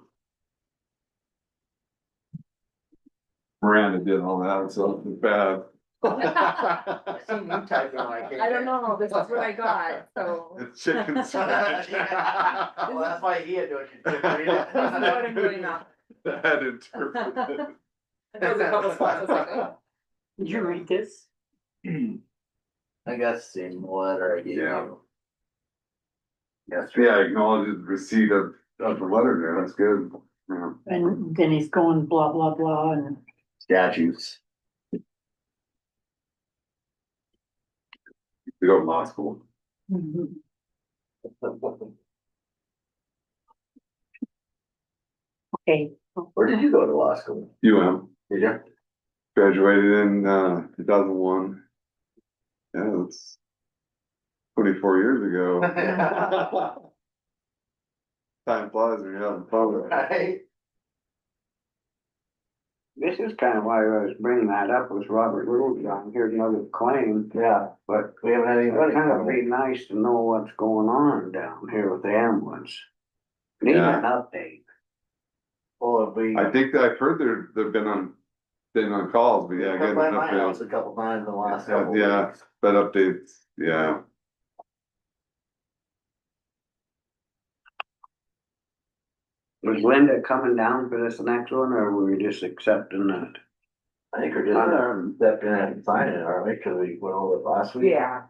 Speaker 6: Miranda did all that, so it's bad.
Speaker 4: I seen you typing like.
Speaker 7: I don't know, this is what I got, so.
Speaker 6: It's chicken
Speaker 4: Well,
Speaker 6: scratch.
Speaker 4: that's why he had to.
Speaker 7: This is what I'm doing now.
Speaker 6: Bad interpreted.
Speaker 7: There's a couple spots, I was like, oh.
Speaker 3: Did you read this?
Speaker 4: I got the same letter I gave
Speaker 6: Yeah.
Speaker 4: you. Yes,
Speaker 6: Yeah, acknowledges receipt of the letter there, that's good. Yeah.
Speaker 3: And then he's going blah, blah, blah, and
Speaker 4: statutes.
Speaker 6: We go to law school.
Speaker 3: okay.
Speaker 4: Where did you go to law school?
Speaker 6: Did
Speaker 4: you?
Speaker 6: Graduated in 2001. Yeah, that's 24 years ago. Time flies when you're having fun.
Speaker 4: Right?
Speaker 2: This is kind of why I was bringing that up with Robert Littlejohn. Here's another claim,
Speaker 4: Yeah,
Speaker 2: but
Speaker 4: we haven't had any money
Speaker 2: it's kind of
Speaker 4: coming
Speaker 2: be
Speaker 4: in.
Speaker 2: nice to know what's going on down here with the ambulance. Need
Speaker 6: Yeah.
Speaker 2: an update.
Speaker 4: Well, if we.
Speaker 6: I think that I've heard they've been on calls, but yeah,
Speaker 4: Come
Speaker 6: getting
Speaker 4: by
Speaker 6: an
Speaker 4: my house
Speaker 6: update.
Speaker 4: a couple times in the last couple of
Speaker 6: Yeah,
Speaker 4: weeks.
Speaker 6: but updates, yeah.
Speaker 2: Was Linda coming down for this next one, or were we just accepting that?
Speaker 4: I think we're just stepping in and signing it, aren't we? Cause we went over it last week.
Speaker 7: Yeah.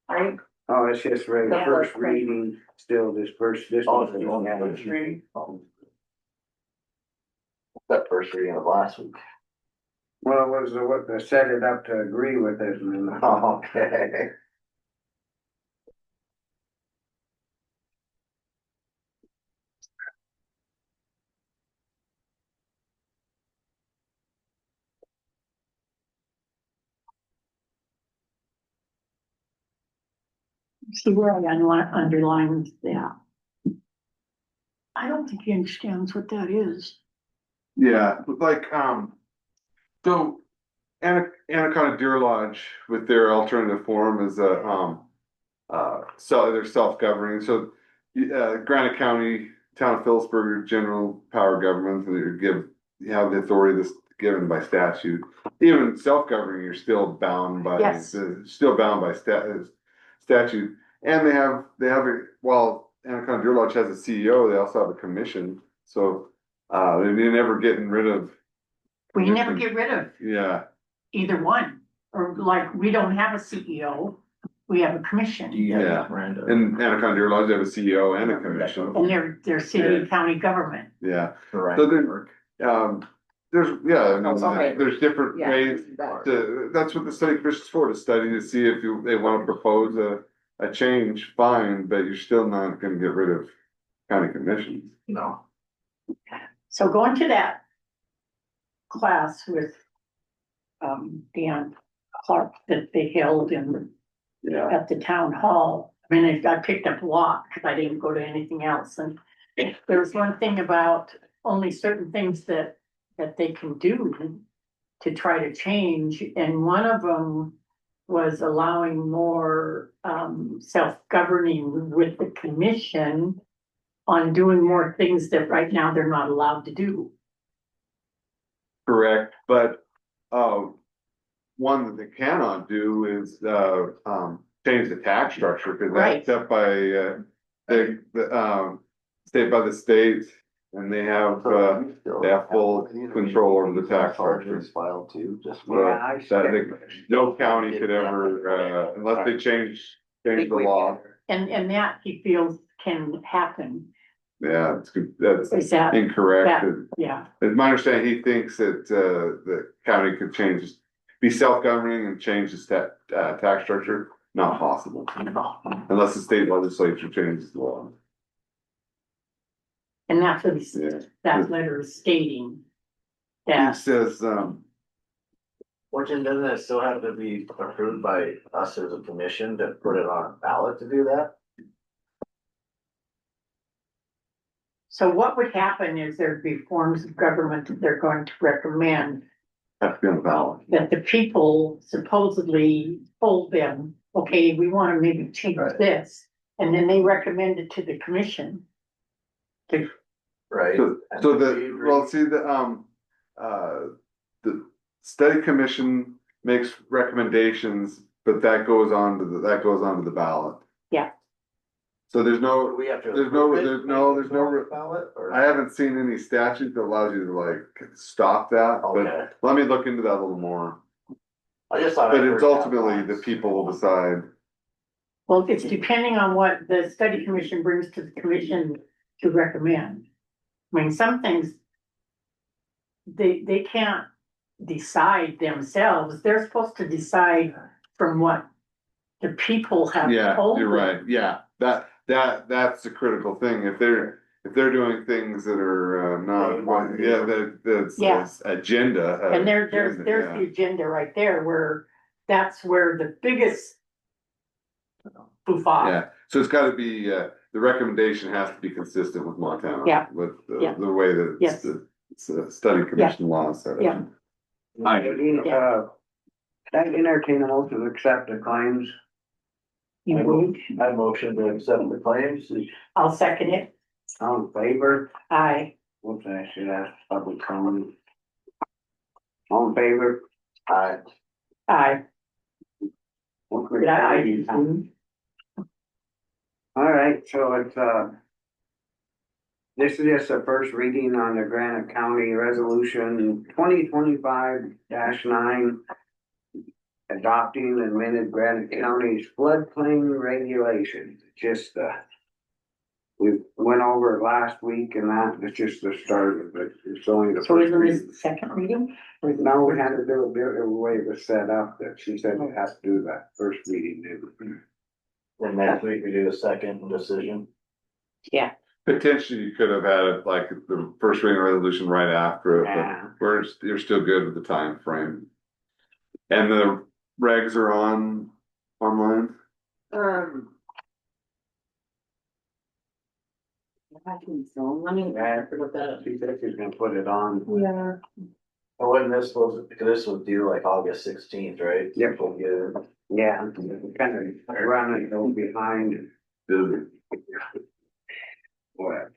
Speaker 7: Right?
Speaker 2: Oh, it's just right,
Speaker 7: Yeah,
Speaker 2: first
Speaker 7: that's right.
Speaker 2: reading, still this first.
Speaker 4: Oh, it's the only first reading. That first reading of last week.
Speaker 2: Well, it was what they set it up to agree with it, and then.
Speaker 4: Okay.
Speaker 3: See where I underlined that. I don't think he understands what that is.
Speaker 6: Yeah, like, so Anaconda Deer Lodge with their alternative form is so they're self-governing, so Granite County, Town of Phillipsburg are general power governments, and you have the authority that's given by statute. Even self-governing, you're still bound by,
Speaker 3: Yes.
Speaker 6: still bound by statute, and they have while Anaconda Deer Lodge has a CEO, they also have a commission, so they're never getting rid of.
Speaker 3: We never get rid of
Speaker 6: Yeah,
Speaker 3: either one, or like, we don't have a CEO, we have a commission.
Speaker 6: Yeah.
Speaker 4: Miranda?
Speaker 6: and Anaconda Deer Lodge, they have a CEO and a commission,
Speaker 3: And they're city, county government.
Speaker 6: yeah.
Speaker 4: Right.
Speaker 6: So then, there's, yeah, I mean,
Speaker 7: Okay.
Speaker 6: there's different
Speaker 7: Yeah.
Speaker 6: ways that's what the study commission's for, to study to see if they wanna propose a change, fine, but you're still not gonna get rid of county commissions.
Speaker 4: No.
Speaker 3: So going to that class with Dan Clark that they held
Speaker 6: Yeah.
Speaker 3: at the town hall. I mean, I picked up a lot because I didn't go to anything else, and there was one thing about only certain things that they can do to try to change, and one of them was allowing more self-governing with the commission on doing more things that right now they're not allowed to do.
Speaker 6: Correct, but, one that they cannot do is, change the tax structure, cause
Speaker 3: Right.
Speaker 6: that's set by, state by the state. And they have full control over the tax structure.
Speaker 4: Filed too, just.
Speaker 2: Yeah,
Speaker 6: No county could ever, unless they change the law.
Speaker 3: And that he feels can happen.
Speaker 6: Yeah, it's good, that's
Speaker 3: Is that,
Speaker 6: incorrect.
Speaker 3: yeah,
Speaker 6: It's my understanding, he thinks that, the county could change, be self-governing and change the tax structure, not possible. Unless the state legislature changes the law.
Speaker 3: and that's what he's,
Speaker 6: Yeah.
Speaker 3: that letter is stating.
Speaker 6: He
Speaker 3: That,
Speaker 6: says,
Speaker 4: Fortune, doesn't it still have to be approved by us as a commission to put it on a ballot to do that?
Speaker 3: so what would happen is there'd be forms of government that they're going to recommend
Speaker 6: have to be on the ballot.
Speaker 3: that the people supposedly told them, okay, we wanna maybe change
Speaker 4: Right.
Speaker 3: this, and then they recommend it to the commission.
Speaker 4: Right?
Speaker 6: So the study commission makes recommendations, but that goes on to the ballot.
Speaker 3: Yeah.
Speaker 6: So there's no,
Speaker 4: We have to.
Speaker 6: there's no,
Speaker 4: approve it,
Speaker 6: there's no,
Speaker 4: make it
Speaker 6: there's no,
Speaker 4: on the ballot, or?
Speaker 6: I haven't seen any statute that allows you to like stop that, but
Speaker 4: Okay,
Speaker 6: let me look into that a little more.
Speaker 4: I just thought. I
Speaker 6: But
Speaker 4: heard
Speaker 6: it's
Speaker 4: that
Speaker 6: ultimately the
Speaker 4: once.
Speaker 6: people will decide.
Speaker 3: Well, it's depending on what the study commission brings to the commission to recommend. I mean, some things they can't decide themselves. They're supposed to decide from what the people have
Speaker 6: Yeah,
Speaker 3: told
Speaker 6: you're
Speaker 3: them.
Speaker 6: right, yeah, that's the critical thing, if they're doing things that are, not, that's
Speaker 3: Yeah.
Speaker 6: agenda.
Speaker 3: And there's
Speaker 6: agenda,
Speaker 3: the agenda right there where that's where the biggest boof-off.
Speaker 6: Yeah, so it's gotta be, the recommendation has to be consistent with Montana.
Speaker 3: Yeah.
Speaker 6: With
Speaker 3: Yeah.
Speaker 6: the way that
Speaker 3: Yes.
Speaker 6: it's a study commission law set up.
Speaker 3: Yeah.
Speaker 2: That entertain a motion to accept the claims.
Speaker 3: You would,
Speaker 4: I motion to accept the claims.
Speaker 3: I'll second it.
Speaker 2: All in favor?
Speaker 3: Aye.
Speaker 2: What's that, should ask public comment. All in favor?
Speaker 4: Aye.
Speaker 3: Aye.
Speaker 2: Okay.
Speaker 3: Aye.
Speaker 2: All right, so it's, this is just the first reading on the Granite County Resolution 2025-9. Adopting and amended Granite County's floodplain regulations, just, we went over it last week and that, it's just the start of it, it's only the
Speaker 3: So is
Speaker 2: first
Speaker 3: there
Speaker 2: reading.
Speaker 3: a second reading?
Speaker 2: Now we had to do the way it was set up, that she said we have to do that first reading.
Speaker 4: Then next week we do a second decision.
Speaker 3: Yeah.
Speaker 6: Potentially, you could have had it like the first reading resolution right after it,
Speaker 2: Yeah.
Speaker 6: but you're still good with the time frame. And the regs are online.
Speaker 7: I think so, let me.
Speaker 2: Yeah, she said she's gonna put it on.
Speaker 7: Yeah.
Speaker 4: And when this was, because this was due like August 16th, right?
Speaker 2: Yep.
Speaker 4: We'll get it.
Speaker 2: Yeah, kind of running a little behind. What?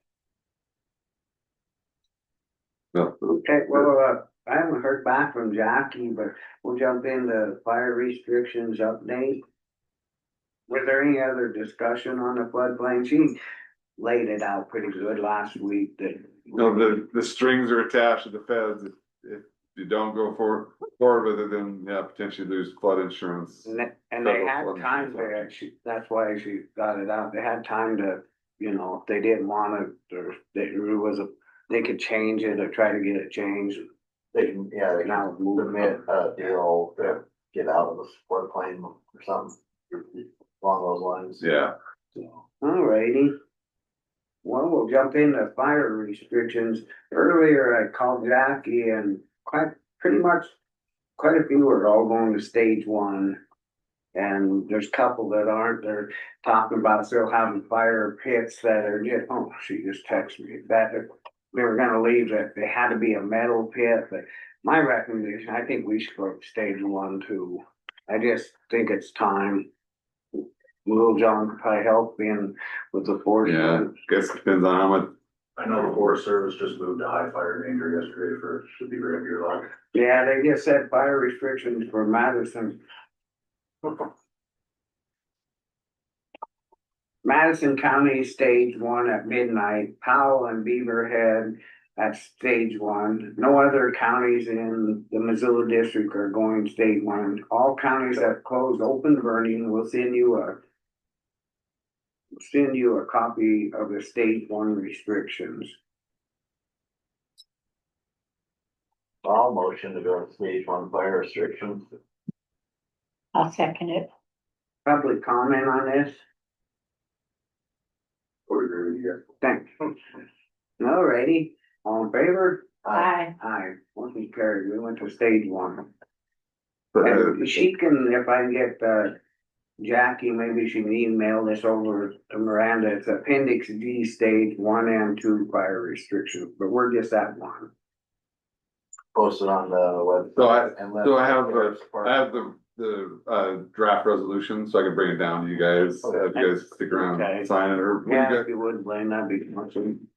Speaker 6: No.
Speaker 2: Okay, well, I haven't heard back from Jackie, but we'll jump into fire restrictions update. Was there any other discussion on the floodplain? She laid it out pretty good last week that.
Speaker 6: No, the strings are attached to the feds. If you don't go forward with it, then yeah, potentially lose flood insurance.
Speaker 2: And they had time to, that's why she got it out. They had time to, you know, if they didn't want it, or they could change it or try to get it changed.
Speaker 4: They can, yeah, they
Speaker 2: Now
Speaker 4: can
Speaker 2: move it.
Speaker 4: submit a deal to get out of the floodplain or something along those lines.
Speaker 6: Yeah,
Speaker 2: Alrighty. Well, we'll jump into fire restrictions. Earlier, I called Jackie and quite a few are all going to stage 1. And there's a couple that aren't. They're talking about still having fire pits that are just, oh, she just texted me that they were gonna leave that, they had to be a metal pit, but my recommendation, I think we should go to stage one too. I just think it's time. Little John could probably help in with the force.
Speaker 6: Yeah, guess it depends on how much,
Speaker 5: I know the Forest Service just moved to high fire danger yesterday for, should be right here, like.
Speaker 2: Yeah, they just set fire restrictions for Madison. Madison County, stage one at midnight, Powell and Beaverhead at stage one. No other counties in the Missoula district are going stage one. All counties that close open burning will send you a copy of the stage one restrictions.
Speaker 4: All motion to go to stage one fire restrictions.
Speaker 1: I'll second it.
Speaker 2: Public comment on this? Thanks. Alrighty, all in favor?
Speaker 1: Aye.
Speaker 2: Aye, motion carried. We went to stage one.
Speaker 6: but,
Speaker 2: And she can, if I can get, Jackie, maybe she can email this over to Miranda. It's appendix D, stage one and two fire restrictions, but we're just at one.
Speaker 4: Posted on the website.
Speaker 6: So I-
Speaker 4: and let-
Speaker 6: so I have the draft resolution, so I can bring it down to you guys, if you guys stick around
Speaker 2: Okay.
Speaker 6: and sign it, or. what do you
Speaker 2: Yeah,
Speaker 6: guys-
Speaker 2: if you would, Blaine, that'd be awesome.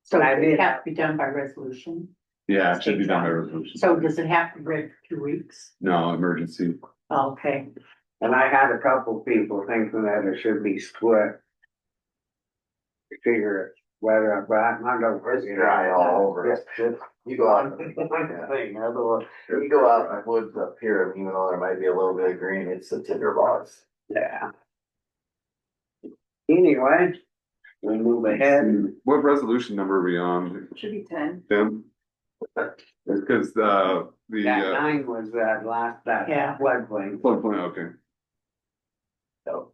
Speaker 3: So
Speaker 2: I
Speaker 3: it
Speaker 2: did.
Speaker 3: have to be done by resolution.
Speaker 6: Yeah, it should be done by resolution.
Speaker 3: So does it have to be read for 2 weeks?
Speaker 6: No, emergency.
Speaker 3: Okay.
Speaker 2: And I had a couple people thinking that it should be split. Figure whether, but I'm not gonna.
Speaker 4: It's dry all over. You go out,
Speaker 2: Thing,
Speaker 4: otherwise, you go out in the woods up here, even though there might be a little bit of green, it's the tinder box.
Speaker 2: yeah. Anyway, we move ahead.
Speaker 6: What resolution number are we on,
Speaker 7: Should be 10.
Speaker 6: Tim? Because,
Speaker 2: That
Speaker 6: the,
Speaker 2: 9 was that last, that
Speaker 3: Yeah.
Speaker 2: floodplain.
Speaker 6: okay.
Speaker 2: So.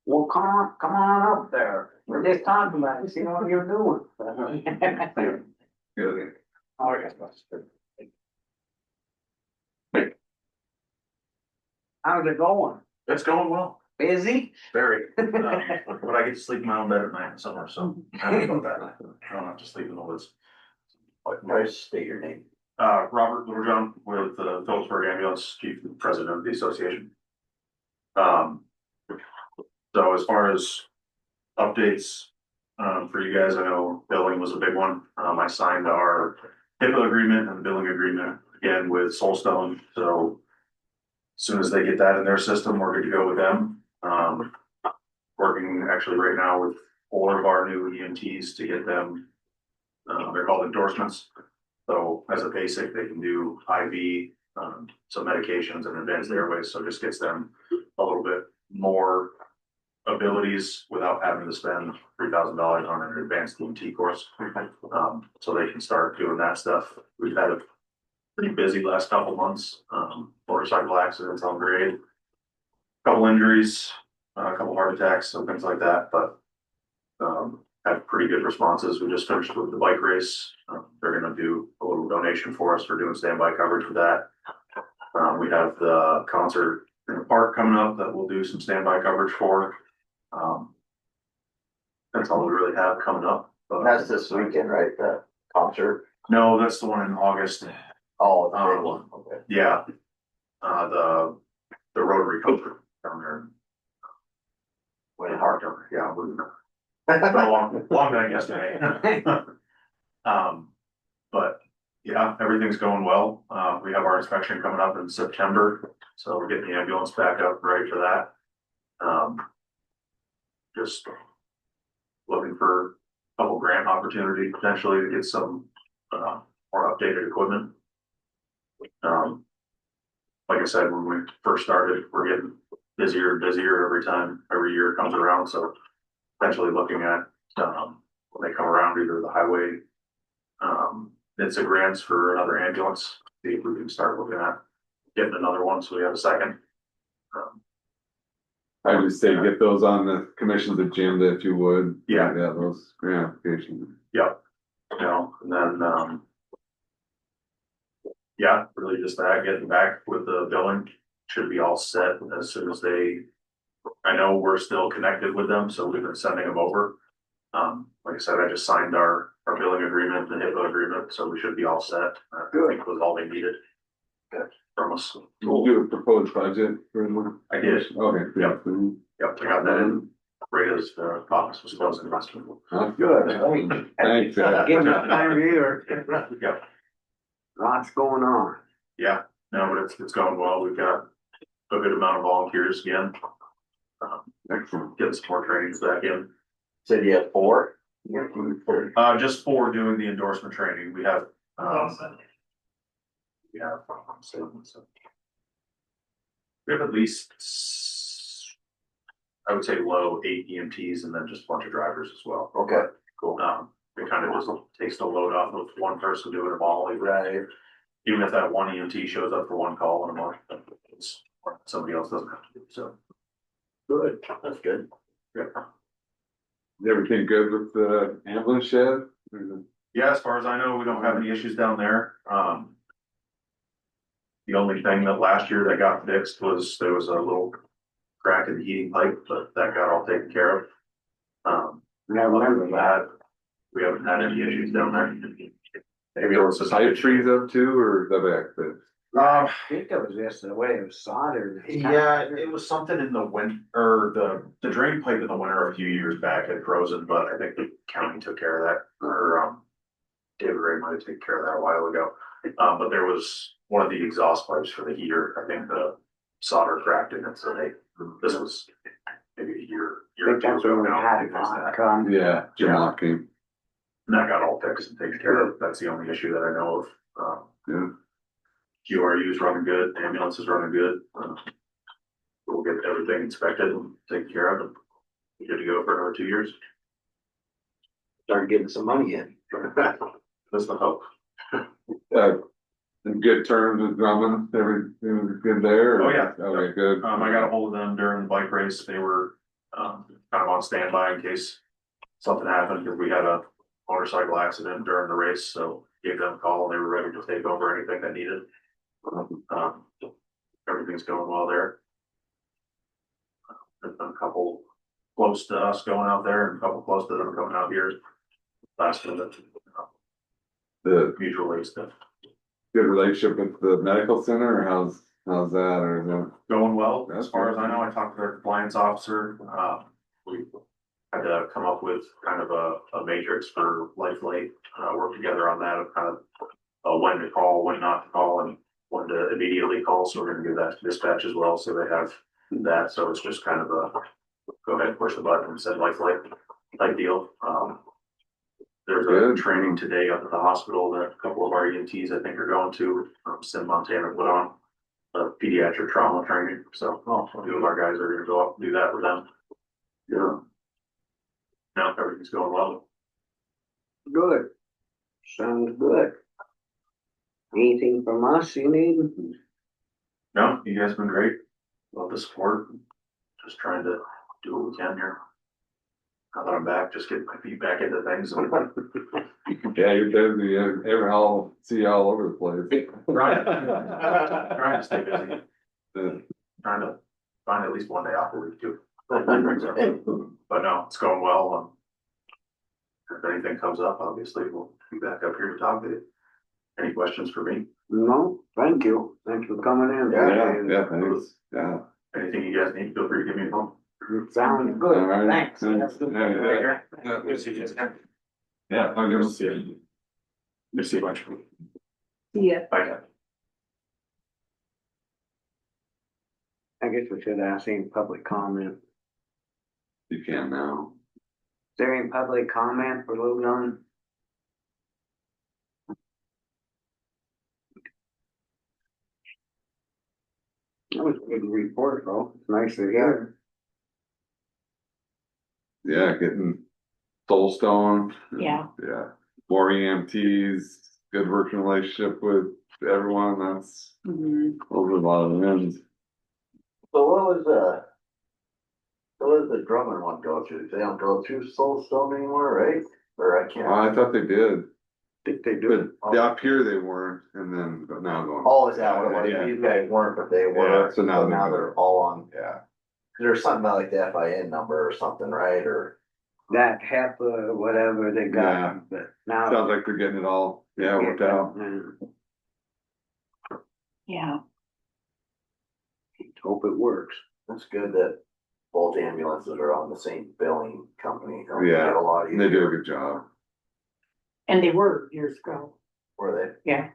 Speaker 2: Well, come on up there. We're just talking about it, see what you're doing.
Speaker 6: Good.
Speaker 2: Oh, yes. How's it going?
Speaker 5: It's going well,
Speaker 2: Busy?
Speaker 5: very, but I get to sleep in my own bed at night in summer, so I'm happy about that. I don't have to sleep in the woods.
Speaker 4: Nice, state your name.
Speaker 5: Robert Littlejohn with the Phillipsburg Ambulance, Chief and President of the association. So as far as updates, for you guys, I know billing was a big one. I signed our HIPAA agreement and the billing agreement again with Soulstone, so as soon as they get that in their system, we're good to go with them. Working actually right now with 4 of our new EMTs to get them, they're called endorsements. So as a basic, they can do IV, some medications and advanced airways, so it just gets them a little bit more abilities without having to spend $3,000 on an advanced EMT course. So they can start doing that stuff. We've had a pretty busy last couple months, motorcycle accidents on grade, couple injuries, a couple heart attacks, some things like that, but had pretty good responses. We just finished with the bike race. They're gonna do a little donation for us for doing standby coverage for that. We have the concert in the park coming up that we'll do some standby coverage for. That's all we really have coming up. But
Speaker 4: That's this weekend, right, the concert?
Speaker 5: no, that's the one in August.
Speaker 4: Oh, the big one, okay.
Speaker 5: Yeah. The Rotary concert down there. Way hard over, yeah, we been a long night yesterday. But yeah, everything's going well. We have our inspection coming up in September, so we're getting the ambulance back up ready for that. Just looking for a couple grant opportunity potentially to get some, more updated equipment. Like I said, when we first started, we're getting busier and busier every year comes around, so potentially looking at, when they come around, either the highway, NHTSA grants for another ambulance, see if we can start looking at getting another one, so we have a second.
Speaker 6: I would say get those on the commission's agenda if you would.
Speaker 5: Yeah.
Speaker 6: Yeah, those grant applications.
Speaker 5: Yep. You know, and then, yeah, really just that, getting back with the billing,
Speaker 10: should be all set as soon as I know we're still connected with them, so we've been sending them over. Like I said, I just signed our billing agreement, the HIPAA agreement, so we should be all set. I think it was all they needed. From us.
Speaker 6: We'll do a proposed budget for them.
Speaker 10: I did.
Speaker 6: Okay.
Speaker 10: Yep. Yep, I got that in right as the office was closing last week.
Speaker 6: That's
Speaker 2: Good.
Speaker 6: Thanks,
Speaker 2: Give me a time of year.
Speaker 10: Yep,
Speaker 2: Lots going on.
Speaker 10: yeah, no, but it's going well. We've got a good amount of volunteers again.
Speaker 6: excellent.
Speaker 10: Getting some more trainings back in.
Speaker 4: Said you have 4?
Speaker 10: Just for doing the endorsement training, we have, we have at least, I would say low 8 EMTs and then just a bunch of drivers as well.
Speaker 4: Okay.
Speaker 10: Cool. It kind of just takes the load off of one person doing them all.
Speaker 4: Right.
Speaker 10: Even if that one EMT shows up for one call in a month, it's somebody else doesn't have to do, so.
Speaker 4: Good, that's good.
Speaker 10: Yeah.
Speaker 6: Everything good with the ambulance shed?
Speaker 10: Yeah, as far as I know, we don't have any issues down there. The only thing that last year that got fixed was there was a little crack in the heating pipe, but that got all taken care of.
Speaker 2: Yeah,
Speaker 10: Other than that, we haven't had any issues down there. Maybe
Speaker 6: Or
Speaker 10: it's just.
Speaker 6: side trees up too, or the back bit?
Speaker 2: I think it was just the way it was soldered.
Speaker 10: Yeah, it was something in the or the drain pipe in the winter a few years back had frozen, but I think the county took care of that, or, David Ray might have taken care of that a while ago. But there was one of the exhaust pipes for the heater, I think the solder cracked in it, so this was maybe a year or two
Speaker 2: That's
Speaker 10: ago
Speaker 2: when we
Speaker 10: now.
Speaker 2: had
Speaker 10: they
Speaker 2: it
Speaker 10: fixed that.
Speaker 2: come.
Speaker 6: Yeah, Jim Lock came.
Speaker 10: And that got all fixed and taken care of. That's the only issue that I know of.
Speaker 6: Yeah.
Speaker 10: QRU is running good, ambulance is running good. We'll get everything inspected and taken care of and we're good to go for another 2 years.
Speaker 4: Start getting some money in.
Speaker 10: That's the hope.
Speaker 6: In good terms with Drummond, everything was good there?
Speaker 10: Oh, yeah.
Speaker 6: Okay, good.
Speaker 10: I got a hold of them during the bike race. They were, kind of on standby in case something happened, because we had a motorcycle accident during the race, so gave them a call and they were ready to take over anything that needed. Everything's going well there. There's been a couple close to us going out there and a couple close to them coming out here. Last minute,
Speaker 6: The
Speaker 10: mutual aid stuff.
Speaker 6: good relationship with the medical center, or how's that, or
Speaker 10: Going well, as
Speaker 6: That's
Speaker 10: far
Speaker 6: good.
Speaker 10: as I know. I talked to their compliance officer, we had to come up with kind of a matrix for Life Lake, work together on that of kind of when to call, when not to call, and when to immediately call, so we're gonna give that to dispatch as well, so they have that, so it's just kind of a go ahead and push the button and send Life Lake type deal. There's a
Speaker 6: Good.
Speaker 10: training today up at the hospital that a couple of our EMTs I think are going to, Sim Montana put on a pediatric trauma training, so a few of our guys are gonna go up and do that with them. Yeah. Now everything's going well.
Speaker 2: Good. Sounds good. Anything from us you need?
Speaker 10: No, you guys have been great. Love the support. Just trying to do what we can here. Now that I'm back, just getting my feet back into things.
Speaker 6: yeah, you're busy, I'll see you all over the place.
Speaker 10: Trying to stay busy.
Speaker 6: Yeah.
Speaker 10: Trying to find at least one day off a week too. But no, it's going well. If anything comes up, obviously we'll be back up here to talk to you. Any questions for me?
Speaker 2: No, thank you. Thanks for coming in.
Speaker 6: Yeah, thanks, yeah.
Speaker 10: Anything you guys need, feel free to give me a call.
Speaker 2: Sounds good.
Speaker 6: All right.
Speaker 2: Thanks.
Speaker 6: Thanks.
Speaker 10: Yeah.
Speaker 6: Yeah, I'm gonna
Speaker 10: See you. Good to see you much.
Speaker 7: Yeah.
Speaker 10: Bye, Ken.
Speaker 2: I guess we should ask any public comment.
Speaker 6: You can now.
Speaker 2: Is there any public comment for Lou Young? That was a good report, bro. It's nice to hear.
Speaker 6: Yeah, getting Soulstone.
Speaker 3: Yeah.
Speaker 6: Yeah, more EMTs, good working relationship with everyone, that's
Speaker 3: Mhm.
Speaker 6: over a lot of wins.
Speaker 4: So what does the Drummond one go through? They don't go through Soulstone anymore, right? Or I can't.
Speaker 6: I thought they did.
Speaker 2: think they do.
Speaker 6: But up here they weren't, and then, but now going.
Speaker 4: Oh, is that what it
Speaker 6: Yeah.
Speaker 4: was? You guys weren't, but they
Speaker 6: Yeah,
Speaker 4: were,
Speaker 6: so now
Speaker 4: so now they're all on,
Speaker 6: Yeah,
Speaker 4: there's something about like the FIN number or something, right, or?
Speaker 2: That HEPA, whatever they
Speaker 6: Yeah.
Speaker 2: got, but now.
Speaker 6: sounds like they're getting it all, yeah, worked out.
Speaker 3: Yeah,
Speaker 2: Hope it works.
Speaker 4: It's good that both ambulances are on the same billing company. It'll make
Speaker 6: Yeah,
Speaker 4: it a lot
Speaker 6: They do a
Speaker 4: easier.
Speaker 6: good job.
Speaker 3: and they were years ago,
Speaker 4: Were
Speaker 3: yeah.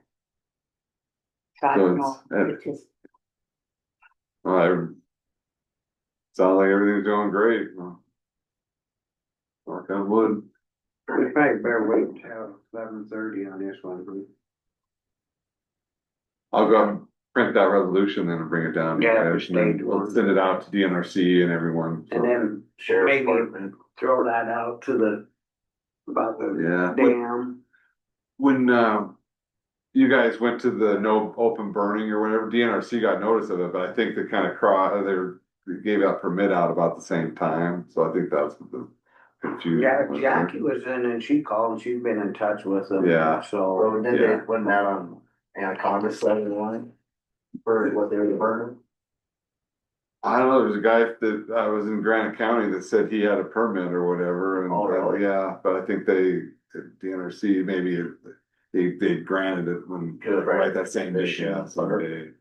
Speaker 3: So I
Speaker 6: So
Speaker 3: don't know,
Speaker 6: it's-
Speaker 3: it's just,
Speaker 6: Well, sounds like everything's going great. Well, knock on wood.
Speaker 2: We probably better wait until 11:30 on this one.
Speaker 6: I'll go and print that resolution then and bring it down. to you
Speaker 2: Yeah,
Speaker 6: guys, and then
Speaker 2: stage
Speaker 6: we'll
Speaker 2: one.
Speaker 6: send it out to DNRC and everyone. so.
Speaker 2: And then
Speaker 4: Sheriff's
Speaker 2: maybe
Speaker 4: Department.
Speaker 2: throw that out to about the
Speaker 6: Yeah.
Speaker 2: dam.
Speaker 6: When, you guys went to the no open burning or whatever, DNRC got notice of it, but I think they kind of they gave that permit out about the same time, so I think that's what the confusion.
Speaker 2: Yeah,
Speaker 6: was.
Speaker 2: Jackie was in and she called and she's been in touch with them.
Speaker 6: Yeah.
Speaker 2: So,
Speaker 4: Or did
Speaker 6: Yeah.
Speaker 4: they, wasn't that on Anaconda side of the line? For what they were burning?
Speaker 6: I don't know, there was a guy that, was in Granite County that said he had a permit or whatever, and,
Speaker 4: Oh, really?
Speaker 6: yeah, but I think DNRC, maybe they granted it when,
Speaker 4: Could've
Speaker 6: right that same day,
Speaker 4: granted
Speaker 6: yeah,
Speaker 4: it.
Speaker 6: Sunday.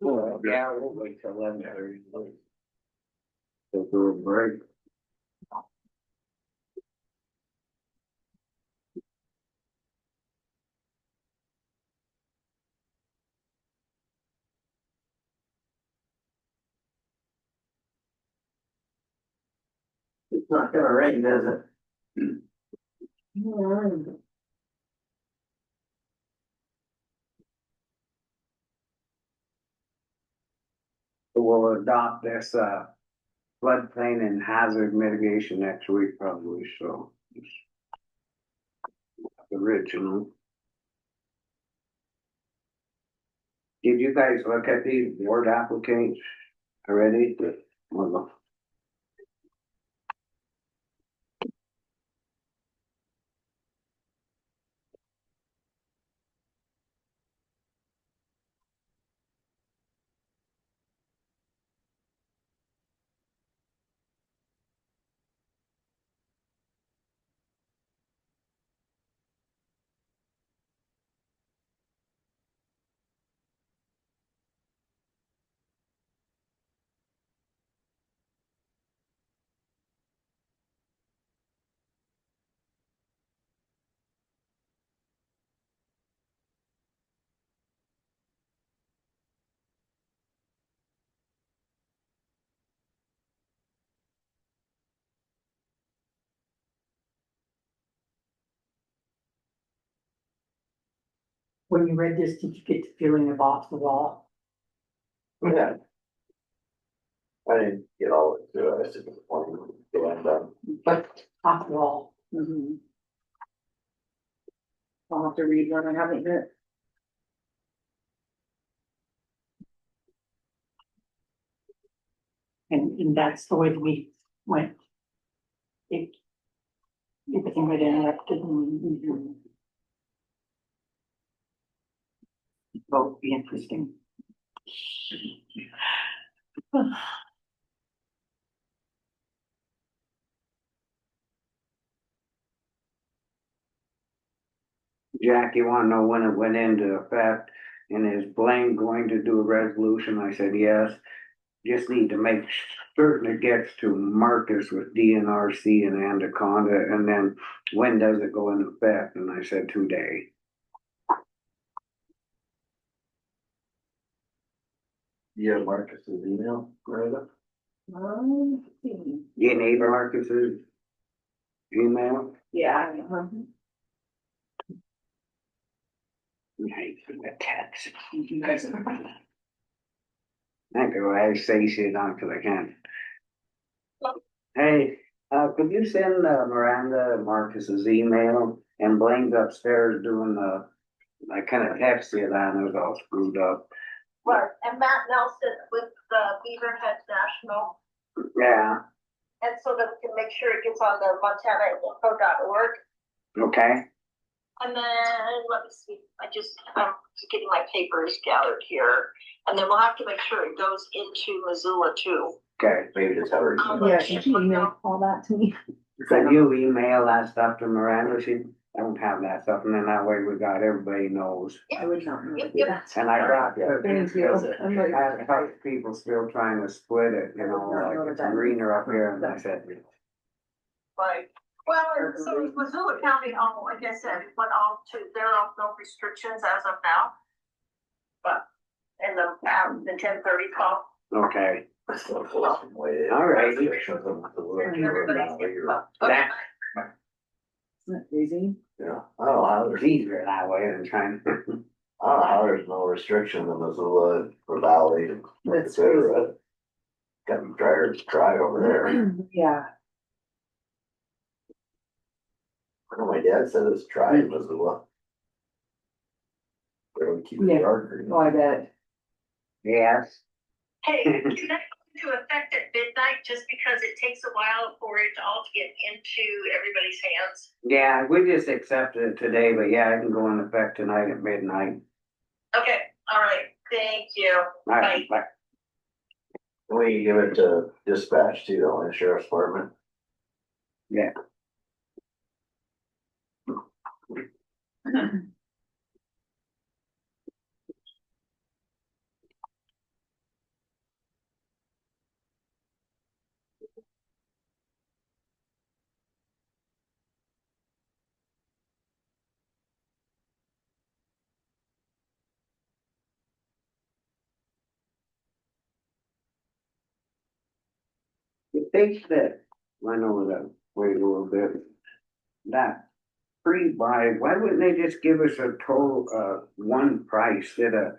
Speaker 2: yeah, we'll wait till 11:30. Go through a break.
Speaker 4: It's not gonna rain, is it?
Speaker 2: We'll adopt this, floodplain and hazard mitigation next week probably, so. it's Original. Did you guys look at these board applicants already? Well,
Speaker 3: when you read this, did you get the feeling of off the wall?
Speaker 4: Yeah. I didn't get all into it, I was just disappointed with the end done.
Speaker 3: But off the wall,
Speaker 7: Mhm. I'll have to read one I haven't yet.
Speaker 3: and that's the way the week went. It, everything got interrupted and. Vote be interesting.
Speaker 2: Jack, you wanna know when it went into effect? And is Blaine going to do a resolution? I said, yes. Just need to make certain it gets to Marcus with DNRC and Anaconda, and then when does it go into effect? And I said today.
Speaker 4: You have Marcus's email, Greta?
Speaker 7: Let's see.
Speaker 2: You need Marcus's email?
Speaker 7: Yeah.
Speaker 2: Nice, the text. I go, I say shit on cause I can't. Hey, could you send Miranda Marcus's email and Blaine's upstairs doing I kinda text you that and it was all screwed up.
Speaker 1: Right, and Matt Nelson with the Beaverhead National.
Speaker 2: Yeah,
Speaker 1: and so that we can make sure it gets on the montanainfo.org.
Speaker 2: Okay,
Speaker 1: And then, let me see, I'm just getting my papers gathered here. And then we'll have to make sure it goes into Missoula too.
Speaker 2: okay.
Speaker 4: Maybe just have her.
Speaker 7: Yeah, can you email all that to me?
Speaker 2: Can you email that stuff to Miranda? She don't have that stuff, and then that way we got, everybody knows.
Speaker 7: I would not know to do
Speaker 1: Yep.
Speaker 7: that.
Speaker 2: And I got,
Speaker 7: Thank you. I'm like-
Speaker 2: I have a couple people still trying to split it, you know, like it's greener up here, and I said,
Speaker 1: Right. Well, and so Missoula County, like I said, went on to, there are no restrictions as of now. But, in the 1030 call.
Speaker 2: okay.
Speaker 4: All
Speaker 2: right. That,
Speaker 7: Isn't that crazy?
Speaker 4: Yeah, I don't know how
Speaker 2: it's
Speaker 4: there's,
Speaker 2: easier that way than trying.
Speaker 4: I don't know how there's no restriction in Missoula or Valley. and
Speaker 7: That's
Speaker 4: Confederate. Got me drier to try over there.
Speaker 7: Yeah,
Speaker 4: I know my dad said it's dry in Missoula. They don't keep the
Speaker 7: Yeah.
Speaker 4: yard green.
Speaker 7: oh, I bet.
Speaker 2: Yes.
Speaker 1: Hey, can that go into effect at midnight just because it takes a while for it all to get into everybody's hands?
Speaker 2: Yeah, we just accepted it today, but yeah, it can go in effect tonight at midnight.
Speaker 1: Okay, all right, thank you.
Speaker 2: All right, bye.
Speaker 4: We give it to dispatch too, though, in the sheriff's department.
Speaker 2: Yeah. You think that, I know that, wait a little bit, that pre-buy, why wouldn't they just give us a total, one price instead of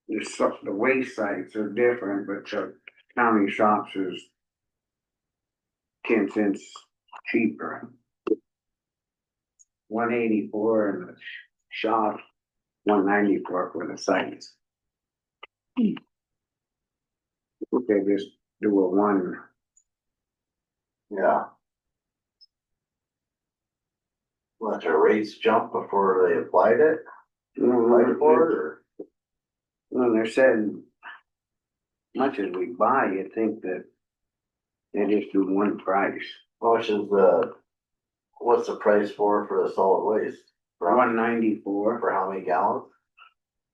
Speaker 2: the waste sites are different, but the county shops is 10 cents cheaper. 184 in the shop, 194 for the sites. Okay, just do a one.
Speaker 4: Yeah. Let their rates jump before they applied it, applied for it, or?
Speaker 2: Well, they're saying, much as we buy, you think that they just do one price.
Speaker 4: Which is what's the price for the solid waste? For
Speaker 2: 194,
Speaker 4: For how many gallons?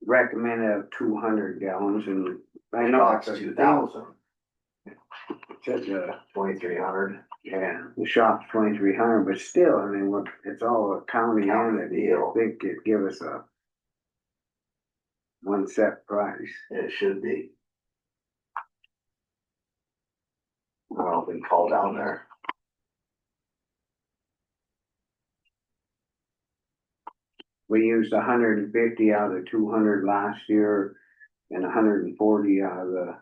Speaker 2: recommended of 200 gallons, and I know
Speaker 4: Costs
Speaker 2: it's a
Speaker 4: 2,000,
Speaker 2: Says,
Speaker 4: 2,300.
Speaker 2: yeah, the shop's 2,300, but still, I mean, it's all a county
Speaker 4: County
Speaker 2: entity.
Speaker 4: deal.
Speaker 2: I think it'd give us a one set price.
Speaker 4: It should be. I don't know if we can call down there.
Speaker 2: We used 150 out of the 200 last year, and 140 out of the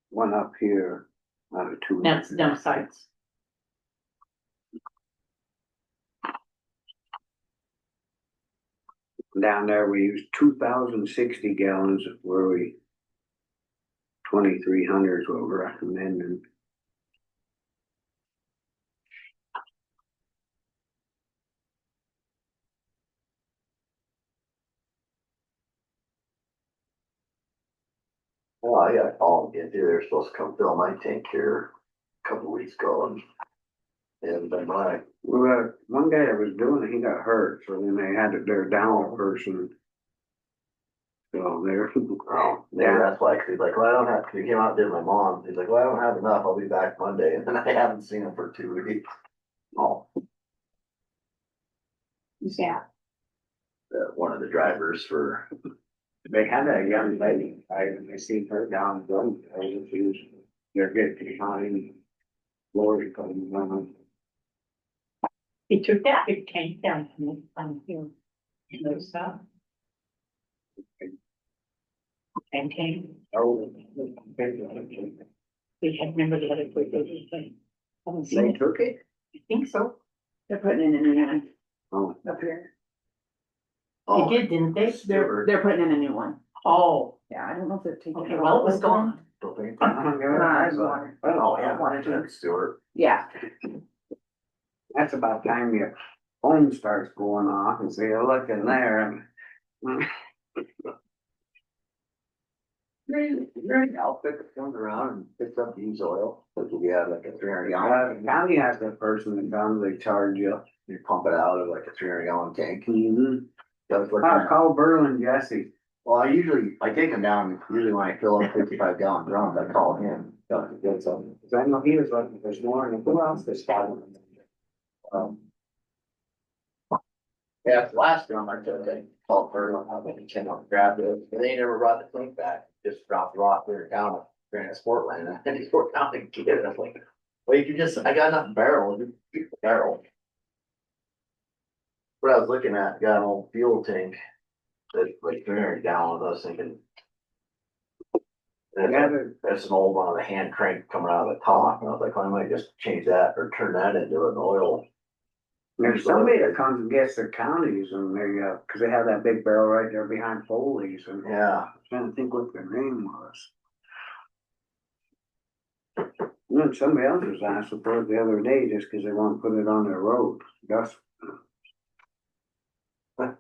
Speaker 2: one up here out of 200.
Speaker 3: That's dump sites.
Speaker 2: Down there, we used 2,060 gallons, where we 2,300 is what we're recommending.
Speaker 4: Well, I got a call again, too. They're supposed to come fill my tank here a couple weeks ago and they haven't been by.
Speaker 2: Well, one guy that was doing it, he got hurt, so then they had their down person. So they're,
Speaker 4: Oh, maybe that's why, 'cause he's like, well, I don't have, 'cause he came out and did my mom. He's like, well, I don't have enough. I'll be back Monday. And then I haven't seen him for 2 weeks. Oh,
Speaker 3: Yeah.
Speaker 4: one of the drivers for,
Speaker 2: they had a young lady, I seen her down the road, they're getting behind. Lori coming down.
Speaker 3: He took that big tank down on here. And those stuff. And came,
Speaker 2: Oh.
Speaker 3: we had, remember the other quick thing. Haven't seen
Speaker 2: They
Speaker 3: it.
Speaker 2: took it?
Speaker 3: I think so.
Speaker 7: They're putting in a new one
Speaker 2: Oh,
Speaker 7: up here.
Speaker 3: They
Speaker 4: oh,
Speaker 3: did, didn't they?
Speaker 7: They're putting in a new one.
Speaker 3: Oh,
Speaker 7: Yeah, I don't know if they're taking.
Speaker 3: okay, well, it was gone.
Speaker 2: I
Speaker 7: water.
Speaker 4: Oh, yeah,
Speaker 7: Water.
Speaker 4: that's Stewart.
Speaker 7: Yeah,
Speaker 2: That's about time your phone starts going off and so you're looking there and.
Speaker 4: Your outfit that comes around and picks up used oil, like if you have like a 300 gallon,
Speaker 2: County has that person that comes, they charge you.
Speaker 4: you pump it out of like a 300 gallon tank.
Speaker 2: Mm-hmm.
Speaker 4: That's what
Speaker 2: Call Berlin Jesse.
Speaker 4: well, I take him down, usually when I fill up 55 gallon drums, I call him, to get some.
Speaker 2: Cause I know he was looking for more and who else is following?
Speaker 4: Um. Yeah, the last drum I took, I called Berlin, how many came up and grabbed it, and they never brought the tank back, just dropped the rock there down at Granite Sportland, and he tore down and get it, I'm like, well, you can just, I got enough barrel, just keep the barrel. What I was looking at, got an old fuel tank, that's like 300 gallons, I was thinking.
Speaker 2: Yeah,
Speaker 4: That's an old one, the hand crank coming out of the top, and I was like, well, I might just change that or turn that into an oil.
Speaker 2: there's somebody that comes and gets their counties and they, cause they have that big barrel right there behind Foley's and.
Speaker 4: Yeah,
Speaker 2: I'm trying to think what their name was. And then somebody else was asking for it the other day just cause they want to put it on their road. Gus,
Speaker 4: can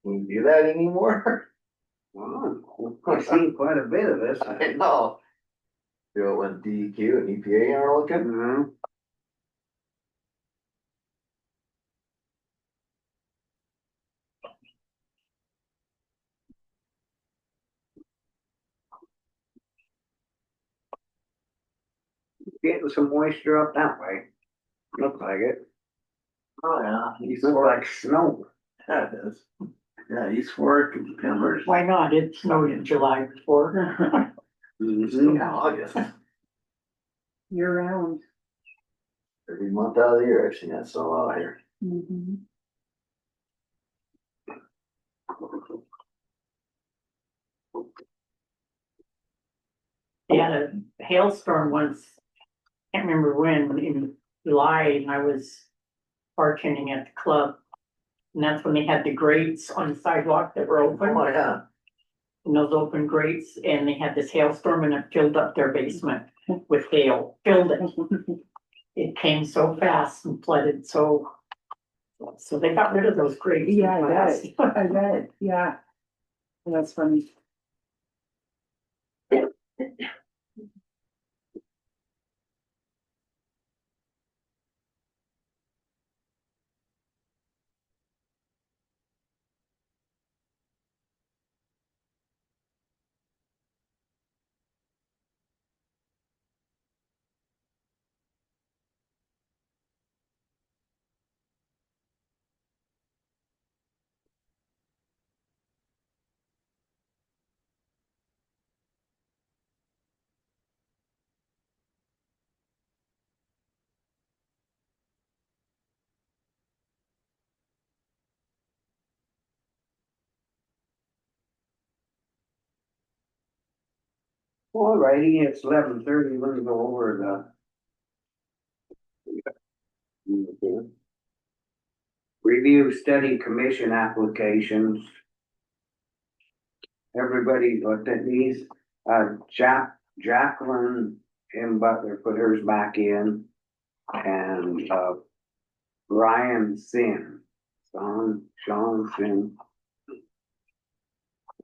Speaker 4: you do that anymore?
Speaker 2: well, I've seen quite a bit of this.
Speaker 4: I know. Do it when DEQ and EPA are looking.
Speaker 2: Mhm. Getting some moisture up that way. Looks like it.
Speaker 4: Oh, yeah. East
Speaker 2: Looks
Speaker 4: Fork,
Speaker 2: like snow.
Speaker 4: yeah, it is. Yeah, East Fork and Timbers.
Speaker 3: Why not? It snowed in July before.
Speaker 4: Yeah, August.
Speaker 7: year round.
Speaker 4: Every month out of the year, I've seen that snow out here.
Speaker 7: Mhm.
Speaker 3: They had a hailstorm once, can't remember when, in July, and I was bartending at the club. And that's when they had the grates on the sidewalk that were
Speaker 4: Oh,
Speaker 3: open,
Speaker 4: my, yeah.
Speaker 3: and those open grates, and they had this hailstorm and it filled up their basement with hail, filled it. It came so fast and flooded, so they got rid of those grates.
Speaker 7: Yeah, I
Speaker 3: fast.
Speaker 7: bet, I bet, yeah. That's funny.
Speaker 2: Alrighty, it's 11:30. We're gonna go over the. Review study commission applications. Everybody looked at these, Jacqueline M. Butler put hers back in. And, Ryan Sin, Sean Sin.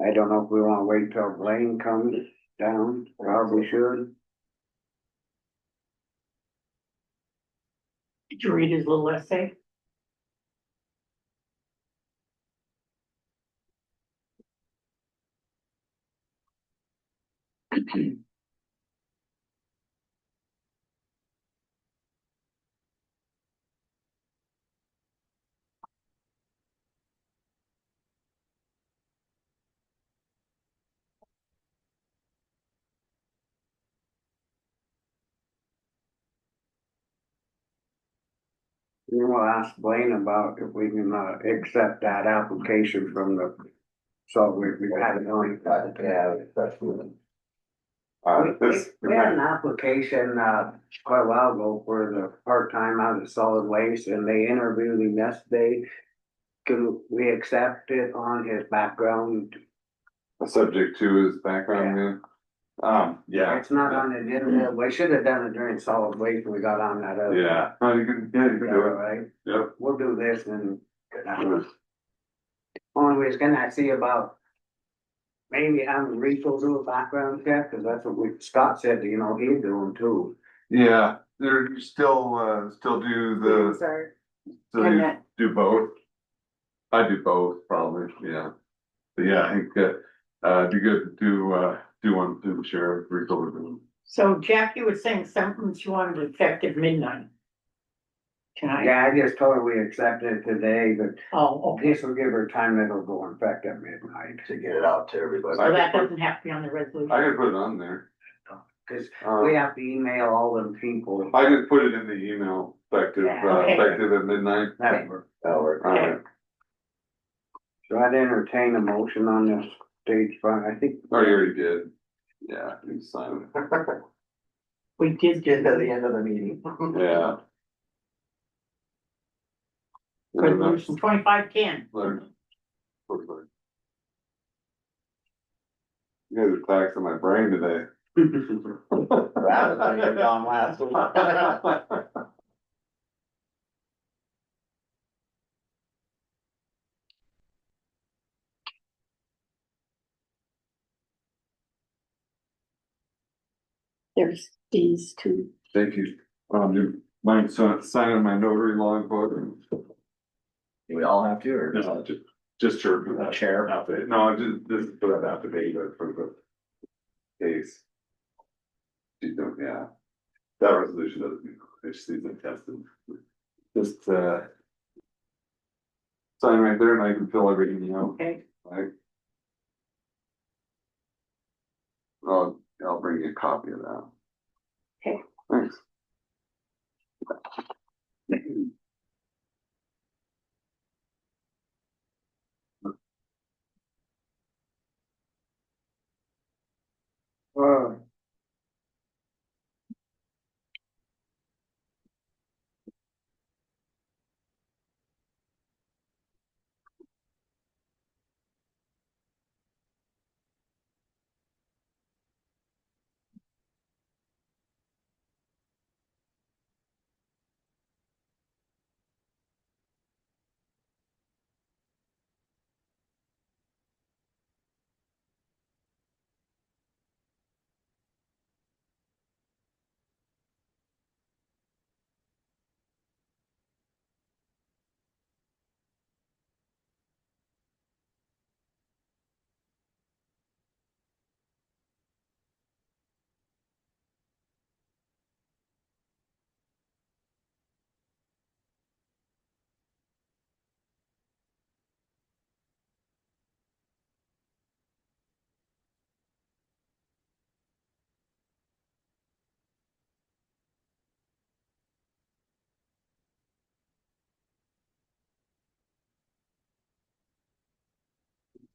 Speaker 2: I don't know if we wanna wait till Blaine comes down, probably should.
Speaker 3: Did you read his little essay?
Speaker 2: We will ask Blaine about if we can, accept that application from the, so we had it on.
Speaker 4: Yeah, that's good.
Speaker 2: We had an application, quite a while ago for the part-time out of solid waste and they interviewed him yesterday. Can we accept it on his background?
Speaker 6: Subject to his background, Yeah.
Speaker 2: It's not on the agenda, we should have done it during solid waste, when we got on that other.
Speaker 6: Yeah, no, you can do it.
Speaker 2: Alright,
Speaker 6: Yep.
Speaker 2: we'll do this and. Only way it's gonna see about. Maybe having Rico do a background check, cause that's what Scott said, you know, he'd do them too.
Speaker 6: Yeah, they're still do the,
Speaker 7: Sorry.
Speaker 6: so you do both. I do both, probably, yeah. But yeah, I think it'd be good to do one to the sheriff, Rico.
Speaker 3: So Jackie was saying something she wanted effective midnight. Tonight,
Speaker 2: Yeah, I just told her we accepted it today, but
Speaker 3: oh, okay,
Speaker 2: this will give her time that it'll go in effect at midnight.
Speaker 4: To get it out to everybody.
Speaker 3: so that doesn't have to be on the resolution.
Speaker 6: I could put it on there.
Speaker 2: Cause
Speaker 6: Um,
Speaker 2: we have to email all them people.
Speaker 6: I could put it in the email, effective,
Speaker 3: Okay.
Speaker 6: effective at midnight.
Speaker 2: That work.
Speaker 4: That'll work.
Speaker 6: Alright,
Speaker 2: So I'd entertain a motion on this stage front, I think.
Speaker 6: oh, you already did. Yeah, you signed it.
Speaker 3: We did
Speaker 4: Get
Speaker 3: get
Speaker 4: to the end of the meeting.
Speaker 6: Yeah.
Speaker 3: resolution 2510.
Speaker 6: You guys are taxing my brain today.
Speaker 4: That was when you were gone last week.
Speaker 3: There's these two.
Speaker 6: Thank you. You mind signing my notary logbook?
Speaker 4: Do we all have to, or?
Speaker 6: No, just for
Speaker 4: The chair?
Speaker 6: affidavit. No, just for that affidavit for the case. You don't, yeah. That resolution doesn't, it just needs to test it. Just, sign right there and I can fill everything out,
Speaker 3: Okay,
Speaker 6: right? I'll bring you a copy of that.
Speaker 3: Okay.
Speaker 6: Thanks.
Speaker 2: Uh,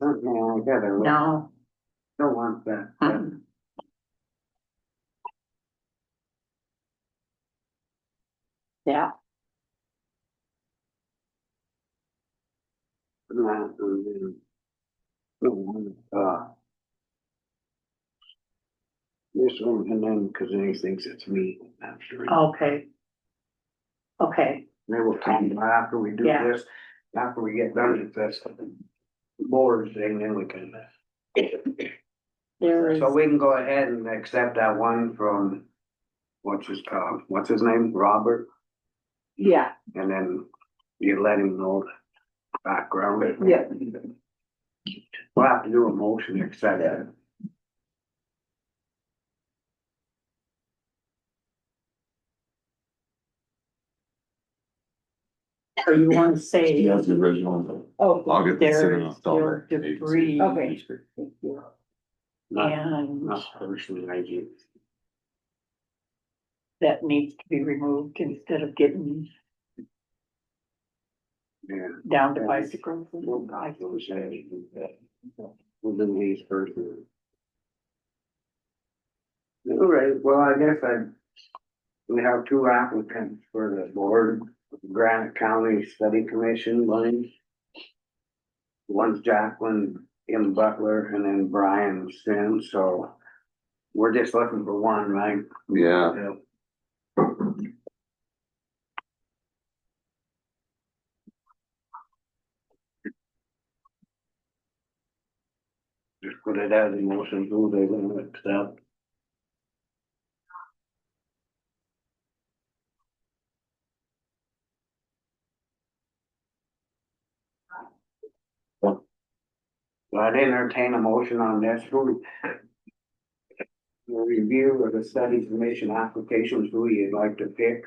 Speaker 2: yeah, I gotta,
Speaker 3: no.
Speaker 2: don't want that.
Speaker 3: Yeah,
Speaker 2: Don't want, this one, and then, cause then he thinks it's me after.
Speaker 3: okay. Okay,
Speaker 2: They will come after we do
Speaker 3: Yeah.
Speaker 2: this, after we get done with this. Board thing, then we can.
Speaker 3: there is,
Speaker 2: So we can go ahead and accept that one from, what's his name, Robert,
Speaker 7: Yeah,
Speaker 2: and then you let him know the background.
Speaker 7: yeah.
Speaker 2: We'll have to do a motion to accept it.
Speaker 3: so you wanna say
Speaker 6: the original.
Speaker 7: Oh,
Speaker 6: I'll get this in
Speaker 3: there's your debris
Speaker 7: okay. Thank you.
Speaker 3: and
Speaker 2: Not personally, I do.
Speaker 3: that needs to be removed instead of getting
Speaker 2: Yeah.
Speaker 3: down to bicycles.
Speaker 2: We'll
Speaker 3: and
Speaker 2: do these first. All right, well, I guess we have two applicants for the board, Granite County Study Commission, one's Jacqueline M. Butler and then Brian Sims, so We're just looking for one, right?
Speaker 6: Yeah,
Speaker 2: Just put it as a motion, who they gonna accept. So I'd entertain a motion on this, who. The review of the study commission applications, who you'd like to pick.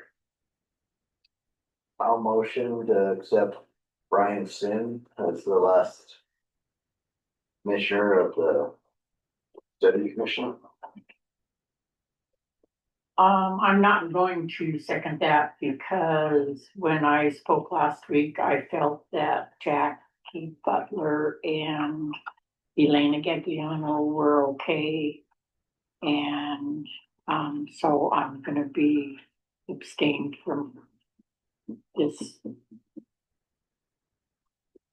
Speaker 4: I'll motion to accept Brian Sin as the last commissioner of the study commission.
Speaker 3: I'm not going to second that because when I spoke last week, I felt that Jackie Butler and Elena Gagliano were okay. And, so I'm gonna be abstained from this.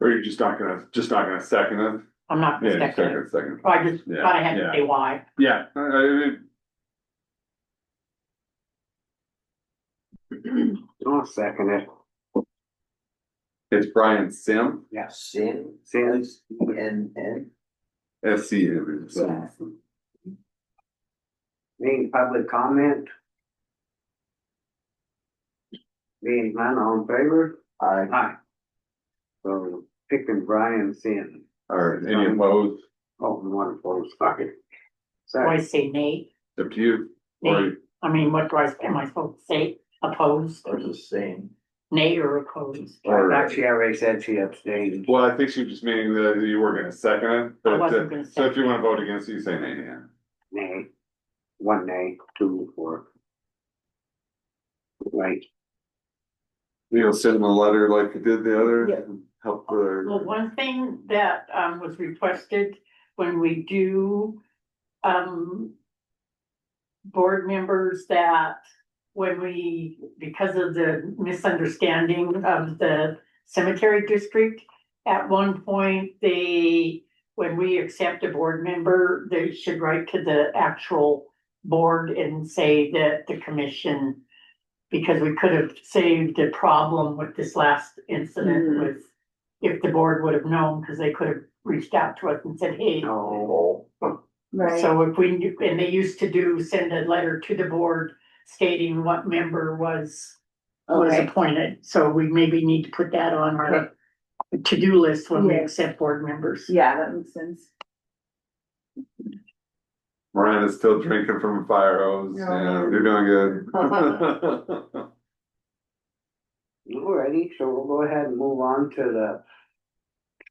Speaker 6: or you're just not gonna second it?
Speaker 3: I'm not
Speaker 6: Yeah,
Speaker 3: gonna
Speaker 6: just
Speaker 3: second it.
Speaker 6: second.
Speaker 3: I just
Speaker 6: Yeah,
Speaker 3: thought I had to
Speaker 6: yeah.
Speaker 3: say why.
Speaker 6: Yeah,
Speaker 2: I'll second it.
Speaker 6: it's Brian Sim,
Speaker 4: Sin,
Speaker 2: Since,
Speaker 4: N.
Speaker 6: SCM.
Speaker 2: any public comment? Being none, all in favor? Aye. So picking Brian Sin.
Speaker 6: Or any opposed,
Speaker 2: Oh, one opposed, fuck it.
Speaker 3: Do I
Speaker 2: Sorry,
Speaker 3: say nay?
Speaker 6: it's up to you.
Speaker 3: Nay.
Speaker 6: Or,
Speaker 3: I mean, what do am I supposed to say? Opposed,
Speaker 4: Versus Sin.
Speaker 3: nay or opposed?
Speaker 6: or,
Speaker 2: I thought she already said she abstained.
Speaker 6: well, I think she was just meaning that you were gonna second it,
Speaker 3: I
Speaker 6: but,
Speaker 3: wasn't gonna
Speaker 6: so if you
Speaker 3: second
Speaker 6: wanna vote against it, you say nay, yeah.
Speaker 2: Nay. One nay, two for. Right,
Speaker 6: You'll send them a letter like you did the
Speaker 3: Yeah.
Speaker 6: other, help
Speaker 3: Well,
Speaker 6: the,
Speaker 3: one thing that, was requested when we do, board members that when we, because of the misunderstanding of the cemetery district, at one point, when we accept a board member, they should write to the actual board and say that the commission, because we could have saved a problem with this last incident with, if the board would have known, because they could have reached out to us and said, hey.
Speaker 2: no,
Speaker 7: Right.
Speaker 3: So if we, and they used to send a letter to the board stating what member was
Speaker 7: Okay.
Speaker 3: appointed. So we maybe need to put that on our to-do list when we
Speaker 7: Yeah.
Speaker 3: accept board members.
Speaker 7: Yeah, that makes sense.
Speaker 6: Miranda's still drinking from a fire hose, yeah, you're doing good.
Speaker 2: alrighty, so we'll go ahead and move on to the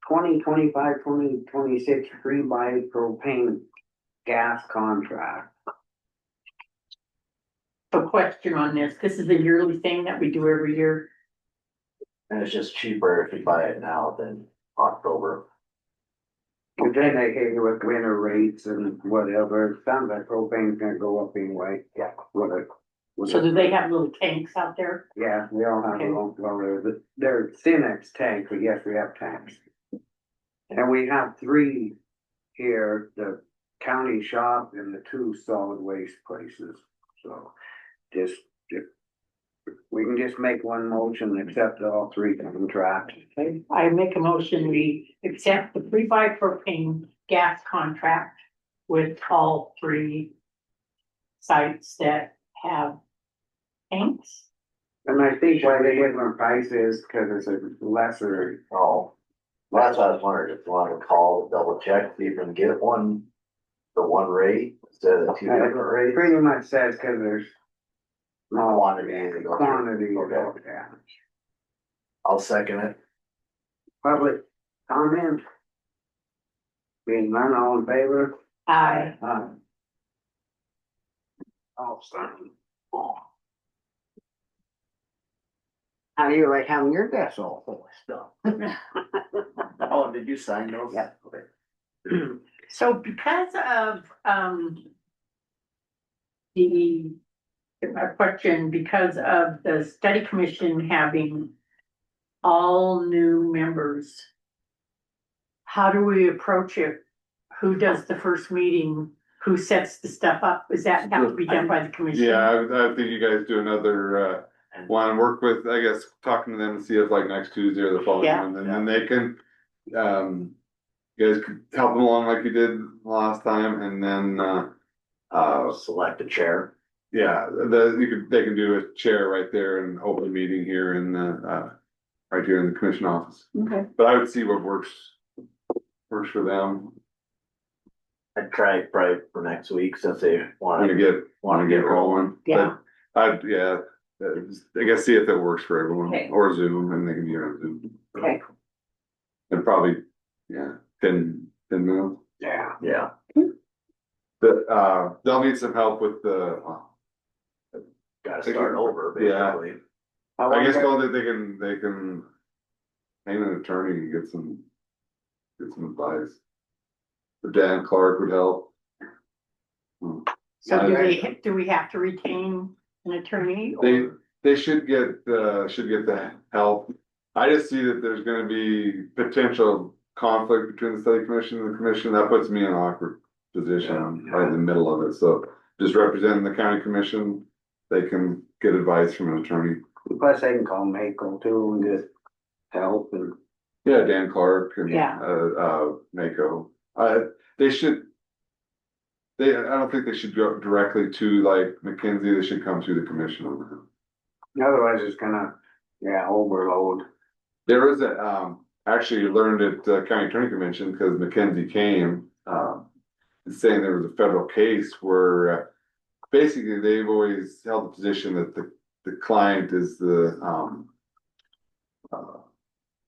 Speaker 2: 2025-2026 free buy propane gas contract.
Speaker 3: A question on this is a yearly thing that we do every year.
Speaker 4: And it's just cheaper if you buy it now than October.
Speaker 2: And then they hit you with winter rates and whatever, it sounds like propane's gonna go up anyway.
Speaker 4: Yeah.
Speaker 3: So do they have little tanks out there?
Speaker 2: Yeah, we all have
Speaker 3: Okay.
Speaker 2: our own, well, they're Cinex tanks, but yes, we have tanks. And we have three here, the county shop and the two solid waste places, so just, if we can just make one motion, and accept all three contracts.
Speaker 3: Okay, I make a motion, we accept the free buy propane gas contract with all three sites that have tanks.
Speaker 2: And I think why they give them prices, cause it's a lesser,
Speaker 4: Oh, well, that's what I was wondering, if you want to call, double check, see if you can get one, the one rate instead of the two different rates.
Speaker 2: pretty much says, cause there's small
Speaker 4: Quantity they go through.
Speaker 2: quantity,
Speaker 4: Okay.
Speaker 2: yeah.
Speaker 4: I'll second it.
Speaker 2: Public comment? Being none, all in favor?
Speaker 3: Aye.
Speaker 2: Aye. All signed. How do you like having your desk all full of stuff?
Speaker 4: Oh, did you sign those?
Speaker 2: Yeah.
Speaker 4: Okay.
Speaker 3: So because of, the, question, because of the study commission having all new members, how do we approach it? Who does the first meeting? who sets the stuff up? Does that have to be done by the commission?
Speaker 6: Yeah, I think you guys do another, one, work with, I guess, talking to them and see if like next Tuesday or the following
Speaker 3: Yeah.
Speaker 6: one, and then they can, you guys could help them along like you did last time, and then,
Speaker 4: Select a chair.
Speaker 6: yeah, they can do a chair right there and open meeting here in the, right here in the commission office.
Speaker 7: Okay.
Speaker 6: But I would see what works for them.
Speaker 4: I'd try probably for next week since they
Speaker 6: Want to
Speaker 4: wanna
Speaker 6: get rolling.
Speaker 3: Yeah.
Speaker 6: But I guess see if that works for everyone,
Speaker 7: Okay.
Speaker 6: or Zoom, and they can be on Zoom.
Speaker 7: Okay.
Speaker 6: And probably, 10 minutes.
Speaker 2: Yeah.
Speaker 4: Yeah.
Speaker 6: But, they'll need some help with the,
Speaker 4: Gotta start over,
Speaker 6: Yeah.
Speaker 4: basically.
Speaker 6: I guess though that they can hang an attorney and get some advice. But Dan Clark would help.
Speaker 3: So do we have to retain an attorney?
Speaker 6: They,
Speaker 3: or-
Speaker 6: they should get the help. I just see that there's gonna be potential conflict between the study commission and the commission. That puts me in an awkward position. I'm right in the middle of it, so just representing the county commission, they can get advice from an attorney.
Speaker 2: Plus they can call Mako too and get help and.
Speaker 6: Yeah, Dan Clark and,
Speaker 3: Yeah.
Speaker 6: Mako. I don't think they should go directly to like McKinsey. They should come through the commission on that.
Speaker 2: Otherwise it's gonna, overload.
Speaker 6: There was actually learned at County Attorney Convention, because McKenzie came, saying there was a federal case where, basically they've always held the position that the client is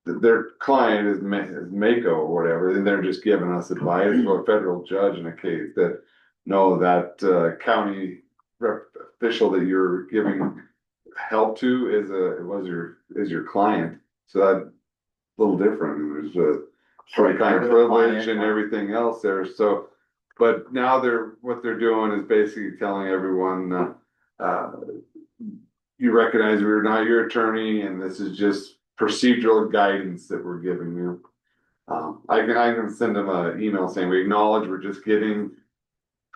Speaker 6: their client is Mako or whatever, and they're just giving us advice. Or a federal judge in a case that, no, that county official that you're giving help to is your client. So that a little different. There's a sort of kind of privilege and everything else there. So, but now what they're doing is basically telling everyone, you recognize we're not your attorney, and this is just procedural guidance that we're giving you. I can send them an email saying we acknowledge we're just getting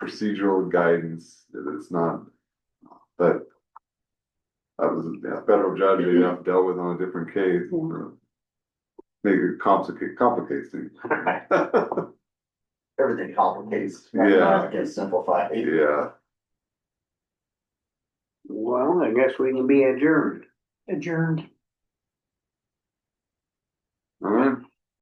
Speaker 6: procedural guidance, that it's not, but that was a federal judge they have dealt with on a different case. Make it complicates things.
Speaker 4: Everything complicates.
Speaker 6: Yeah.
Speaker 4: Get simplified.
Speaker 6: Yeah.
Speaker 2: Well, I guess we can be adjourned.
Speaker 3: Adjourned.